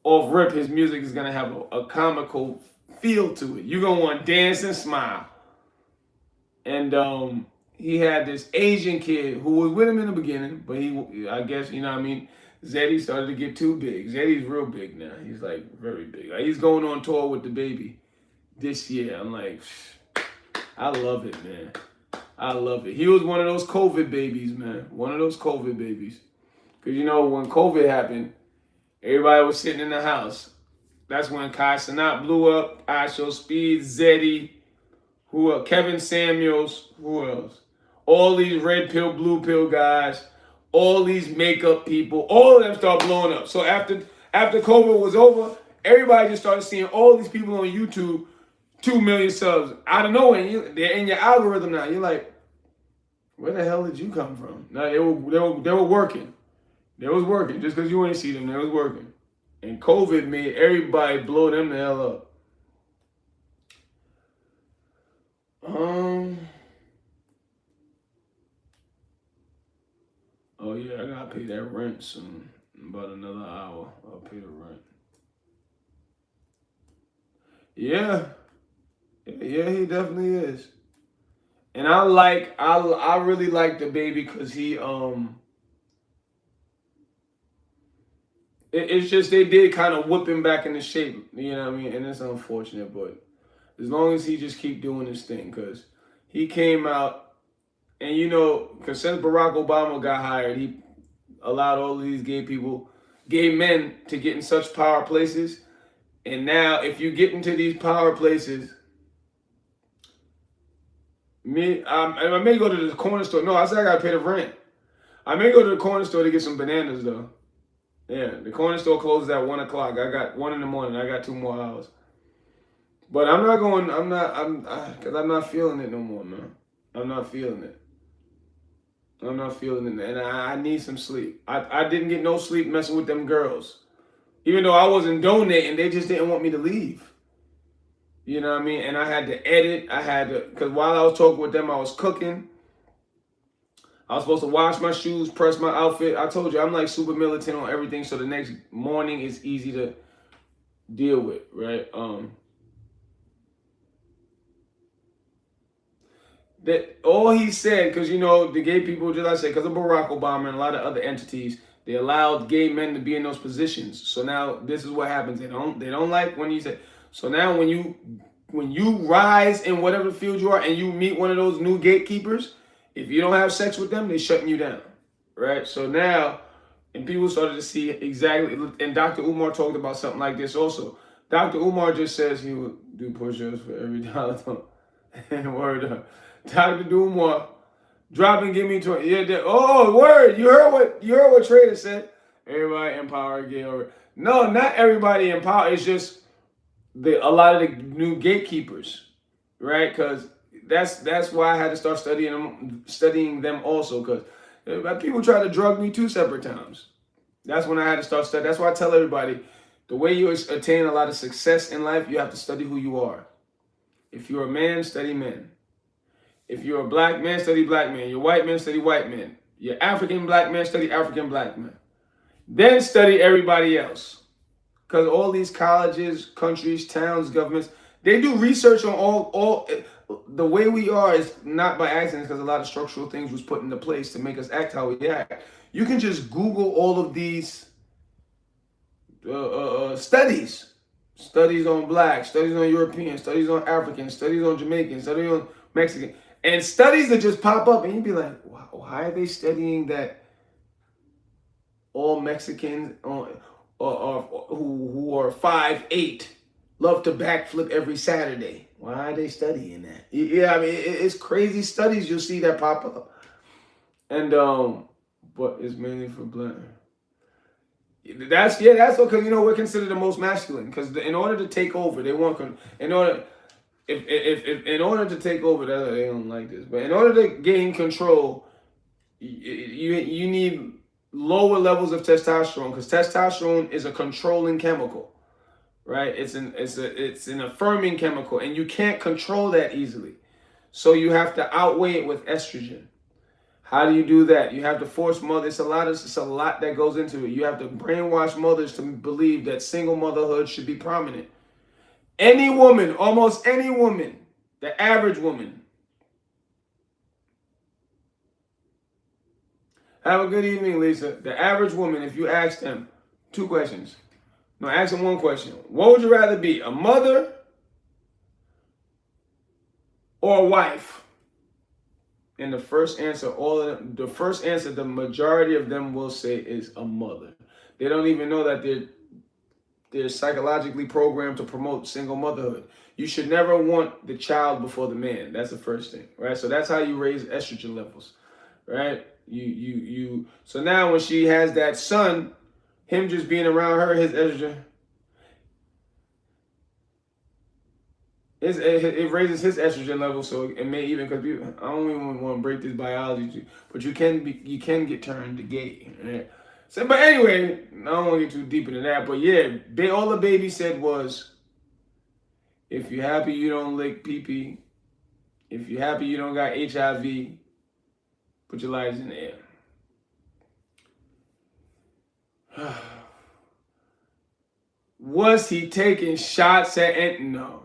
[SPEAKER 2] off rip, his music is gonna have a comical feel to it. You're gonna want to dance and smile. And he had this Asian kid who was with him in the beginning, but I guess, you know what I mean, Zeddy started to get too big. Zeddy's real big now. He's like very big. Like, he's going on tour with the baby this year. I'm like, I love it, man. I love it. He was one of those COVID babies, man. One of those COVID babies. Because, you know, when COVID happened, everybody was sitting in the house. That's when Kai Cenat blew up, I Show Speed, Zeddy, Kevin Samuels, who else? All these red pill, blue pill guys, all these makeup people, all of them start blowing up. So after COVID was over, everybody just started seeing all these people on YouTube, 2 million subs. Out of nowhere, they're in your algorithm now. You're like, where the hell did you come from? No, they were working. They was working. Just because you ain't see them, they was working. And COVID made everybody blow them the hell up. Oh yeah, I gotta pay that rent soon. In about another hour, I'll pay the rent. Yeah, he definitely is. And I really like the baby because he it's just they did kind of whip him back into shape, you know what I mean? And it's unfortunate, but as long as he just keep doing his thing, because he came out and, you know, because since Barack Obama got hired, he allowed all of these gay men to get in such power places. And now if you get into these power places, I may go to the corner store. No, I said I gotta pay the rent. I may go to the corner store to get some bananas though. Yeah, the corner store closes at 1 o'clock. I got 1 in the morning. I got 2 more hours. But because I'm not feeling it no more, man. I'm not feeling it. And I need some sleep. I didn't get no sleep messing with them girls. Even though I wasn't donating, they just didn't want me to leave. You know what I mean? And I had to edit. Because while I was talking with them, I was cooking. I was supposed to wash my shoes, press my outfit. I told you, I'm like super militant on everything, so the next morning is easy to deal with, right? That all he said, because, you know, the gay people, just like I said, because of Barack Obama and a lot of other entities, they allowed gay men to be in those positions. So now this is what happens. They don't like when you say. So now when you rise in whatever field you are and you meet one of those new gatekeepers, if you don't have sex with them, they're shutting you down, right? So now, and people started to see exactly, and Dr. Umar talked about something like this also. Dr. Umar just says he would do push-ups for every dollar. And word up. Dr. Umar, drop and give me 20. Yeah, word. You heard what Trader said. Everybody empower gay over. No, not everybody empower. It's just a lot of the new gatekeepers, right? Because that's why I had to start studying them also, because people try to drug me 2 separate times. That's when I had to start studying. That's why I tell everybody, the way you attain a lot of success in life, you have to study who you are. If you're a man, study men. If you're a black man, study black men. You're white man, study white men. You're African black man, study African black men. Then study everybody else. Because all these colleges, countries, towns, governments, they do research on all the way we are is not by accident, because a lot of structural things was put into place to make us act how we act. You can just Google all of these studies on black, studies on European, studies on African, studies on Jamaican, studies on Mexican, and studies that just pop up, and you'd be like, wow, why are they studying that all Mexicans who are 5'8" love to backflip every Saturday. Why are they studying that? Yeah, I mean, it's crazy studies you'll see that pop up. And, but it's mainly for black. That's okay. You know, we're considered the most masculine because in order to take over, they want in order if in order to take over, they don't like this. But in order to gain control, you need lower levels of testosterone because testosterone is a controlling chemical, right? It's an affirming chemical, and you can't control that easily. So you have to outweigh it with estrogen. How do you do that? You have to force mothers. It's a lot that goes into it. You have to brainwash mothers to believe that single motherhood should be prominent. Any woman, almost any woman, the average woman. Have a good evening, Lisa. The average woman, if you ask them 2 questions. No, ask them 1 question. What would you rather be, a mother or a wife? And the first answer, the majority of them will say is a mother. They don't even know that they're psychologically programmed to promote single motherhood. You should never want the child before the man. That's the first thing, right? So that's how you raise estrogen levels, right? So now when she has that son, him just being around her, his estrogen, it raises his estrogen level, so it may even, because I don't even want to break this biology, but you can get turned gay. Right? So, but anyway, I don't want to get too deep into that. But yeah, all the baby said was, if you're happy you don't lick pee-pee, if you're happy you don't got HIV, put your lighters in the air. Was he taking shots at no?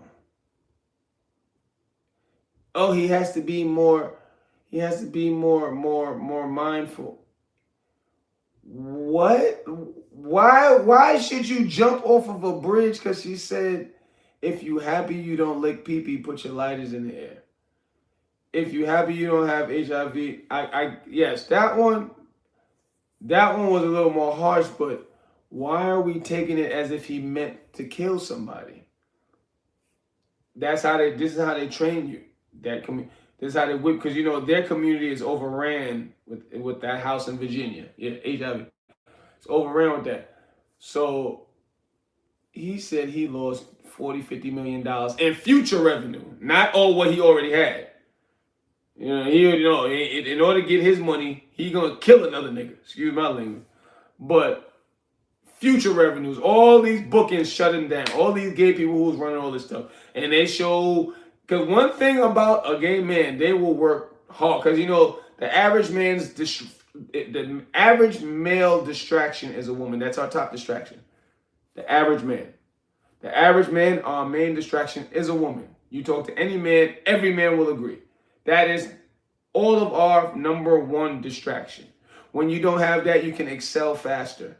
[SPEAKER 2] Oh, he has to be more mindful. What? Why should you jump off of a bridge because she said, if you happy you don't lick pee-pee, put your lighters in the air. If you happy you don't have HIV, yes, that one was a little more harsh, but why are we taking it as if he meant to kill somebody? This is how they train you. This is how they whip, because their community is overran with that house in Virginia. Yeah, HIV. It's overran with that. So he said he lost $40-50 million in future revenue, not all what he already had. In order to get his money, he gonna kill another nigga. Excuse my language. But future revenues, all these bookings shut him down. All these gay people who's running all this stuff, and they show. Because one thing about a gay man, they will work hard. Because the average male distraction is a woman. That's our top distraction. The average man. The average man, our main distraction is a woman. You talk to any man, every man will agree. That is all of our number 1 distraction. When you don't have that, you can excel faster.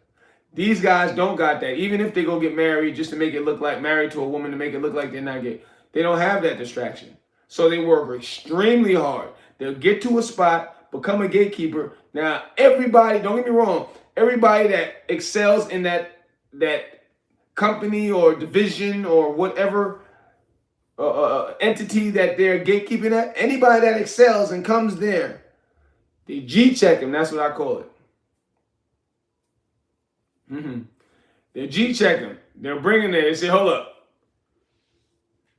[SPEAKER 2] These guys don't got that. Even if they go get married just to make it look like married to a woman to make it look like they're not gay. They don't have that distraction. So they work extremely hard. They'll get to a spot, become a gatekeeper. Now, everybody, don't get me wrong, everybody that excels in that company or division or whatever entity that they're gatekeeping at, anybody that excels and comes there, they G-check them. That's what I call it. They G-check them. They'll bring them there. They say, hold up.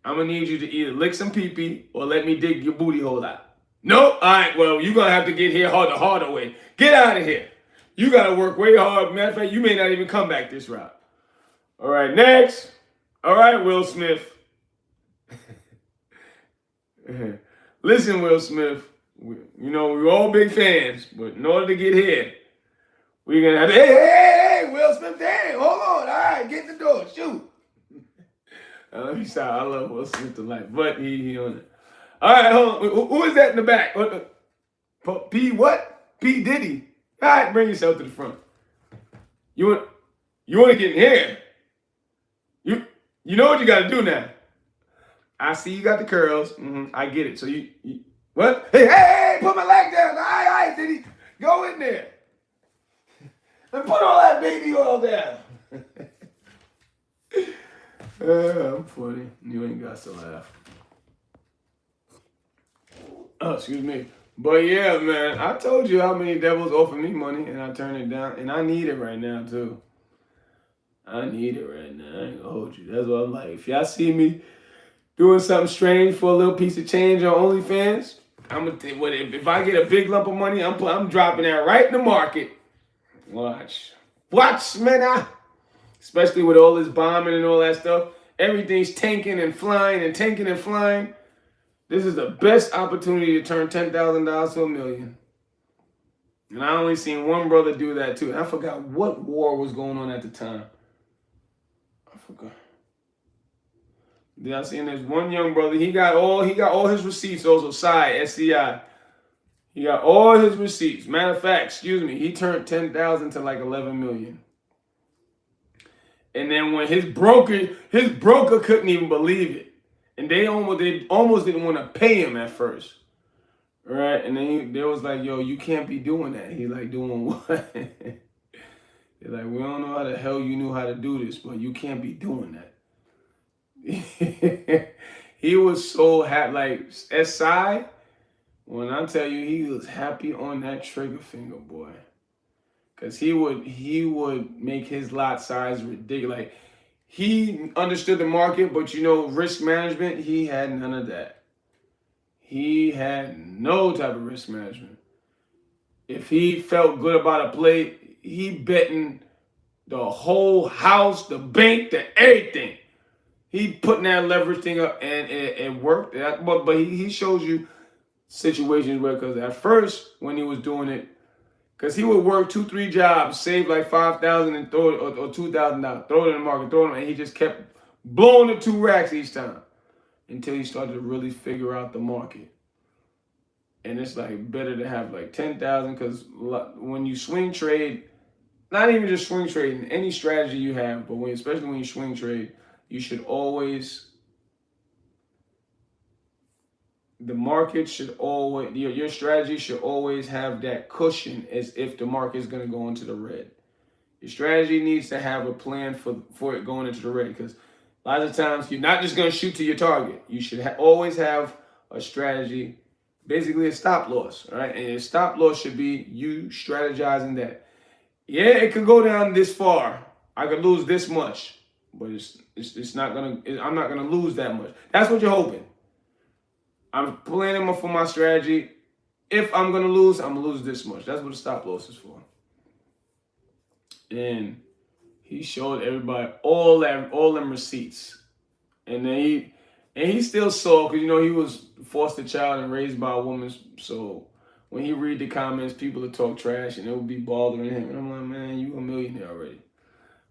[SPEAKER 2] I'm going to need you to either lick some pee-pee or let me dig your booty hole out. Nope. All right, well, you're going to have to get here the harder way. Get out of here. You got to work way hard. Matter of fact, you may not even come back this route. All right, next. All right, Will Smith. Listen, Will Smith, we're all big fans, but in order to get here, we're going to have to, hey, Will Smith, dang, hold on. All right, get in the door, shoot. Let me stop. I love Will Smith to life, but he on it. All right, hold on. Who is that in the back? P what? P Diddy. All right, bring yourself to the front. You want to get in here? You know what you got to do now. I see you got the curls. I get it. So you what? Hey, put my leg down. All right, Diddy. Go in there. And put all that baby oil down. I'm funny. You ain't got to laugh. Oh, excuse me. But yeah, man, I told you how many devils offered me money and I turned it down. And I need it right now, too. I need it right now. I ain't gonna hold you. That's what I'm like. If y'all see me doing something strange for a little piece of change on OnlyFans, I'm gonna if I get a big lump of money, I'm dropping that right in the market. Watch, man. Especially with all this bombing and all that stuff, everything's tanking and flying and tanking and flying. This is the best opportunity to turn $10,000 to $1 million. And I only seen one brother do that too. And I forgot what war was going on at the time. I forgot. Did I see? There's one young brother. He got all his receipts. Also, SCI. He got all his receipts. Matter of fact, excuse me, he turned 10,000 to like 11 million. And then when his broker couldn't even believe it, and they almost didn't want to pay him at first, right? And then they was like, "Yo, you can't be doing that." He's like, "Doing what?" They're like, "We don't know how the hell you knew how to do this, but you can't be doing that." He was so happy, like SI. When I tell you, he was happy on that trigger finger, boy. Cause he would make his lot size ridiculous. Like he understood the market, but risk management, he had none of that. He had no type of risk management. If he felt good about a play, he betting the whole house, the bank, the everything. He putting that leverage thing up, and it worked. But he shows you situations where, because at first when he was doing it. Because he would work 2-3 jobs, save like $5,000 and throw it, or $2,000, throw it in the market, and he just kept blowing the 2 racks each time until he started to really figure out the market. And it's like better to have like 10,000, because when you swing trade, not even just swing trading, any strategy you have, but especially when you swing trade, you should always. The market should always, your strategy should always have that cushion as if the market is going to go into the red. Your strategy needs to have a plan for it going into the red, because a lot of times you're not just going to shoot to your target. You should always have a strategy, basically a stop loss, right? And your stop loss should be you strategizing that. Yeah, it could go down this far. I could lose this much, but it's not going to, I'm not going to lose that much. That's what you're hoping. I'm planning for my strategy. If I'm going to lose, I'm going to lose this much. That's what the stop loss is for. And he showed everybody all them receipts. And then he still saw, because, he was a foster child and raised by a woman. So when he read the comments, people would talk trash and it would be bothering him. And I'm like, man, you a millionaire already.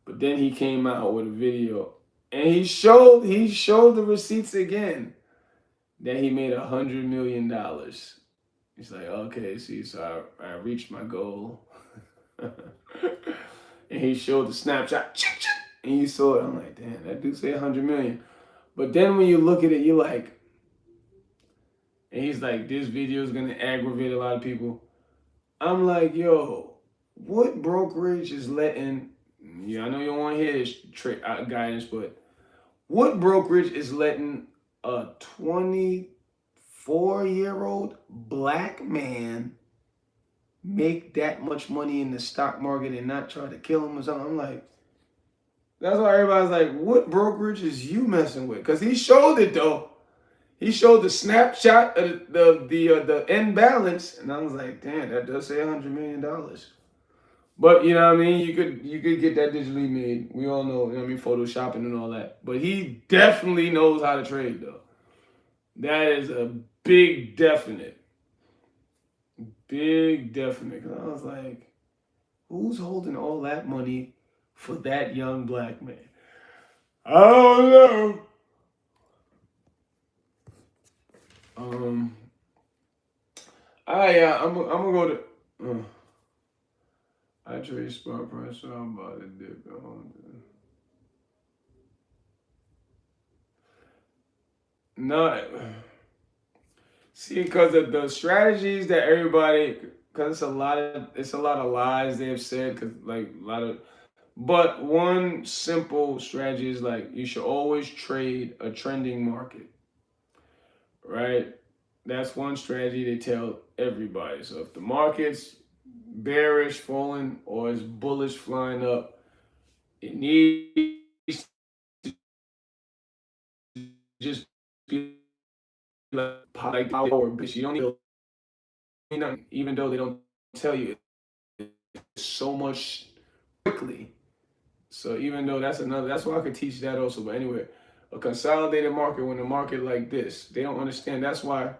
[SPEAKER 2] But then he came out with a video and he showed the receipts again. That he made $100 million. He's like, okay, see, so I reached my goal. And he showed the snapshot, and you saw it. I'm like, damn, that dude say 100 million. But then when you look at it, you're like, and he's like, this video is gonna aggravate a lot of people. I'm like, yo, what brokerage is letting? Yeah, I know you don't want to hear this guidance, but what brokerage is letting a 24-year-old black man make that much money in the stock market and not try to kill him or something? I'm like, that's why everybody's like, what brokerage is you messing with? Because he showed it though. He showed the snapshot of the end balance, and I was like, damn, that does say $100 million. But you know what I mean? You could get that digitally made. We all know, photoshopping and all that. But he definitely knows how to trade though. That is a big definite. Big definite. Cause I was like, who's holding all that money for that young black man? I don't know. I'm gonna go to. I trade spot price, so I'm about to dip on. No, see, because of the strategies that everybody, because it's a lot of lies they have said, because like a But one simple strategy is like you should always trade a trending market, right? That's one strategy they tell everybody. So if the market's bearish falling or is bullish flying up, it needs to just be like power, bitch. You don't need nothing, even though they don't tell you so much quickly. So even though that's why I could teach that also. But anyway, a consolidated market, when a market like this, they don't understand. That's why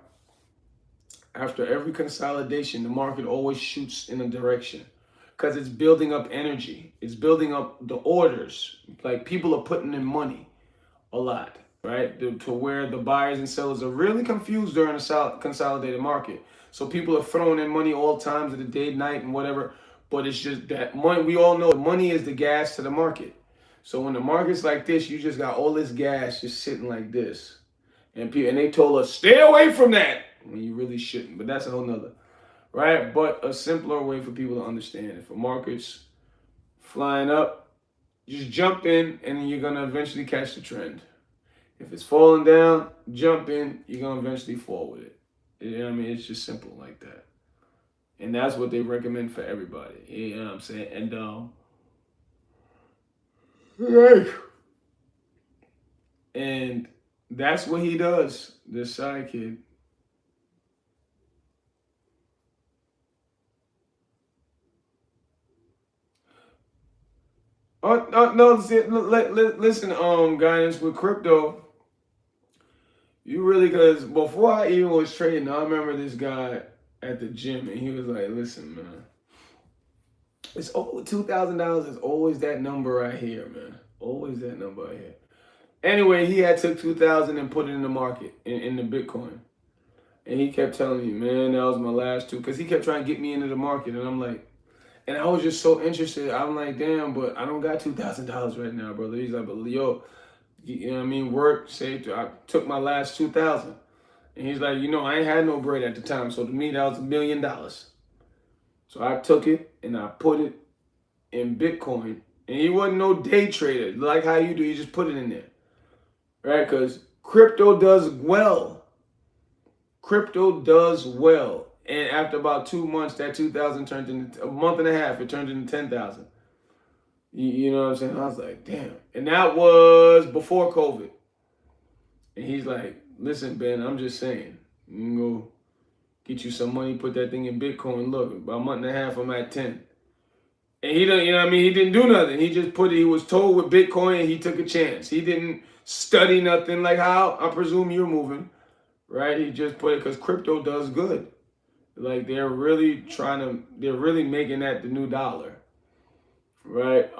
[SPEAKER 2] after every consolidation, the market always shoots in a direction because it's building up energy. It's building up the orders. Like people are putting in money a lot, right? To where the buyers and sellers are really confused during a consolidated market. So people are throwing in money all times of the day, night, and whatever. But it's just that money. We all know money is the gas to the market. So when the market's like this, you just got all this gas just sitting like this, and they told us stay away from that when you really shouldn't. But that's a whole nother, right? But a simpler way for people to understand: if a market's flying up, just jump in, and then you're gonna eventually catch the trend. If it's falling down, jump in, you're gonna eventually fall with it. You know what I mean? It's just simple like that. And that's what they recommend for everybody. You know what I'm saying? And and that's what he does, this side kid. No, listen, guidance with crypto. You really, because before I even was trading, I remember this guy at the gym, and he was like, "Listen, man, it's over $2,000. It's always that number right here, man. Always that number right here." Anyway, he had took 2,000 and put it in the market in the Bitcoin, and he kept telling me, "Man, that was my last two," because he kept trying to get me into the market, and I'm like, and I was just so interested. I'm like, "Damn, but I don't got $2,000 right now, brother." He's like, "But yo, you know what I mean? Work, saved. I took my last 2,000." And he's like, I ain't had no bread at the time. So to me, that was $1 million. So I took it and I put it in Bitcoin. And he wasn't no day trader like how you do. You just put it in there, right? Because crypto does well. Crypto does well. And after about 2 months, that 2,000 turned into a month and a half. It turned into 10,000. You know what I'm saying? I was like, damn. And that was before COVID. And he's like, "Listen, Ben, I'm just saying, you can go get you some money, put that thing in Bitcoin. Look, about a month and a half, I'm at 10. And he don't, he didn't do nothing. He just put it, he was told with Bitcoin, and he took a chance. He didn't study nothing like how I presume you're moving, right? He just put it because crypto does good. Like they're really making that the new dollar, right?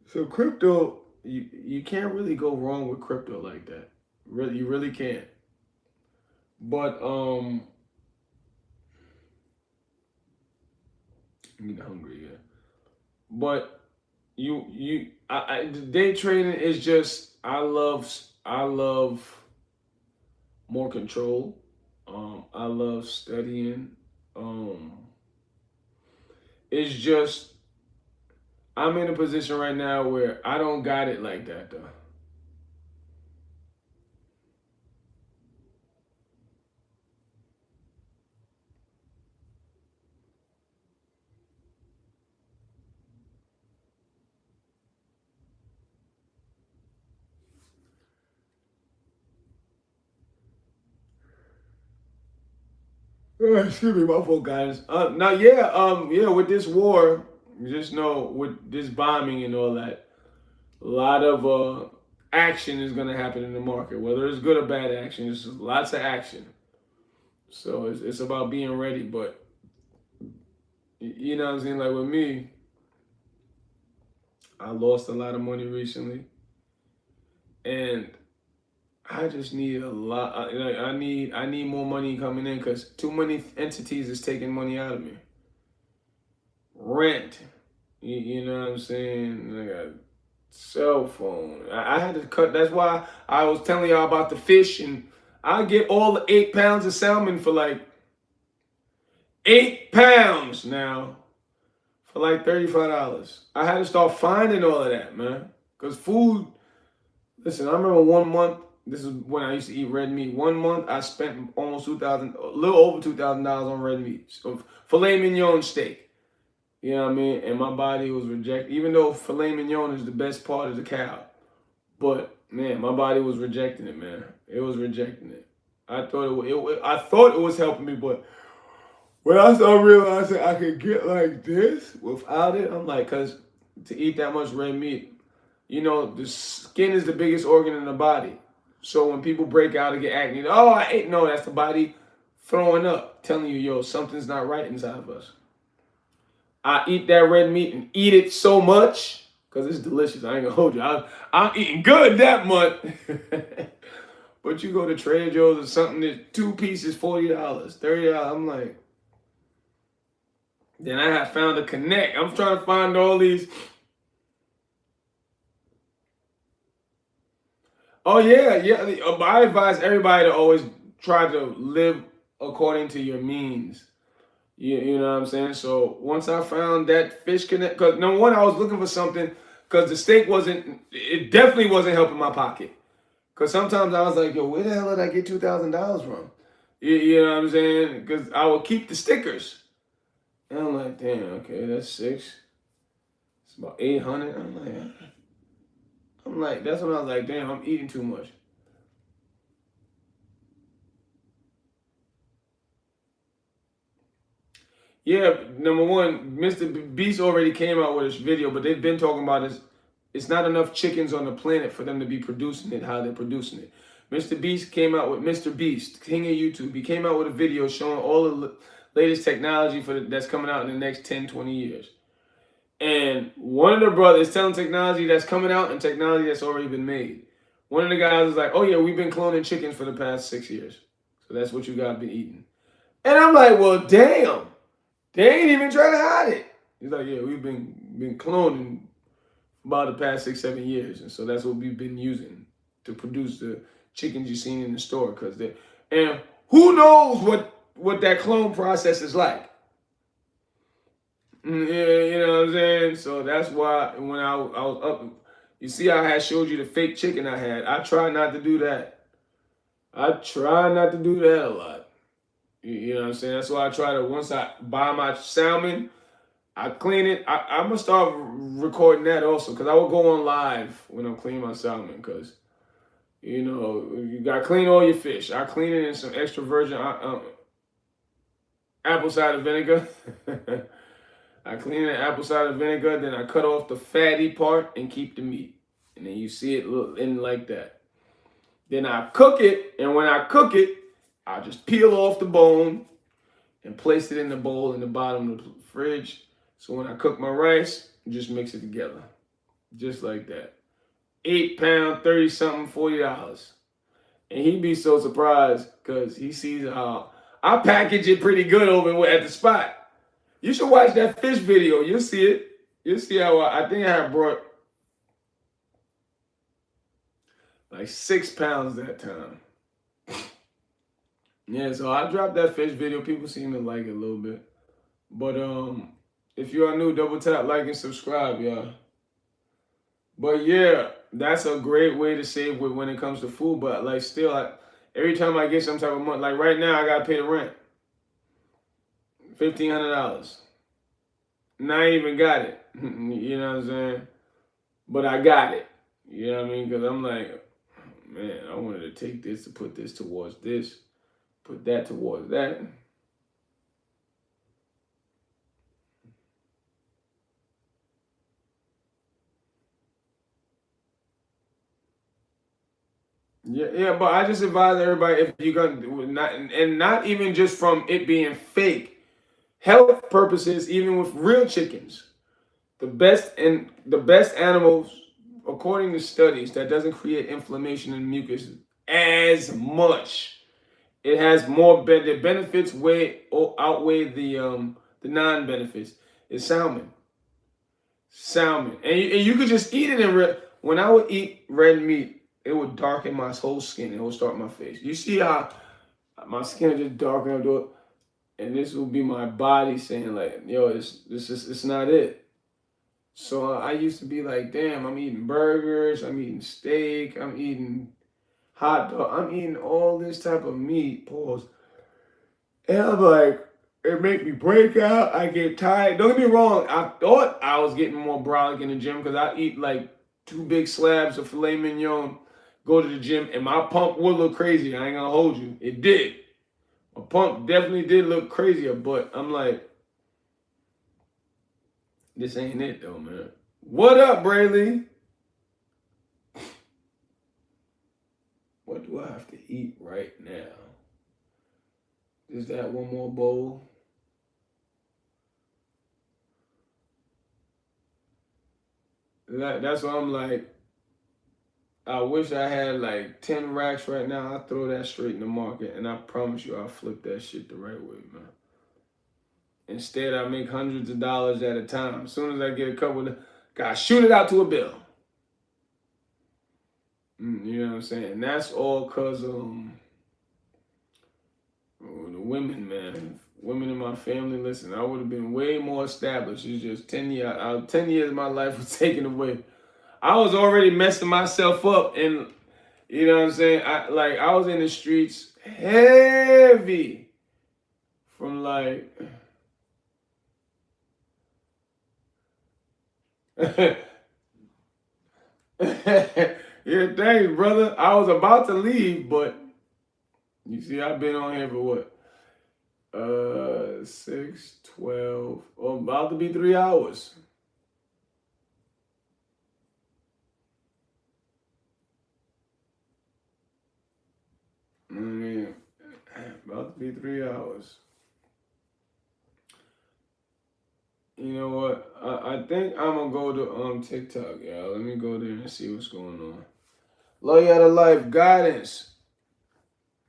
[SPEAKER 2] So crypto, you can't really go wrong with crypto like that. Really, you really can't. But I'm getting hungry, yeah. But the day trading is just I love more control. I love studying. It's just I'm in a position right now where I don't got it like that though. Excuse me, my fault, guys. Now, yeah, with this war, just know with this bombing and all that, a lot of action is gonna happen in the market, whether it's good or bad action. There's lots of action, so it's about being ready. But you know what I'm saying? Like with me, I lost a lot of money recently, and I just need a lot. I need more money coming in because too many entities is taking money out of me. Rent, you know what I'm saying? I got cell phone. I had to cut. That's why I was telling y'all about the fish, and I get all the 8 pounds of salmon for like 8 pounds now for like $35. I had to start finding all of that, man. Because food, listen, I remember 1 month, this is when I used to eat red meat. 1 month, I spent almost $2,000, a little over $2,000 on red meat. So filet mignon steak. You know what I mean? And my body was rejected, even though filet mignon is the best part of the cow. But man, my body was rejecting it, man. It was rejecting it. I thought it was helping me, but when I started realizing I could get like this without it, I'm like, cause to eat that much red meat, you know, the skin is the biggest organ in the body. So when people break out and get acne, oh, I ate, no, that's the body throwing up, telling you, yo, something's not right inside of us. I eat that red meat and eat it so much, because it's delicious. I ain't gonna hold you. I'm eating good that month. But you go to Trader Joe's or something, there's 2 pieces, $40, $30. I'm like, then I have found a connect. I'm trying to find all these. Oh, yeah. I advise everybody to always try to live according to your means. You know what I'm saying? So once I found that fish connect, because number one, I was looking for something, because the steak it definitely wasn't helping my pocket. Because sometimes I was like, yo, where the hell did I get $2,000 from? You know what I'm saying? Because I would keep the stickers. And I'm like, damn, okay, that's 6. It's about 800. I'm like, that's when I was like, damn, I'm eating too much. Yeah, number one, Mr. Beast already came out with this video, but they've been talking about this. It's not enough chickens on the planet for them to be producing it how they're producing it. Mr. Beast came out with Mr. Beast, king of YouTube. He came out with a video showing all the latest technology that's coming out in the next 10, 20 years. And one of the brothers is telling technology that's coming out and technology that's already been made. One of the guys is like, oh yeah, we've been cloning chickens for the past 6 years. So that's what you guys been eating. And I'm like, well, damn. They ain't even trying to hide it. He's like, yeah, we've been cloning about the past 6, 7 years. And so that's what we've been using to produce the chickens you've seen in the store. And who knows what that clone process is like. Yeah, you know what I'm saying? So that's why when I was up, you see I had showed you the fake chicken I had. I try not to do that. I try not to do that a lot. You know what I'm saying? That's why I try to, once I buy my salmon, I clean it. I'm going to start recording that also, because I will go on live when I'm cleaning my salmon, because, you know, you got to clean all your fish. I clean it in some extra virgin apple cider vinegar. I clean it in apple cider vinegar, then I cut off the fatty part and keep the meat. And then you see it in like that. Then I cook it, and when I cook it, I just peel off the bone and place it in the bowl in the bottom of the fridge. So when I cook my rice, just mix it together. Just like that. 8 pound, 30-something, $40. And he'd be so surprised because he sees how I package it pretty good over at the spot. You should watch that fish video. You'll see it. You'll see how I think I had brought like 6 pounds that time. Yeah, so I dropped that fish video. People seem to like it a little bit. But if you are new, double tap, like, and subscribe, y'all. But yeah, that's a great way to save when it comes to food. But like still, every time I get some type of money, like right now, I got to pay the rent. $1,500. And I ain't even got it. You know what I'm saying? But I got it. You know what I mean? Because I'm like, man, I wanted to take this to put this towards this. Put that towards that. Yeah, but I just advise everybody, if you're gonna not even just from it being fake, health purposes, even with real chickens, the best animals, according to studies, that doesn't create inflammation and mucus as much. It has more the benefits outweigh the non-benefits. It's salmon. And you could just eat it in red. When I would eat red meat, it would darken my whole skin. It would start my face. You see how my skin just darken up, And this will be my body saying like, yo, it's not it. So I used to be like, damn, I'm eating burgers, I'm eating steak, I'm eating hot dog, I'm eating all this type of meat, pause. And I'm like, it make me break out, I get tired. Don't get me wrong, I thought I was getting more brolic in the gym because I eat like 2 big slabs of filet mignon, go to the gym, and my pump would look crazy. I ain't gonna hold you. It did. My pump definitely did look crazier, but I'm like, this ain't it though, man. What up, Brayley? What do I have to eat right now? Is that one more bowl? That's why I'm like, I wish I had like 10 racks right now. I'll throw that straight in the market, and I promise you I'll flip that shit the right way, man. Instead, I make hundreds of dollars at a time. As soon as I get a couple of, gotta shoot it out to a bill. You know what I'm saying? And that's all because of the women, man. Women in my family, listen, I would have been way more established. It's just 10 years, 10 years of my life was taken away. I was already messing myself up, and you know what I'm saying? I was in the streets heavy from like yeah, thanks, brother. I was about to leave, but you see, I've been on here for what? 6, 12, about to be 3 hours. I mean, about to be 3 hours. You know what? I think I'm gonna go to TikTok, y'all. Let me go there and see what's going on. Love you out of life, guidance.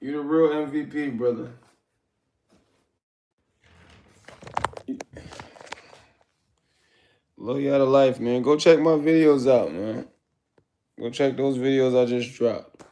[SPEAKER 2] You the real MVP, brother. Love you out of life, man. Go check my videos out, man. Go check those videos I just dropped.